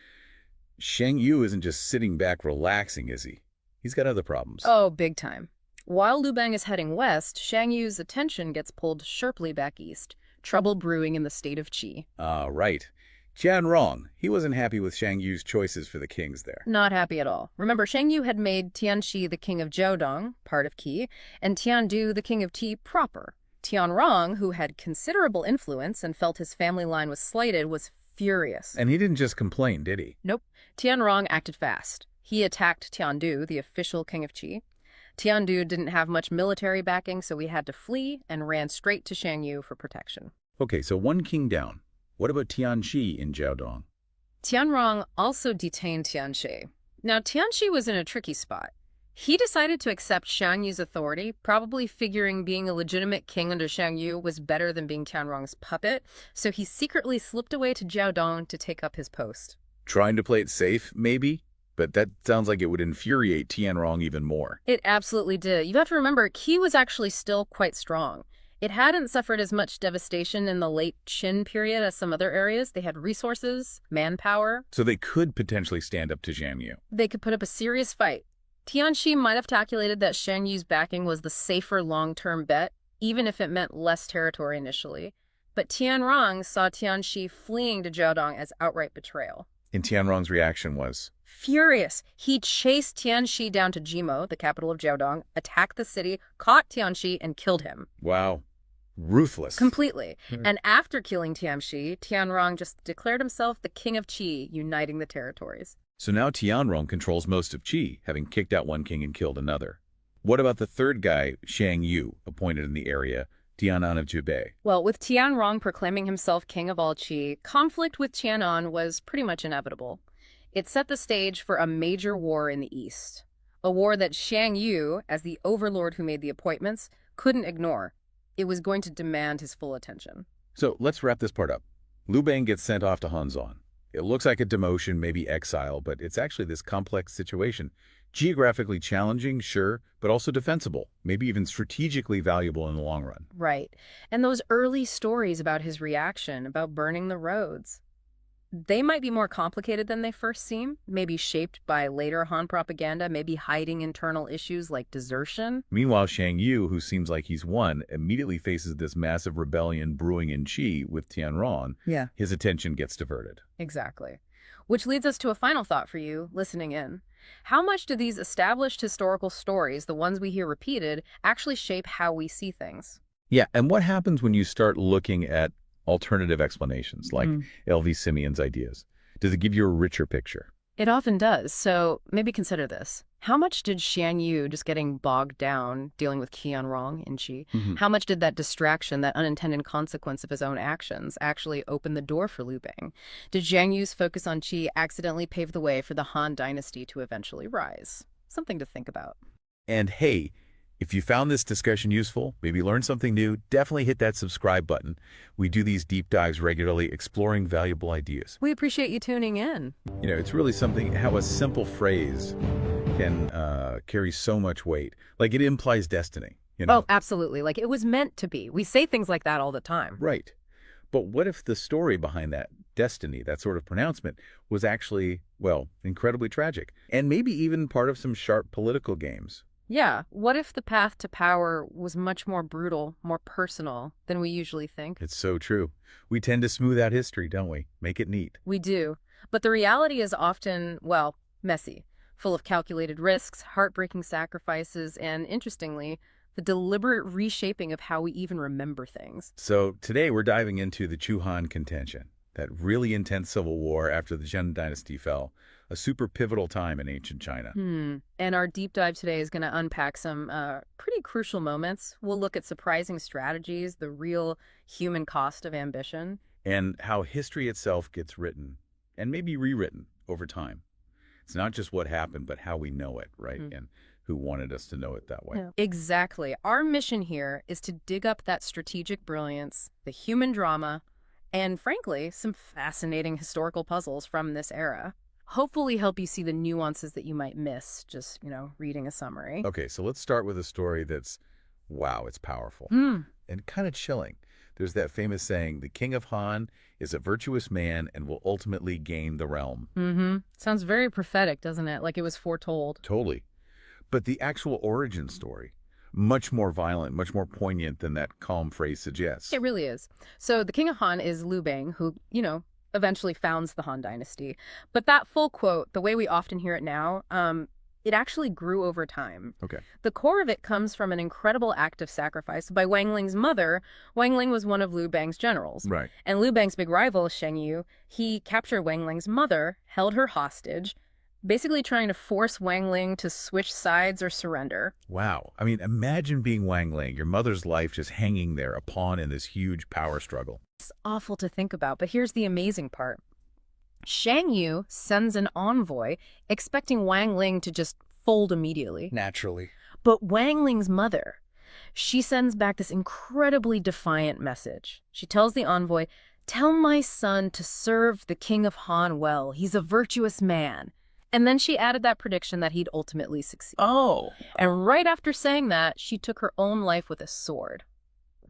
Speaker 4: Xiang Yu isn't just sitting back relaxing, is he? He's got other problems.
Speaker 3: Oh, big time. While Liu Bang is heading west, Xiang Yu's attention gets pulled sharply back east. Trouble brewing in the state of Qi.
Speaker 4: Right. Qianrong, he wasn't happy with Xiang Yu's choices for the kings there.
Speaker 3: Not happy at all. Remember, Shang Yu had made Tianxi the king of Jiaodong, part of Qi, and Tiandu the king of Qi proper. Tianrong, who had considerable influence and felt his family line was slighted, was furious.
Speaker 4: And he didn't just complain, did he?
Speaker 3: Nope. Tianrong acted fast. He attacked Tiandu, the official king of Qi. Tiandu didn't have much military backing, so he had to flee and ran straight to Shang Yu for protection.
Speaker 4: Okay, so one king down. What about Tianxi in Jiaodong?
Speaker 3: Tianrong also detained Tianxi. Now, Tianxi was in a tricky spot. He decided to accept Shang Yu's authority, probably figuring being a legitimate king under Shang Yu was better than being Tianrong's puppet, so he secretly slipped away to Jiaodong to take up his post.
Speaker 4: Trying to play it safe, maybe? But that sounds like it would infuriate Tianrong even more.
Speaker 3: It absolutely did. You have to remember, Qi was actually still quite strong. It hadn't suffered as much devastation in the late Qin period as some other areas. They had resources, manpower.
Speaker 4: So they could potentially stand up to Xiang Yu.
Speaker 3: They could put up a serious fight. Tianxi might have calculated that Shang Yu's backing was the safer long-term bet, even if it meant less territory initially. But Tianrong saw Tianxi fleeing to Jiaodong as outright betrayal.
Speaker 4: And Tianrong's reaction was?
Speaker 3: Furious. He chased Tianxi down to Jimo, the capital of Jiaodong, attacked the city, caught Tianxi, and killed him.
Speaker 4: Wow. Ruthless.
Speaker 3: Completely. And after killing Tianxi, Tianrong just declared himself the king of Qi, uniting the territories.
Speaker 4: So now Tianrong controls most of Qi, having kicked out one king and killed another. What about the third guy, Xiang Yu, appointed in the area, Tianan of Jubei?
Speaker 3: Well, with Tianrong proclaiming himself king of all Qi, conflict with Tianan was pretty much inevitable. It set the stage for a major war in the east. A war that Xiang Yu, as the overlord who made the appointments, couldn't ignore. It was going to demand his full attention.
Speaker 4: So let's wrap this part up. Liu Bang gets sent off to Hanzhong. It looks like a demotion, maybe exile, but it's actually this complex situation. Geographically challenging, sure, but also defensible, maybe even strategically valuable in the long run.
Speaker 3: Right. And those early stories about his reaction, about burning the roads, they might be more complicated than they first seem, maybe shaped by later Han propaganda, maybe hiding internal issues like desertion.
Speaker 4: Meanwhile, Xiang Yu, who seems like he's won, immediately faces this massive rebellion brewing in Qi with Tianrong.
Speaker 3: Yeah.
Speaker 4: His attention gets diverted.
Speaker 3: Exactly. Which leads us to a final thought for you, listening in. How much do these established historical stories, the ones we hear repeated, actually shape how we see things?
Speaker 4: Yeah, and what happens when you start looking at alternative explanations, like L.V. Simeon's ideas? Does it give you a richer picture?
Speaker 3: It often does. So maybe consider this. How much did Xiang Yu just getting bogged down dealing with Qianrong in Qi? How much did that distraction, that unintended consequence of his own actions, actually open the door for Liu Bang? Did Xiang Yu's focus on Qi accidentally pave the way for the Han Dynasty to eventually rise? Something to think about.
Speaker 4: And hey, if you found this discussion useful, maybe learned something new, definitely hit that subscribe button. We do these deep dives regularly, exploring valuable ideas.
Speaker 3: We appreciate you tuning in.
Speaker 4: You know, it's really something how a simple phrase can carry so much weight. Like it implies destiny, you know?
Speaker 3: Oh, absolutely. Like it was meant to be. We say things like that all the time.
Speaker 4: Right. But what if the story behind that destiny, that sort of pronouncement, was actually, well, incredibly tragic? And maybe even part of some sharp political games.
Speaker 3: Yeah. What if the path to power was much more brutal, more personal than we usually think?
Speaker 4: It's so true. We tend to smooth out history, don't we? Make it neat.
Speaker 3: We do. But the reality is often, well, messy, full of calculated risks, heartbreaking sacrifices, and, interestingly, the deliberate reshaping of how we even remember things.
Speaker 4: So today we're diving into the Chu-Han Contention, that really intense civil war after the Qin Dynasty fell, a super pivotal time in ancient China.
Speaker 3: And our deep dive today is going to unpack some pretty crucial moments. We'll look at surprising strategies, the real human cost of ambition.
Speaker 4: And how history itself gets written, and maybe rewritten, over time. It's not just what happened, but how we know it, right? And who wanted us to know it that way.
Speaker 3: Yeah. Exactly. Our mission here is to dig up that strategic brilliance, the human drama, and frankly, some fascinating historical puzzles from this era. Hopefully help you see the nuances that you might miss just, reading a summary.
Speaker 4: Okay, so let's start with a story that's, wow, it's powerful. And kind of chilling. There's that famous saying, the king of Han is a virtuous man and will ultimately gain the realm.
Speaker 3: Sounds very prophetic, doesn't it? Like it was foretold.
Speaker 4: Totally. But the actual origin story, much more violent, much more poignant than that calm phrase suggests.
Speaker 3: It really is. So the king of Han is Liu Bang, who, eventually founds the Han Dynasty. But that full quote, the way we often hear it now, it actually grew over time.
Speaker 2: Okay.
Speaker 3: The core of it comes from an incredible act of sacrifice by Wang Ling's mother. Wang Ling was one of Liu Bang's generals.
Speaker 2: Right.
Speaker 3: And Liu Bang's big rival, Xiang Yu, he captured Wang Ling's mother, held her hostage, basically trying to force Wang Ling to switch sides or surrender.
Speaker 4: Wow. I mean, imagine being Wang Ling, your mother's life just hanging there, a pawn in this huge power struggle.
Speaker 3: It's awful to think about, but here's the amazing part. Shang Yu sends an envoy expecting Wang Ling to just fold immediately.
Speaker 4: Naturally.
Speaker 3: But Wang Ling's mother, she sends back this incredibly defiant message. She tells the envoy, "Tell my son to serve the king of Han well. He's a virtuous man." And then she added that prediction that he'd ultimately succeed.
Speaker 4: Oh.
Speaker 3: And right after saying that, she took her own life with a sword.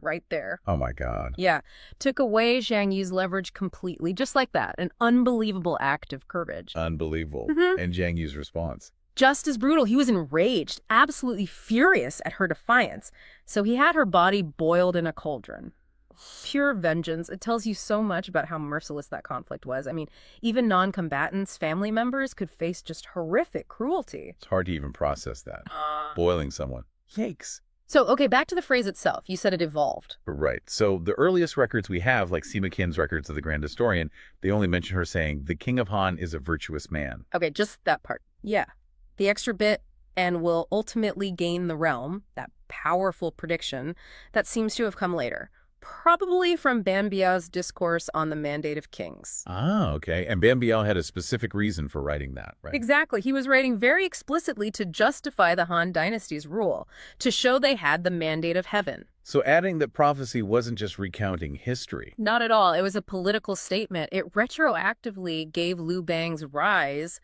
Speaker 3: Right there.
Speaker 4: Oh, my God.
Speaker 3: Yeah. Took away Xiang Yu's leverage completely, just like that. An unbelievable act of courage.
Speaker 4: Unbelievable.
Speaker 3: Mhm.
Speaker 4: And Xiang Yu's response.
Speaker 3: Just as brutal. He was enraged, absolutely furious at her defiance. So he had her body boiled in a cauldron. Pure vengeance. It tells you so much about how merciless that conflict was. I mean, even non-combatants, family members could face just horrific cruelty.
Speaker 4: It's hard to even process that. Boiling someone. Yikes.
Speaker 3: So, okay, back to the phrase itself. You said it evolved.
Speaker 4: Right. So the earliest records we have, like Sima Qian's records of the Grand Historian, they only mention her saying, "The king of Han is a virtuous man."
Speaker 3: Okay, just that part. Yeah. The extra bit, "and will ultimately gain the realm," that powerful prediction, that seems to have come later. Probably from Ban Biao's discourse on the Mandate of Kings.
Speaker 4: Ah, okay. And Ban Biao had a specific reason for writing that, right?
Speaker 3: Exactly. He was writing very explicitly to justify the Han Dynasty's rule, to show they had the mandate of heaven.
Speaker 4: So adding that prophecy wasn't just recounting history.
Speaker 3: Not at all. It was a political statement. It retroactively gave Liu Bang's rise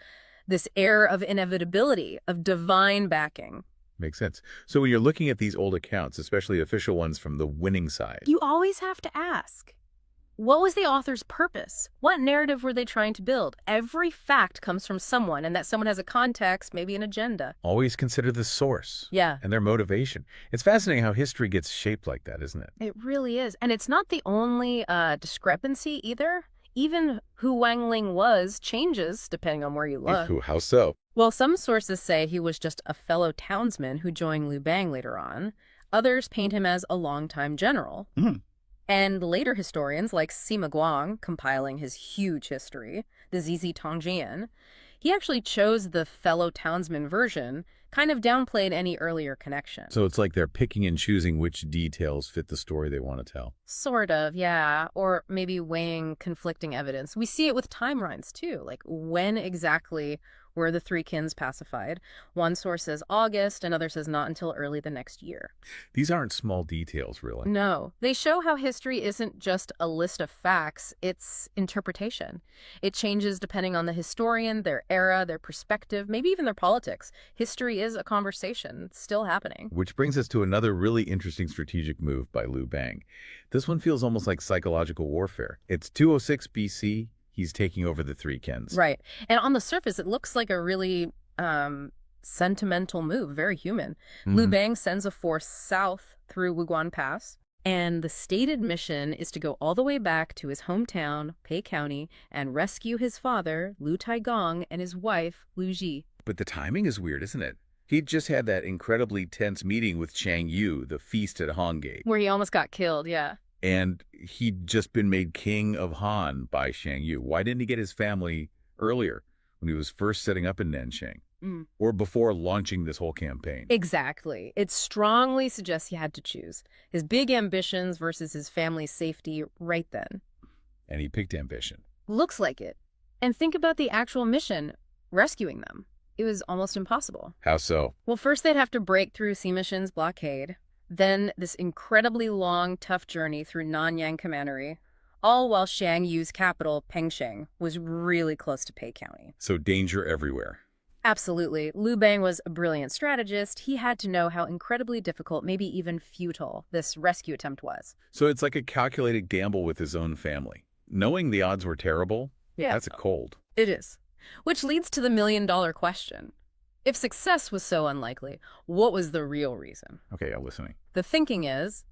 Speaker 3: this air of inevitability, of divine backing.
Speaker 4: Makes sense. So when you're looking at these old accounts, especially official ones from the winning side,
Speaker 3: You always have to ask, what was the author's purpose? What narrative were they trying to build? Every fact comes from someone, and that someone has a context, maybe an agenda.
Speaker 4: always consider the source
Speaker 3: Yeah,
Speaker 4: and their motivation. It's fascinating how history gets shaped like that, isn't it?
Speaker 3: it really is. And it's not the only discrepancy either. Even who Wang Ling was changes depending on where you look.
Speaker 4: How so?
Speaker 3: Well, some sources say he was just a fellow townsman who joined Liu Bang later on. Others paint him as a longtime general.
Speaker 4: Mhm.
Speaker 3: And later historians, like Sima Guang, compiling his huge history, the Zizi Tongjian, he actually chose the fellow townsman version, kind of downplayed any earlier connection.
Speaker 4: So it's like they're picking and choosing which details fit the story they want to tell.
Speaker 3: Sort of, yeah. Or maybe weighing conflicting evidence. We see it with timelines, too. Like, when exactly were the three kins pacified? One source says August, another says not until early the next year.
Speaker 4: These aren't small details, really.
Speaker 3: No, they show how history isn't just a list of facts, it's interpretation. It changes depending on the historian, their era, their perspective, maybe even their politics. History is a conversation. It's still happening.
Speaker 4: Which brings us to another really interesting strategic move by Liu Bang. This one feels almost like psychological warfare. It's 206 BC. He's taking over the three kins.
Speaker 3: Right. And on the surface, it looks like a really sentimental move, very human. Liu Bang sends a force south through Wuguan Pass, and the stated mission is to go all the way back to his hometown, Pei County, and rescue his father, Liu Taigong, and his wife, Liu Ji.
Speaker 4: But the timing is weird, isn't it? He'd just had that incredibly tense meeting with Xiang Yu, the feast at Han Gate.
Speaker 3: Where he almost got killed, yeah.
Speaker 4: And he'd just been made king of Han by Xiang Yu. Why didn't he get his family earlier, when he was first setting up in Nanxing? Or before launching this whole campaign?
Speaker 3: Exactly. It strongly suggests he had to choose his big ambitions versus his family's safety right then.
Speaker 4: And he picked ambition.
Speaker 3: Looks like it. And think about the actual mission, rescuing them. It was almost impossible.
Speaker 4: How so?
Speaker 3: Well, first they'd have to break through Sima Xin's blockade. Then this incredibly long, tough journey through Nanyang Commandery, all while Shang Yu's capital, Pengsheng, was really close to Pei County.
Speaker 4: So danger everywhere.
Speaker 3: Absolutely. Liu Bang was a brilliant strategist. He had to know how incredibly difficult, maybe even futile, this rescue attempt was.
Speaker 4: So it's like a calculated gamble with his own family. Knowing the odds were terrible, that's a cold.
Speaker 3: It is. Which leads to the million-dollar question. If success was so unlikely, what was the real reason?
Speaker 4: Okay, I'm listening.
Speaker 3: The thinking is,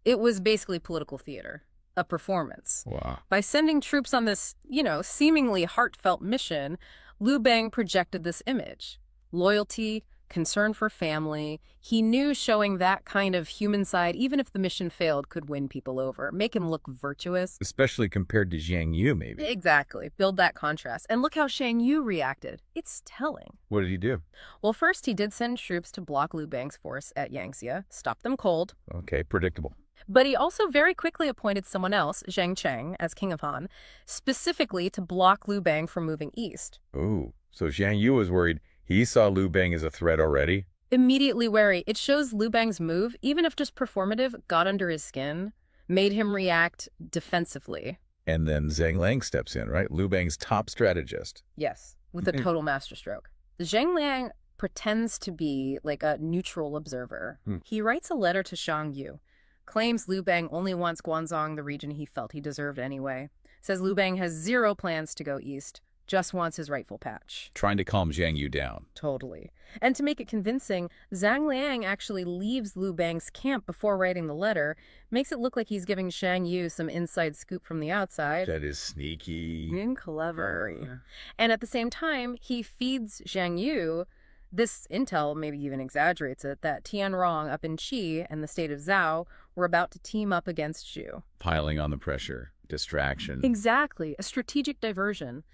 Speaker 3: it was basically political theater. a performance.
Speaker 4: Wow.
Speaker 3: By sending troops on this, seemingly heartfelt mission, Liu Bang projected this image. Loyalty, concern for family. He knew showing that kind of human side, even if the mission failed, could win people over, make him look virtuous.
Speaker 4: Especially compared to Xiang Yu, maybe.
Speaker 3: Exactly. Build that contrast. And look how Shang Yu reacted. It's telling.
Speaker 4: What did he do?
Speaker 3: Well, first, he did send troops to block Liu Bang's force at Yangtze, stop them cold.
Speaker 4: Okay, predictable.
Speaker 3: But he also very quickly appointed someone else, Zhang Cheng, as king of Han, specifically to block Liu Bang from moving east.
Speaker 4: Ooh, so Xiang Yu was worried he saw Liu Bang as a threat already?
Speaker 3: Immediately wary. It shows Liu Bang's move, even if just performative, got under his skin, made him react defensively.
Speaker 4: And then Zhang Liang steps in, right? Liu Bang's top strategist.
Speaker 3: Yes, with a total masterstroke. Zhang Liang pretends to be like a neutral observer. He writes a letter to Xiang Yu, claims Liu Bang only wants Guanzhong, the region he felt he deserved anyway, says Liu Bang has zero plans to go east, just wants his rightful patch.
Speaker 4: Trying to calm Xiang Yu down.
Speaker 3: Totally. And to make it convincing, Zhang Liang actually leaves Liu Bang's camp before writing the letter, makes it look like he's giving Shang Yu some inside scoop from the outside.
Speaker 4: That is sneaky.
Speaker 3: And clever. And at the same time, he feeds Shang Yu this intel, maybe even exaggerates it, that Tianrong up in Qi and the state of Zhao were about to team up against Zhu.
Speaker 4: Piling on the pressure. Distraction.
Speaker 3: Exactly. A strategic diversion.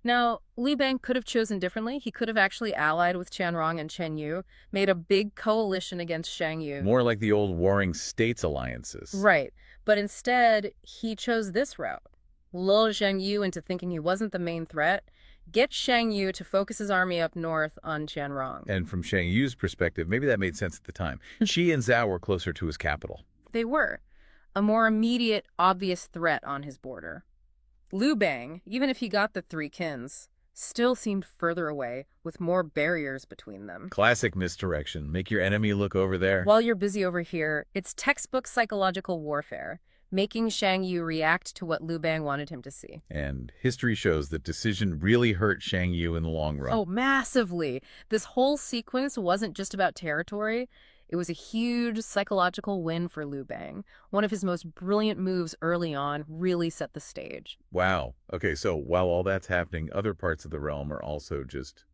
Speaker 3: Now, Liu Bang could have chosen differently. He could have actually allied with Tianrong and Chen Yu, made a big coalition against Shang Yu.
Speaker 4: More like the old warring states alliances.
Speaker 3: Right. But instead, he chose this route. Lull Shang Yu into thinking he wasn't the main threat, get Shang Yu to focus his army up north on Tianrong.
Speaker 4: And from Shang Yu's perspective, maybe that made sense at the time. Qi and Zhao were closer to his capital.
Speaker 3: They were. A more immediate, obvious threat on his border. Liu Bang, even if he got the three kins, still seemed further away, with more barriers between them.
Speaker 4: Classic misdirection. Make your enemy look over there.
Speaker 3: While you're busy over here, it's textbook psychological warfare, making Shang Yu react to what Liu Bang wanted him to see.
Speaker 4: And history shows that decision really hurt Shang Yu in the long run.
Speaker 3: Oh, massively. This whole sequence wasn't just about territory. It was a huge psychological win for Liu Bang. One of his most brilliant moves early on really set the stage.
Speaker 4: Wow. Okay, so while all that's happening, other parts of the realm are also just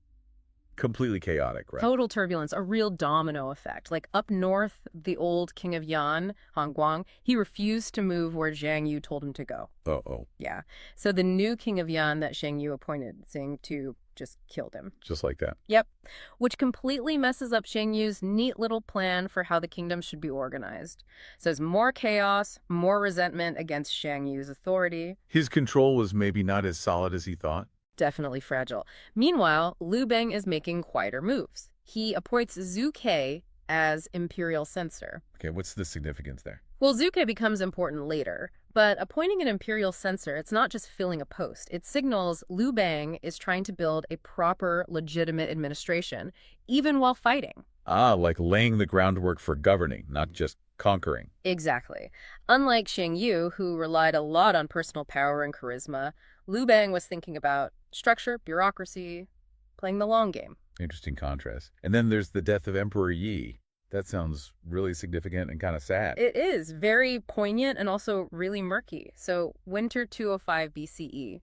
Speaker 4: completely chaotic, right?
Speaker 3: Total turbulence, a real domino effect. Like up north, the old king of Yan, Hongguang, he refused to move where Zhang Yu told him to go.
Speaker 4: Uh-oh.
Speaker 3: Yeah. So the new king of Yan that Shang Yu appointed, Xing Tu, just killed him.
Speaker 4: Just like that.
Speaker 3: Yep. Which completely messes up Shang Yu's neat little plan for how the kingdom should be organized. Says more chaos, more resentment against Shang Yu's authority.
Speaker 4: His control was maybe not as solid as he thought.
Speaker 3: Definitely fragile. Meanwhile, Liu Bang is making quieter moves. He appoints Zhu Ke as imperial censor.
Speaker 4: Okay, what's the significance there?
Speaker 3: Well, Zhu Ke becomes important later, but appointing an imperial censor, it's not just filling a post. It signals Liu Bang is trying to build a proper, legitimate administration, even while fighting.
Speaker 4: Ah, like laying the groundwork for governing, not just conquering.
Speaker 3: Exactly. Unlike Shang Yu, who relied a lot on personal power and charisma, Liu Bang was thinking about structure, bureaucracy, playing the long game.
Speaker 4: Interesting contrast. And then there's the death of Emperor Yi. That sounds really significant and kind of sad.
Speaker 3: It is very poignant and also really murky. So, winter 205 BCE,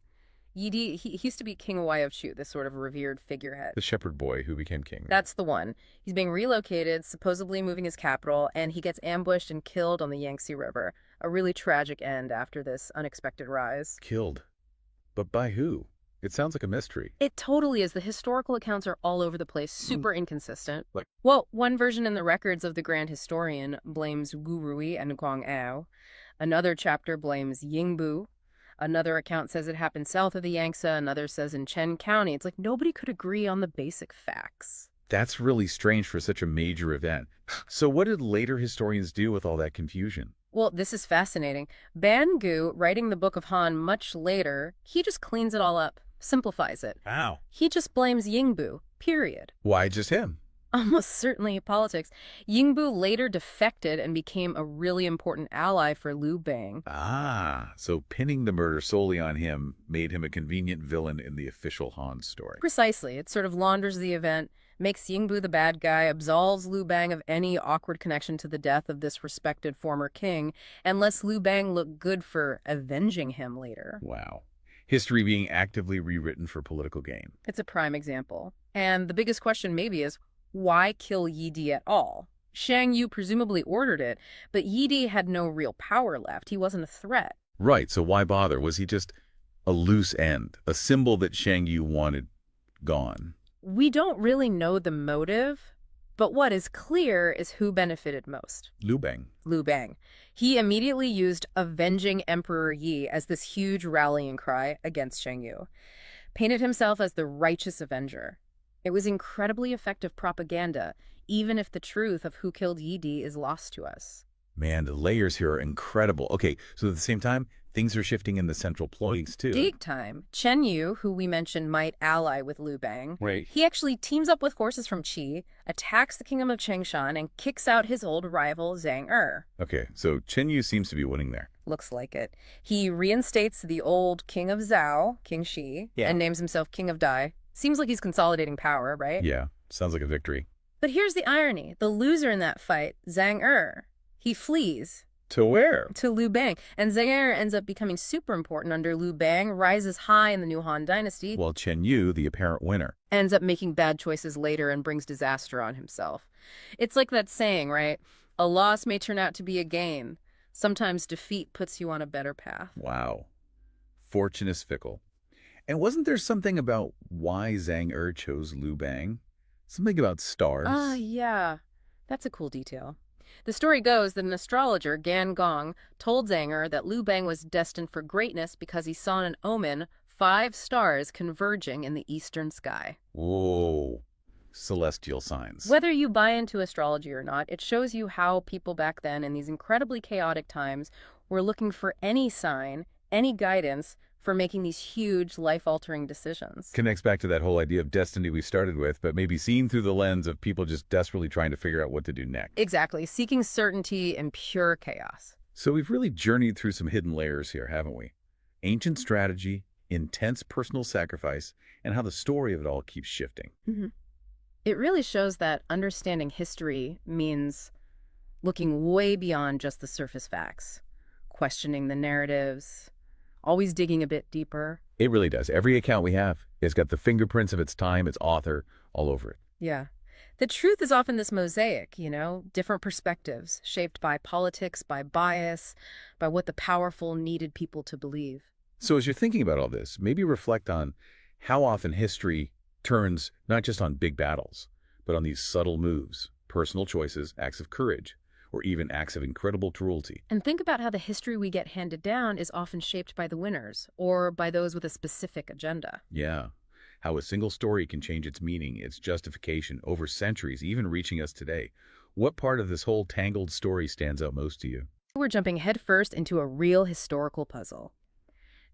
Speaker 3: he used to be King Kuai of Chu, this sort of revered figurehead.
Speaker 4: The shepherd boy who became king.
Speaker 3: That's the one. He's being relocated, supposedly moving his capital, and he gets ambushed and killed on the Yangtze River. A really tragic end after this unexpected rise.
Speaker 4: Killed. But by who? It sounds like a mystery.
Speaker 3: It totally is. The historical accounts are all over the place, super inconsistent.
Speaker 4: Like-
Speaker 3: Well, one version in the records of the Grand Historian blames Gu Rui and Guang Ao. Another chapter blames Yingbu. Another account says it happened south of the Yangtze. Another says in Chen County. It's like nobody could agree on the basic facts.
Speaker 4: That's really strange for such a major event. So what did later historians do with all that confusion?
Speaker 3: Well, this is fascinating. Ban Gu, writing the Book of Han much later, he just cleans it all up, simplifies it.
Speaker 6: Wow.
Speaker 3: He just blames Yingbu, period.
Speaker 4: Why just him?
Speaker 3: Almost certainly politics. Yingbu later defected and became a really important ally for Liu Bang.
Speaker 4: Ah, so pinning the murder solely on him made him a convenient villain in the official Han story.
Speaker 3: Precisely. It sort of launders the event, makes Yingbu the bad guy, absolves Liu Bang of any awkward connection to the death of this respected former king, and lets Liu Bang look good for avenging him later.
Speaker 4: Wow. History being actively rewritten for political gain.
Speaker 3: It's a prime example. And the biggest question maybe is, why kill Yidi at all? Shang Yu presumably ordered it, but Yidi had no real power left. He wasn't a threat.
Speaker 4: Right, so why bother? Was he just a loose end, a symbol that Shang Yu wanted gone?
Speaker 3: We don't really know the motive, but what is clear is who benefited most.
Speaker 4: Liu Bang.
Speaker 3: Liu Bang. He immediately used avenging Emperor Yi as this huge rallying cry against Shang Yu, painted himself as the righteous avenger. It was incredibly effective propaganda, even if the truth of who killed Yidi is lost to us.
Speaker 4: Man, the layers here are incredible. Okay, so at the same time, things are shifting in the central ploys too.
Speaker 3: Big time. Chen Yu, who we mentioned might ally with Liu Bang,
Speaker 4: Right.
Speaker 3: he actually teams up with forces from Qi, attacks the kingdom of Changshan, and kicks out his old rival Zhang Er.
Speaker 4: Okay, so Chen Yu seems to be winning there.
Speaker 3: Looks like it. He reinstates the old king of Zhao, King Shi,
Speaker 4: Yeah.
Speaker 3: and names himself king of Dai. Seems like he's consolidating power, right?
Speaker 4: Yeah, sounds like a victory.
Speaker 3: But here's the irony. The loser in that fight, Zhang Er, he flees
Speaker 4: To where?
Speaker 3: to Liu Bang, and Zhang Er ends up becoming super important under Liu Bang, rises high in the new Han Dynasty,
Speaker 4: Well, Chen Yu, the apparent winner.
Speaker 3: ends up making bad choices later and brings disaster on himself. It's like that saying, right? A loss may turn out to be a gain. Sometimes defeat puts you on a better path.
Speaker 4: Wow. Fortune is fickle. And wasn't there something about why Zhang Er chose Liu Bang? Something about stars?
Speaker 3: Yeah. That's a cool detail. The story goes that an astrologer, Gan Gong, told Zhang Er that Liu Bang was destined for greatness because he saw in an omen 5 stars converging in the eastern sky.
Speaker 4: Whoa. Celestial signs.
Speaker 3: Whether you buy into astrology or not, it shows you how people back then in these incredibly chaotic times were looking for any sign, any guidance for making these huge life-altering decisions.
Speaker 4: Connects back to that whole idea of destiny we started with, but maybe seen through the lens of people just desperately trying to figure out what to do next.
Speaker 3: Exactly, seeking certainty in pure chaos.
Speaker 4: So we've really journeyed through some hidden layers here, haven't we? Ancient strategy, intense personal sacrifice, and how the story of it all keeps shifting.
Speaker 3: It really shows that understanding history means looking way beyond just the surface facts, questioning the narratives, always digging a bit deeper.
Speaker 4: It really does. Every account we have has got the fingerprints of its time, its author, all over it.
Speaker 3: Yeah. The truth is often this mosaic, different perspectives, shaped by politics, by bias, by what the powerful needed people to believe.
Speaker 4: So as you're thinking about all this, maybe reflect on how often history turns not just on big battles, but on these subtle moves, personal choices, acts of courage, or even acts of incredible cruelty.
Speaker 3: And think about how the history we get handed down is often shaped by the winners, or by those with a specific agenda.
Speaker 4: Yeah. How a single story can change its meaning, its justification, over centuries, even reaching us today. What part of this whole tangled story stands out most to you?
Speaker 3: We're jumping headfirst into a real historical puzzle.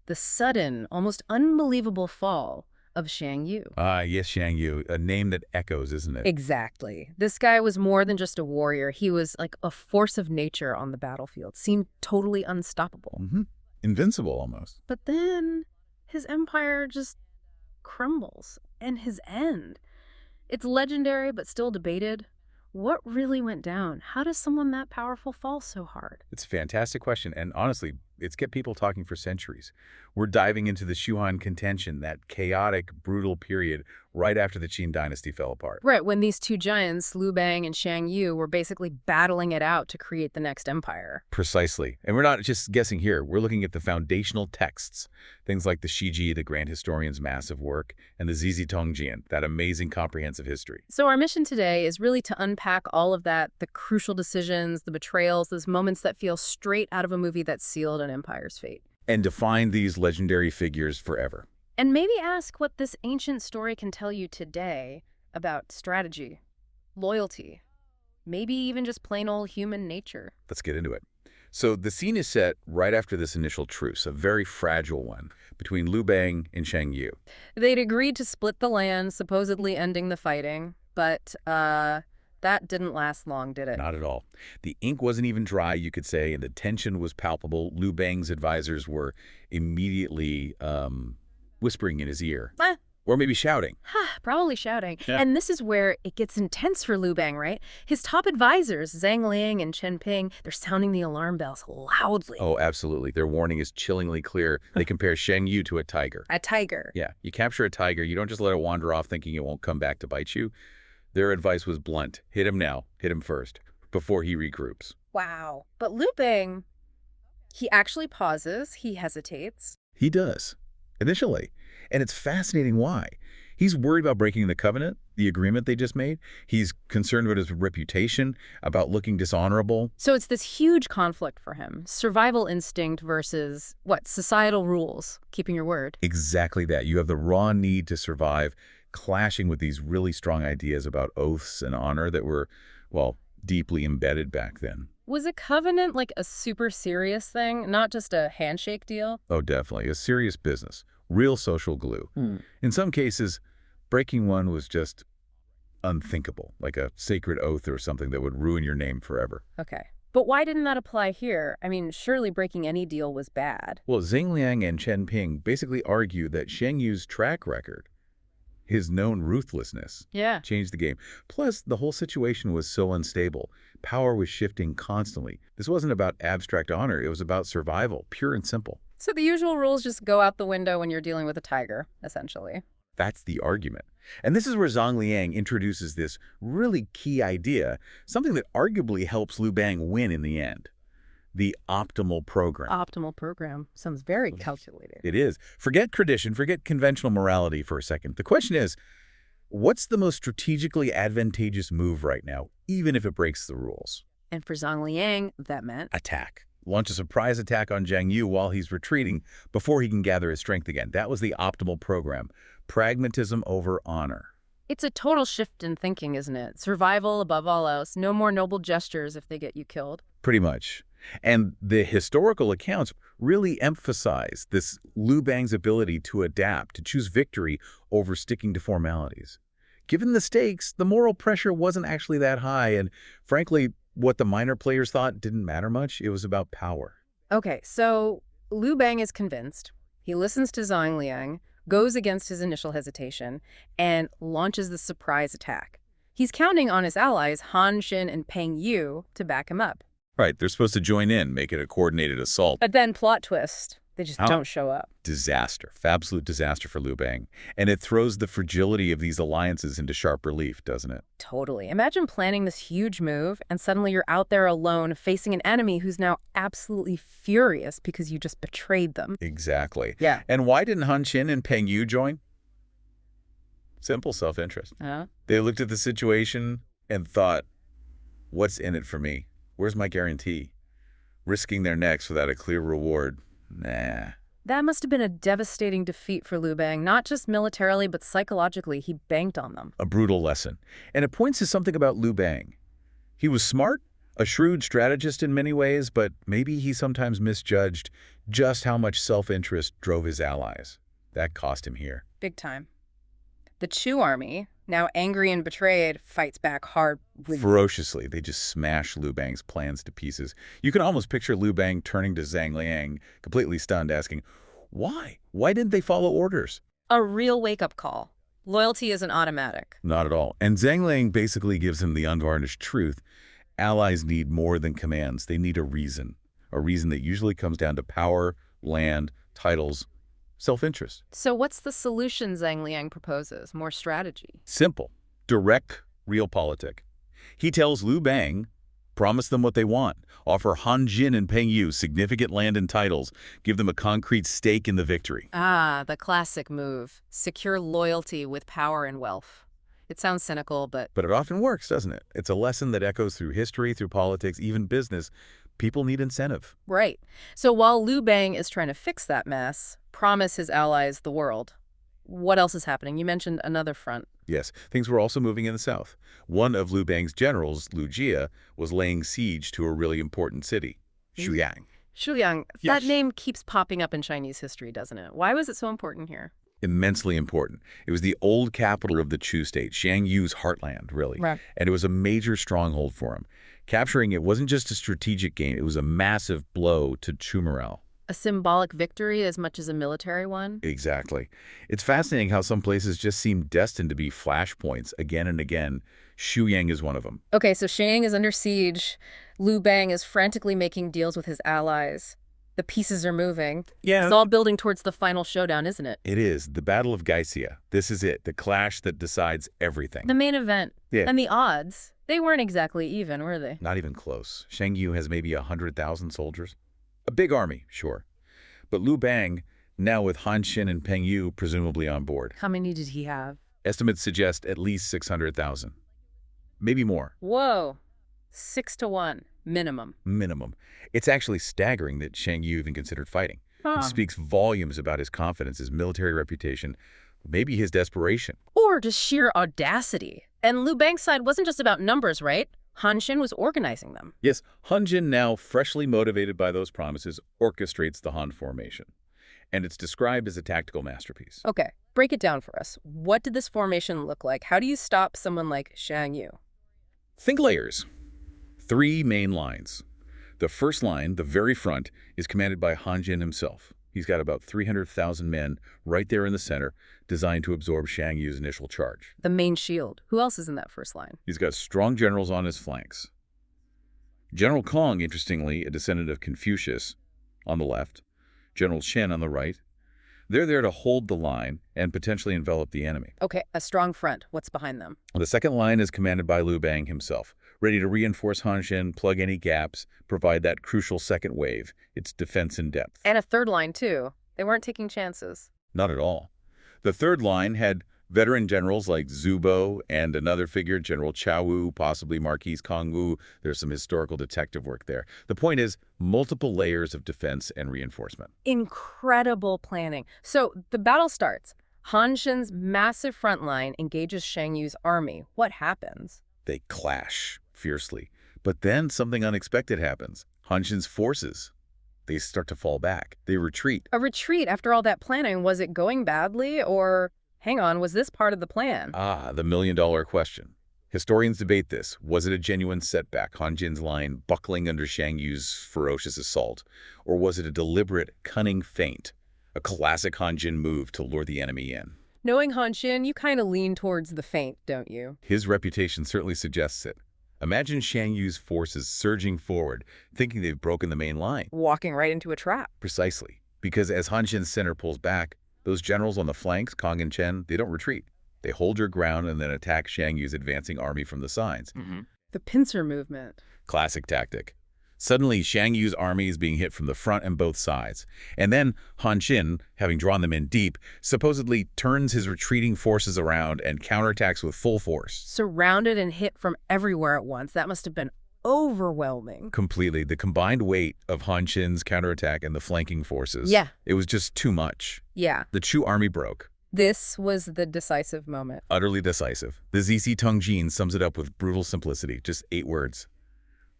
Speaker 3: The sudden, almost unbelievable fall of Shang Yu.
Speaker 4: Yes, Xiang Yu, a name that echoes, isn't it?
Speaker 3: Exactly. This guy was more than just a warrior. He was like a force of nature on the battlefield, seemed totally unstoppable.
Speaker 4: Invincible, almost.
Speaker 3: But then his empire just crumbles, and his end. It's legendary, but still debated. What really went down? How does someone that powerful fall so hard?
Speaker 4: It's a fantastic question, and honestly, it's kept people talking for centuries. We're diving into the Chu-Han Contention, that chaotic, brutal period right after the Qin Dynasty fell apart.
Speaker 3: Right, when these two giants, Liu Bang and Shang Yu, were basically battling it out to create the next empire.
Speaker 4: Precisely. And we're not just guessing here. We're looking at the foundational texts, things like the Shiji, the Grand Historian's massive work, and the Zizi Tongjian, that amazing comprehensive history.
Speaker 3: So our mission today is really to unpack all of that, the crucial decisions, the betrayals, those moments that feel straight out of a movie that sealed an empire's fate.
Speaker 4: And define these legendary figures forever.
Speaker 3: And maybe ask what this ancient story can tell you today about strategy, loyalty, maybe even just plain old human nature.
Speaker 4: Let's get into it. So the scene is set right after this initial truce, a very fragile one, between Liu Bang and Shang Yu.
Speaker 3: They'd agreed to split the land, supposedly ending the fighting. But that didn't last long, did it?
Speaker 4: Not at all. The ink wasn't even dry, you could say, and the tension was palpable. Liu Bang's advisors were immediately whispering in his ear. Or maybe shouting.
Speaker 3: Probably shouting.
Speaker 4: Yeah.
Speaker 3: And this is where it gets intense for Liu Bang, right? His top advisors, Zhang Ling and Chen Ping, they're sounding the alarm bells loudly.
Speaker 4: Oh, absolutely. Their warning is chillingly clear. They compare Xiang Yu to a tiger.
Speaker 3: A tiger.
Speaker 4: Yeah, you capture a tiger, you don't just let it wander off thinking it won't come back to bite you. Their advice was blunt. Hit him now. Hit him first, before he regroups.
Speaker 3: Wow. But Liu Bang, he actually pauses. He hesitates.
Speaker 4: He does, initially. And it's fascinating why. He's worried about breaking the covenant, the agreement they just made. He's concerned about his reputation, about looking dishonorable.
Speaker 3: So it's this huge conflict for him. Survival instinct versus, what, societal rules, keeping your word.
Speaker 4: Exactly that. You have the raw need to survive, clashing with these really strong ideas about oaths and honor that were, well, deeply embedded back then.
Speaker 3: Was a covenant like a super serious thing, not just a handshake deal?
Speaker 4: Oh, definitely. A serious business. Real social glue. In some cases, breaking one was just unthinkable, like a sacred oath or something that would ruin your name forever.
Speaker 3: Okay. But why didn't that apply here? I mean, surely breaking any deal was bad.
Speaker 4: Well, Xingliang and Chen Ping basically argue that Xiang Yu's track record, his known ruthlessness,
Speaker 3: Yeah.
Speaker 4: changed the game. Plus, the whole situation was so unstable. Power was shifting constantly. This wasn't about abstract honor. It was about survival, pure and simple.
Speaker 3: So the usual rules just go out the window when you're dealing with a tiger, essentially.
Speaker 4: That's the argument. And this is where Zhang Liang introduces this really key idea, something that arguably helps Liu Bang win in the end. The optimal program.
Speaker 3: Optimal program. Sounds very calculated.
Speaker 4: It is. Forget tradition, forget conventional morality for a second. The question is, what's the most strategically advantageous move right now, even if it breaks the rules?
Speaker 3: And for Zhang Liang, that meant
Speaker 4: Attack. Launch a surprise attack on Xiang Yu while he's retreating before he can gather his strength again. That was the optimal program. Pragmatism over honor.
Speaker 3: it's a total shift in thinking, isn't it? Survival above all else. No more noble gestures if they get you killed.
Speaker 4: Pretty much. And the historical accounts really emphasize this Liu Bang's ability to adapt, to choose victory over sticking to formalities. Given the stakes, the moral pressure wasn't actually that high, and frankly, what the minor players thought didn't matter much. It was about power.
Speaker 3: Okay, so Liu Bang is convinced. He listens to Zhang Liang, goes against his initial hesitation, and launches the surprise attack. He's counting on his allies, Han, Xin, and Peng Yu, to back him up.
Speaker 4: Right, they're supposed to join in, make it a coordinated assault.
Speaker 3: But then, plot twist, they just don't show up.
Speaker 4: Disaster, absolute disaster for Liu Bang. And it throws the fragility of these alliances into sharp relief, doesn't it?
Speaker 3: Totally. Imagine planning this huge move, and suddenly you're out there alone facing an enemy who's now absolutely furious because you just betrayed them.
Speaker 4: Exactly.
Speaker 3: Yeah.
Speaker 4: And why didn't Han Xin and Peng Yu join? Simple self-interest. They looked at the situation and thought, what's in it for me? Where's my guarantee? Risking their necks without a clear reward? Nah.
Speaker 3: That must have been a devastating defeat for Liu Bang, not just militarily, but psychologically. He banked on them.
Speaker 4: A brutal lesson. And it points to something about Liu Bang. He was smart, a shrewd strategist in many ways, but maybe he sometimes misjudged just how much self-interest drove his allies. That cost him here.
Speaker 3: Big time. The Chu army, now angry and betrayed, fights back hard.
Speaker 4: Ferociously, they just smash Liu Bang's plans to pieces. You can almost picture Liu Bang turning to Zhang Liang, completely stunned, asking, why? Why didn't they follow orders?
Speaker 3: A real wake-up call. Loyalty isn't automatic.
Speaker 4: Not at all. And Zhang Liang basically gives him the unvarnished truth. Allies need more than commands. They need a reason that usually comes down to power, land, titles, self-interest.
Speaker 3: So what's the solution Zhang Liang proposes? More strategy?
Speaker 4: Simple. Direct, realpolitik. He tells Liu Bang, promise them what they want. Offer Han Xin and Peng Yu significant land and titles. Give them a concrete stake in the victory.
Speaker 3: Ah, the classic move. Secure loyalty with power and wealth. It sounds cynical, but
Speaker 4: it often works, doesn't it? It's a lesson that echoes through history, through politics, even business. People need incentive.
Speaker 3: Right. So while Liu Bang is trying to fix that mess, promise his allies the world, what else is happening? You mentioned another front.
Speaker 4: Yes, things were also moving in the south. One of Liu Bang's generals, Liu Jie, was laying siege to a really important city, Shuyang.
Speaker 3: Shuyang,
Speaker 6: Yes.
Speaker 3: that name keeps popping up in Chinese history, doesn't it? Why was it so important here?
Speaker 4: Immensely important. It was the old capital of the Chu state, Xiang Yu's heartland, really.
Speaker 3: Right.
Speaker 4: And it was a major stronghold for him. Capturing it wasn't just a strategic gain, it was a massive blow to Chu morale.
Speaker 3: A symbolic victory as much as a military one?
Speaker 4: Exactly. It's fascinating how some places just seem destined to be flashpoints again and again. Xuyang is one of them.
Speaker 3: Okay, so Shang is under siege. Liu Bang is frantically making deals with his allies. The pieces are moving.
Speaker 4: Yeah.
Speaker 3: It's all building towards the final showdown, isn't it?
Speaker 4: It is. The Battle of Gaixia. This is it. The clash that decides everything.
Speaker 3: The main event.
Speaker 4: Yeah.
Speaker 3: And the odds. They weren't exactly even, were they?
Speaker 4: Not even close. Shang Yu has maybe 100,000 soldiers. A big army, sure. But Liu Bang, now with Han Xin and Peng Yu presumably on board.
Speaker 3: How many did he have?
Speaker 4: Estimates suggest at least 600,000. Maybe more.
Speaker 3: Whoa. 6-1. Minimum.
Speaker 4: Minimum. It's actually staggering that Shang Yu even considered fighting.
Speaker 3: Huh.
Speaker 4: It speaks volumes about his confidence, his military reputation, maybe his desperation.
Speaker 3: Or just sheer audacity. And Liu Bang's side wasn't just about numbers, right? Han Xin was organizing them.
Speaker 4: Yes, Han Jin, now freshly motivated by those promises, orchestrates the Han formation. And it's described as a tactical masterpiece.
Speaker 3: Okay, break it down for us. What did this formation look like? How do you stop someone like Xiang Yu?
Speaker 4: Think layers. 3 main lines. The first line, the very front, is commanded by Han Jin himself. He's got about 300,000 men right there in the center, designed to absorb Shang Yu's initial charge.
Speaker 3: The main shield. Who else is in that first line?
Speaker 4: He's got strong generals on his flanks. General Kong, interestingly, a descendant of Confucius, on the left. General Shen on the right. They're there to hold the line and potentially envelop the enemy.
Speaker 3: Okay, a strong front. What's behind them?
Speaker 4: The second line is commanded by Liu Bang himself, ready to reinforce Han Xin, plug any gaps, provide that crucial second wave, its defense in depth.
Speaker 3: And a third line, too. They weren't taking chances.
Speaker 4: Not at all. The third line had veteran generals like Zhu Bo and another figure, General Chao Wu, possibly Marquis Kong Wu. There's some historical detective work there. The point is multiple layers of defense and reinforcement.
Speaker 3: Incredible planning. So the battle starts. Han Xin's massive front line engages Shang Yu's army. What happens?
Speaker 4: They clash fiercely. But then something unexpected happens. Han Xin's forces, they start to fall back. They retreat.
Speaker 3: A retreat after all that planning. Was it going badly or, hang on, was this part of the plan?
Speaker 4: Ah, the million-dollar question. Historians debate this. Was it a genuine setback, Han Jin's line buckling under Shang Yu's ferocious assault? Or was it a deliberate, cunning feint, a classic Han Jin move to lure the enemy in?
Speaker 3: Knowing Han Xin, you kind of lean towards the feint, don't you?
Speaker 4: His reputation certainly suggests it. Imagine Shang Yu's forces surging forward, thinking they've broken the main line.
Speaker 3: Walking right into a trap.
Speaker 4: Precisely. Because as Han Xin's center pulls back, those generals on the flanks, Kong and Chen, they don't retreat. They hold your ground and then attack Shang Yu's advancing army from the sides.
Speaker 3: The pincer movement.
Speaker 4: Classic tactic. Suddenly, Shang Yu's army is being hit from the front and both sides. And then Han Xin, having drawn them in deep, supposedly turns his retreating forces around and counterattacks with full force.
Speaker 3: Surrounded and hit from everywhere at once. That must have been overwhelming.
Speaker 4: Completely. The combined weight of Han Xin's counterattack and the flanking forces.
Speaker 3: Yeah.
Speaker 4: It was just too much.
Speaker 3: Yeah.
Speaker 4: The Chu army broke.
Speaker 3: This was the decisive moment.
Speaker 4: Utterly decisive. The Zizi Tongjin sums it up with brutal simplicity. Just 8 words.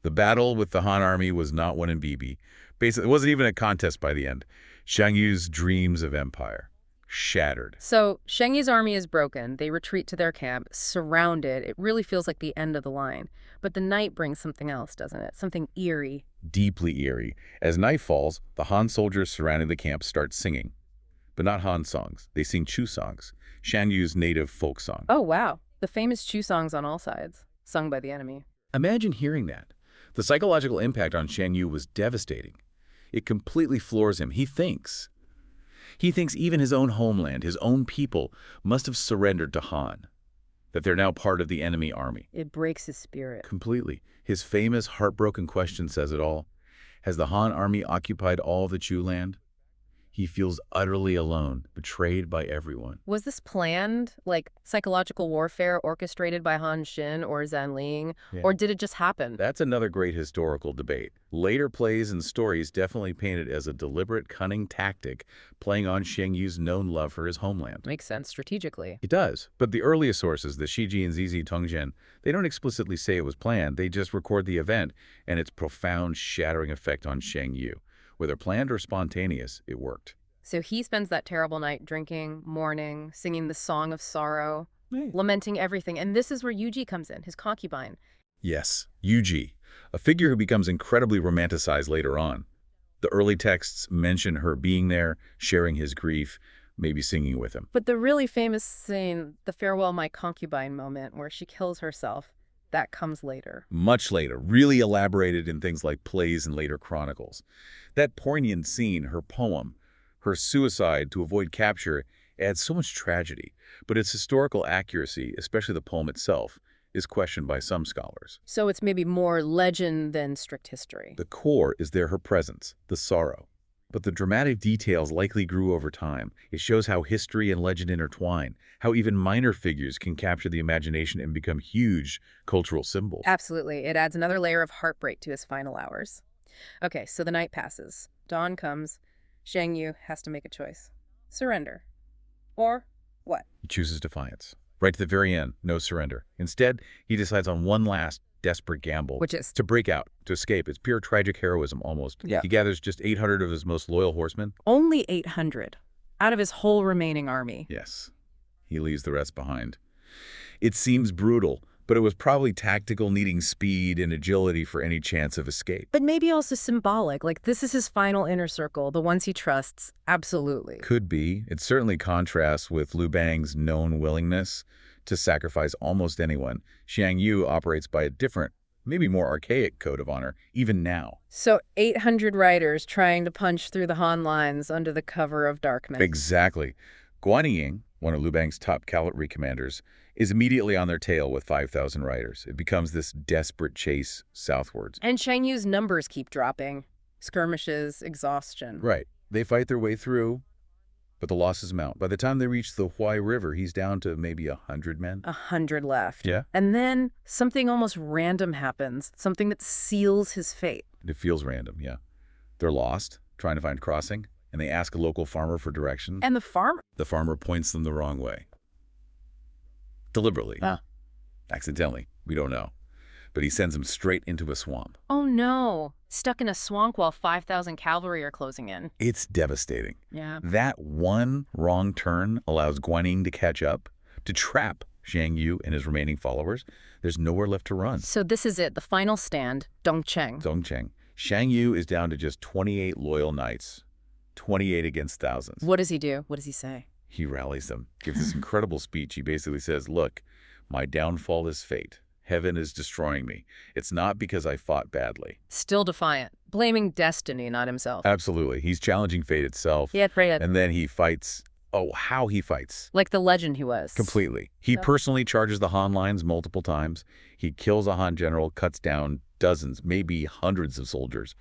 Speaker 4: The battle with the Han army was not won in BB. Basically, it wasn't even a contest by the end. Shang Yu's dreams of empire shattered.
Speaker 3: So Shang Yu's army is broken. They retreat to their camp, surrounded. It really feels like the end of the line. But the night brings something else, doesn't it? Something eerie.
Speaker 4: Deeply eerie. As night falls, the Han soldiers surrounding the camp start singing. But not Han songs. They sing Chu songs, Shang Yu's native folk song.
Speaker 3: Oh, wow. The famous Chu songs on all sides, sung by the enemy.
Speaker 4: Imagine hearing that. The psychological impact on Shang Yu was devastating. It completely floors him. He thinks even his own homeland, his own people, must have surrendered to Han, that they're now part of the enemy army.
Speaker 3: It breaks his spirit.
Speaker 4: Completely. His famous heartbroken question says it all. Has the Han army occupied all the Chu land? He feels utterly alone, betrayed by everyone.
Speaker 3: Was this planned, like psychological warfare orchestrated by Han Xin or Zan Ling, or did it just happen?
Speaker 4: That's another great historical debate. Later plays and stories definitely paint it as a deliberate, cunning tactic, playing on Shang Yu's known love for his homeland.
Speaker 3: Makes sense strategically.
Speaker 4: It does, but the earliest sources, the Shiji and Zizi Tongjian, they don't explicitly say it was planned. They just record the event and its profound, shattering effect on Shang Yu. Whether planned or spontaneous, it worked.
Speaker 3: So he spends that terrible night drinking, mourning, singing the song of sorrow, lamenting everything. And this is where Yuji comes in, his concubine.
Speaker 4: Yes, Yuji, a figure who becomes incredibly romanticized later on. The early texts mention her being there, sharing his grief, maybe singing with him.
Speaker 3: But the really famous scene, the farewell my concubine moment, where she kills herself, that comes later.
Speaker 4: Much later, really elaborated in things like plays and later chronicles. That poignant scene, her poem, her suicide to avoid capture, adds so much tragedy, but its historical accuracy, especially the poem itself, is questioned by some scholars.
Speaker 3: So it's maybe more legend than strict history.
Speaker 4: The core is there her presence, the sorrow. But the dramatic details likely grew over time. It shows how history and legend intertwine, how even minor figures can capture the imagination and become huge cultural symbols.
Speaker 3: Absolutely. It adds another layer of heartbreak to his final hours. Okay, so the night passes. Dawn comes. Xiang Yu has to make a choice. Surrender. Or what?
Speaker 4: He chooses defiance. Right to the very end, no surrender. Instead, he decides on one last desperate gamble.
Speaker 3: Which is?
Speaker 4: To break out, to escape. It's pure tragic heroism, almost.
Speaker 3: Yeah.
Speaker 4: He gathers just 800 of his most loyal horsemen.
Speaker 3: Only 800 out of his whole remaining army.
Speaker 4: Yes. He leaves the rest behind. It seems brutal, but it was probably tactical, needing speed and agility for any chance of escape.
Speaker 3: But maybe also symbolic. Like, this is his final inner circle, the ones he trusts. Absolutely.
Speaker 4: Could be. It certainly contrasts with Liu Bang's known willingness to sacrifice almost anyone. Xiang Yu operates by a different, maybe more archaic code of honor, even now.
Speaker 3: So 800 riders trying to punch through the Han lines under the cover of darkness.
Speaker 4: Exactly. Guanzhong, one of Liu Bang's top cavalry commanders, is immediately on their tail with 5,000 riders. It becomes this desperate chase southwards.
Speaker 3: And Shang Yu's numbers keep dropping. Skirmishes, exhaustion.
Speaker 4: Right. They fight their way through, but the losses mount. By the time they reach the Kuai River, he's down to maybe 100 men.
Speaker 3: 100 left.
Speaker 4: Yeah.
Speaker 3: And then something almost random happens, something that seals his fate.
Speaker 4: It feels random, yeah. They're lost, trying to find crossing, and they ask a local farmer for directions.
Speaker 3: And the farmer?
Speaker 4: The farmer points them the wrong way. Deliberately. Accidentally. We don't know. But he sends them straight into a swamp.
Speaker 3: Oh no. Stuck in a swamp while 5,000 cavalry are closing in.
Speaker 4: It's devastating.
Speaker 3: Yeah.
Speaker 4: That one wrong turn allows Guanyin to catch up, to trap Xiang Yu and his remaining followers. There's nowhere left to run.
Speaker 3: So this is it, the final stand, Dongcheng.
Speaker 4: Dongcheng. Xiang Yu is down to just 28 loyal knights, 28 against thousands.
Speaker 3: What does he do? What does he say?
Speaker 4: He rallies them, gives this incredible speech. He basically says, look, my downfall is fate. Heaven is destroying me. It's not because I fought badly.
Speaker 3: Still defiant, blaming destiny, not himself.
Speaker 4: Absolutely. He's challenging fate itself.
Speaker 3: Yeah, right.
Speaker 4: And then he fights. Oh, how he fights.
Speaker 3: Like the legend he was.
Speaker 4: Completely. He personally charges the Han lines multiple times. He kills a Han general, cuts down dozens, maybe hundreds of soldiers.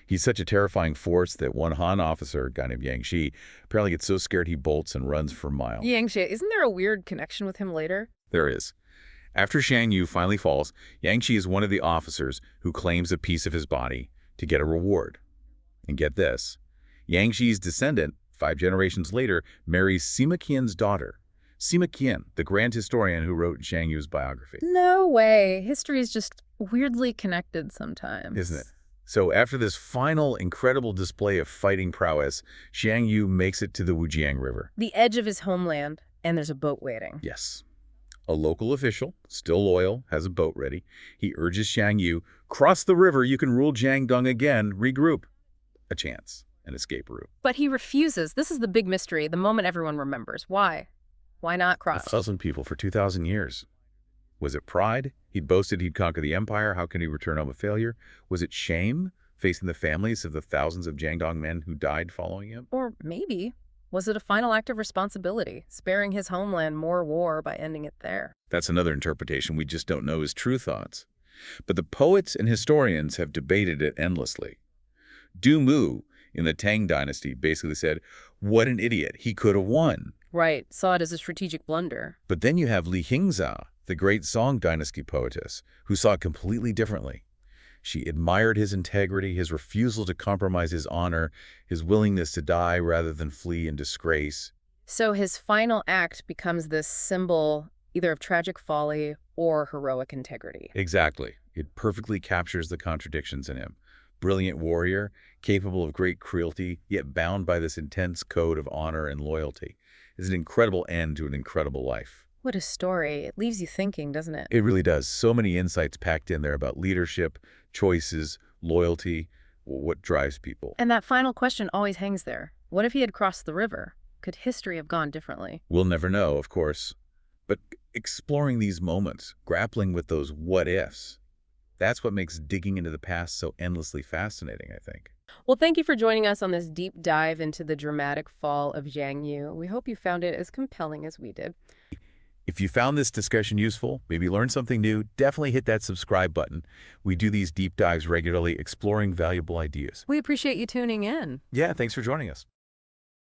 Speaker 4: He's such a terrifying force that one Han officer, a guy named Yang Shi, apparently gets so scared he bolts and runs for miles.
Speaker 3: Yang Shi, isn't there a weird connection with him later?
Speaker 4: There is. After Xiang Yu finally falls, Yang Shi is one of the officers who claims a piece of his body to get a reward. And get this, Yang Shi's descendant, 5 generations later, marries Sima Qian's daughter. Sima Qian, the grand historian who wrote Xiang Yu's biography.
Speaker 3: No way. History is just weirdly connected sometimes.
Speaker 4: Isn't it? So after this final incredible display of fighting prowess, Xiang Yu makes it to the Wujiang River.
Speaker 3: The edge of his homeland, and there's a boat waiting.
Speaker 4: Yes. A local official, still loyal, has a boat ready. He urges Xiang Yu, cross the river, you can rule Jiangdong again, regroup. A chance, an escape route.
Speaker 3: But he refuses. This is the big mystery, the moment everyone remembers. Why? Why not cross?
Speaker 4: 1,000 people for 2,000 years. Was it pride? He'd boasted he'd conquer the empire. How can he return home a failure? Was it shame, facing the families of the thousands of Jiangdong men who died following him?
Speaker 3: Or maybe, was it a final act of responsibility, sparing his homeland more war by ending it there?
Speaker 4: That's another interpretation we just don't know his true thoughts. But the poets and historians have debated it endlessly. Du Mu, in the Tang Dynasty, basically said, what an idiot, he could have won.
Speaker 3: Right, saw it as a strategic blunder.
Speaker 4: But then you have Li Hingzhou, the great Song Dynasty poetess, who saw it completely differently. She admired his integrity, his refusal to compromise his honor, his willingness to die rather than flee in disgrace.
Speaker 3: So his final act becomes this symbol either of tragic folly or heroic integrity.
Speaker 4: Exactly. It perfectly captures the contradictions in him. brilliant warrior, capable of great cruelty, yet bound by this intense code of honor and loyalty. It's an incredible end to an incredible life.
Speaker 3: What a story. It leaves you thinking, doesn't it?
Speaker 4: It really does. So many insights packed in there about leadership, choices, loyalty, what drives people.
Speaker 3: And that final question always hangs there. What if he had crossed the river? Could history have gone differently?
Speaker 4: We'll never know, of course. But exploring these moments, grappling with those what-ifs, that's what makes digging into the past so endlessly fascinating, I think.
Speaker 3: Well, thank you for joining us on this deep dive into the dramatic fall of Xiang Yu. We hope you found it as compelling as we did.
Speaker 4: If you found this discussion useful, maybe learned something new, definitely hit that subscribe button. We do these deep dives regularly, exploring valuable ideas.
Speaker 3: We appreciate you tuning in.
Speaker 4: Yeah, thanks for joining us.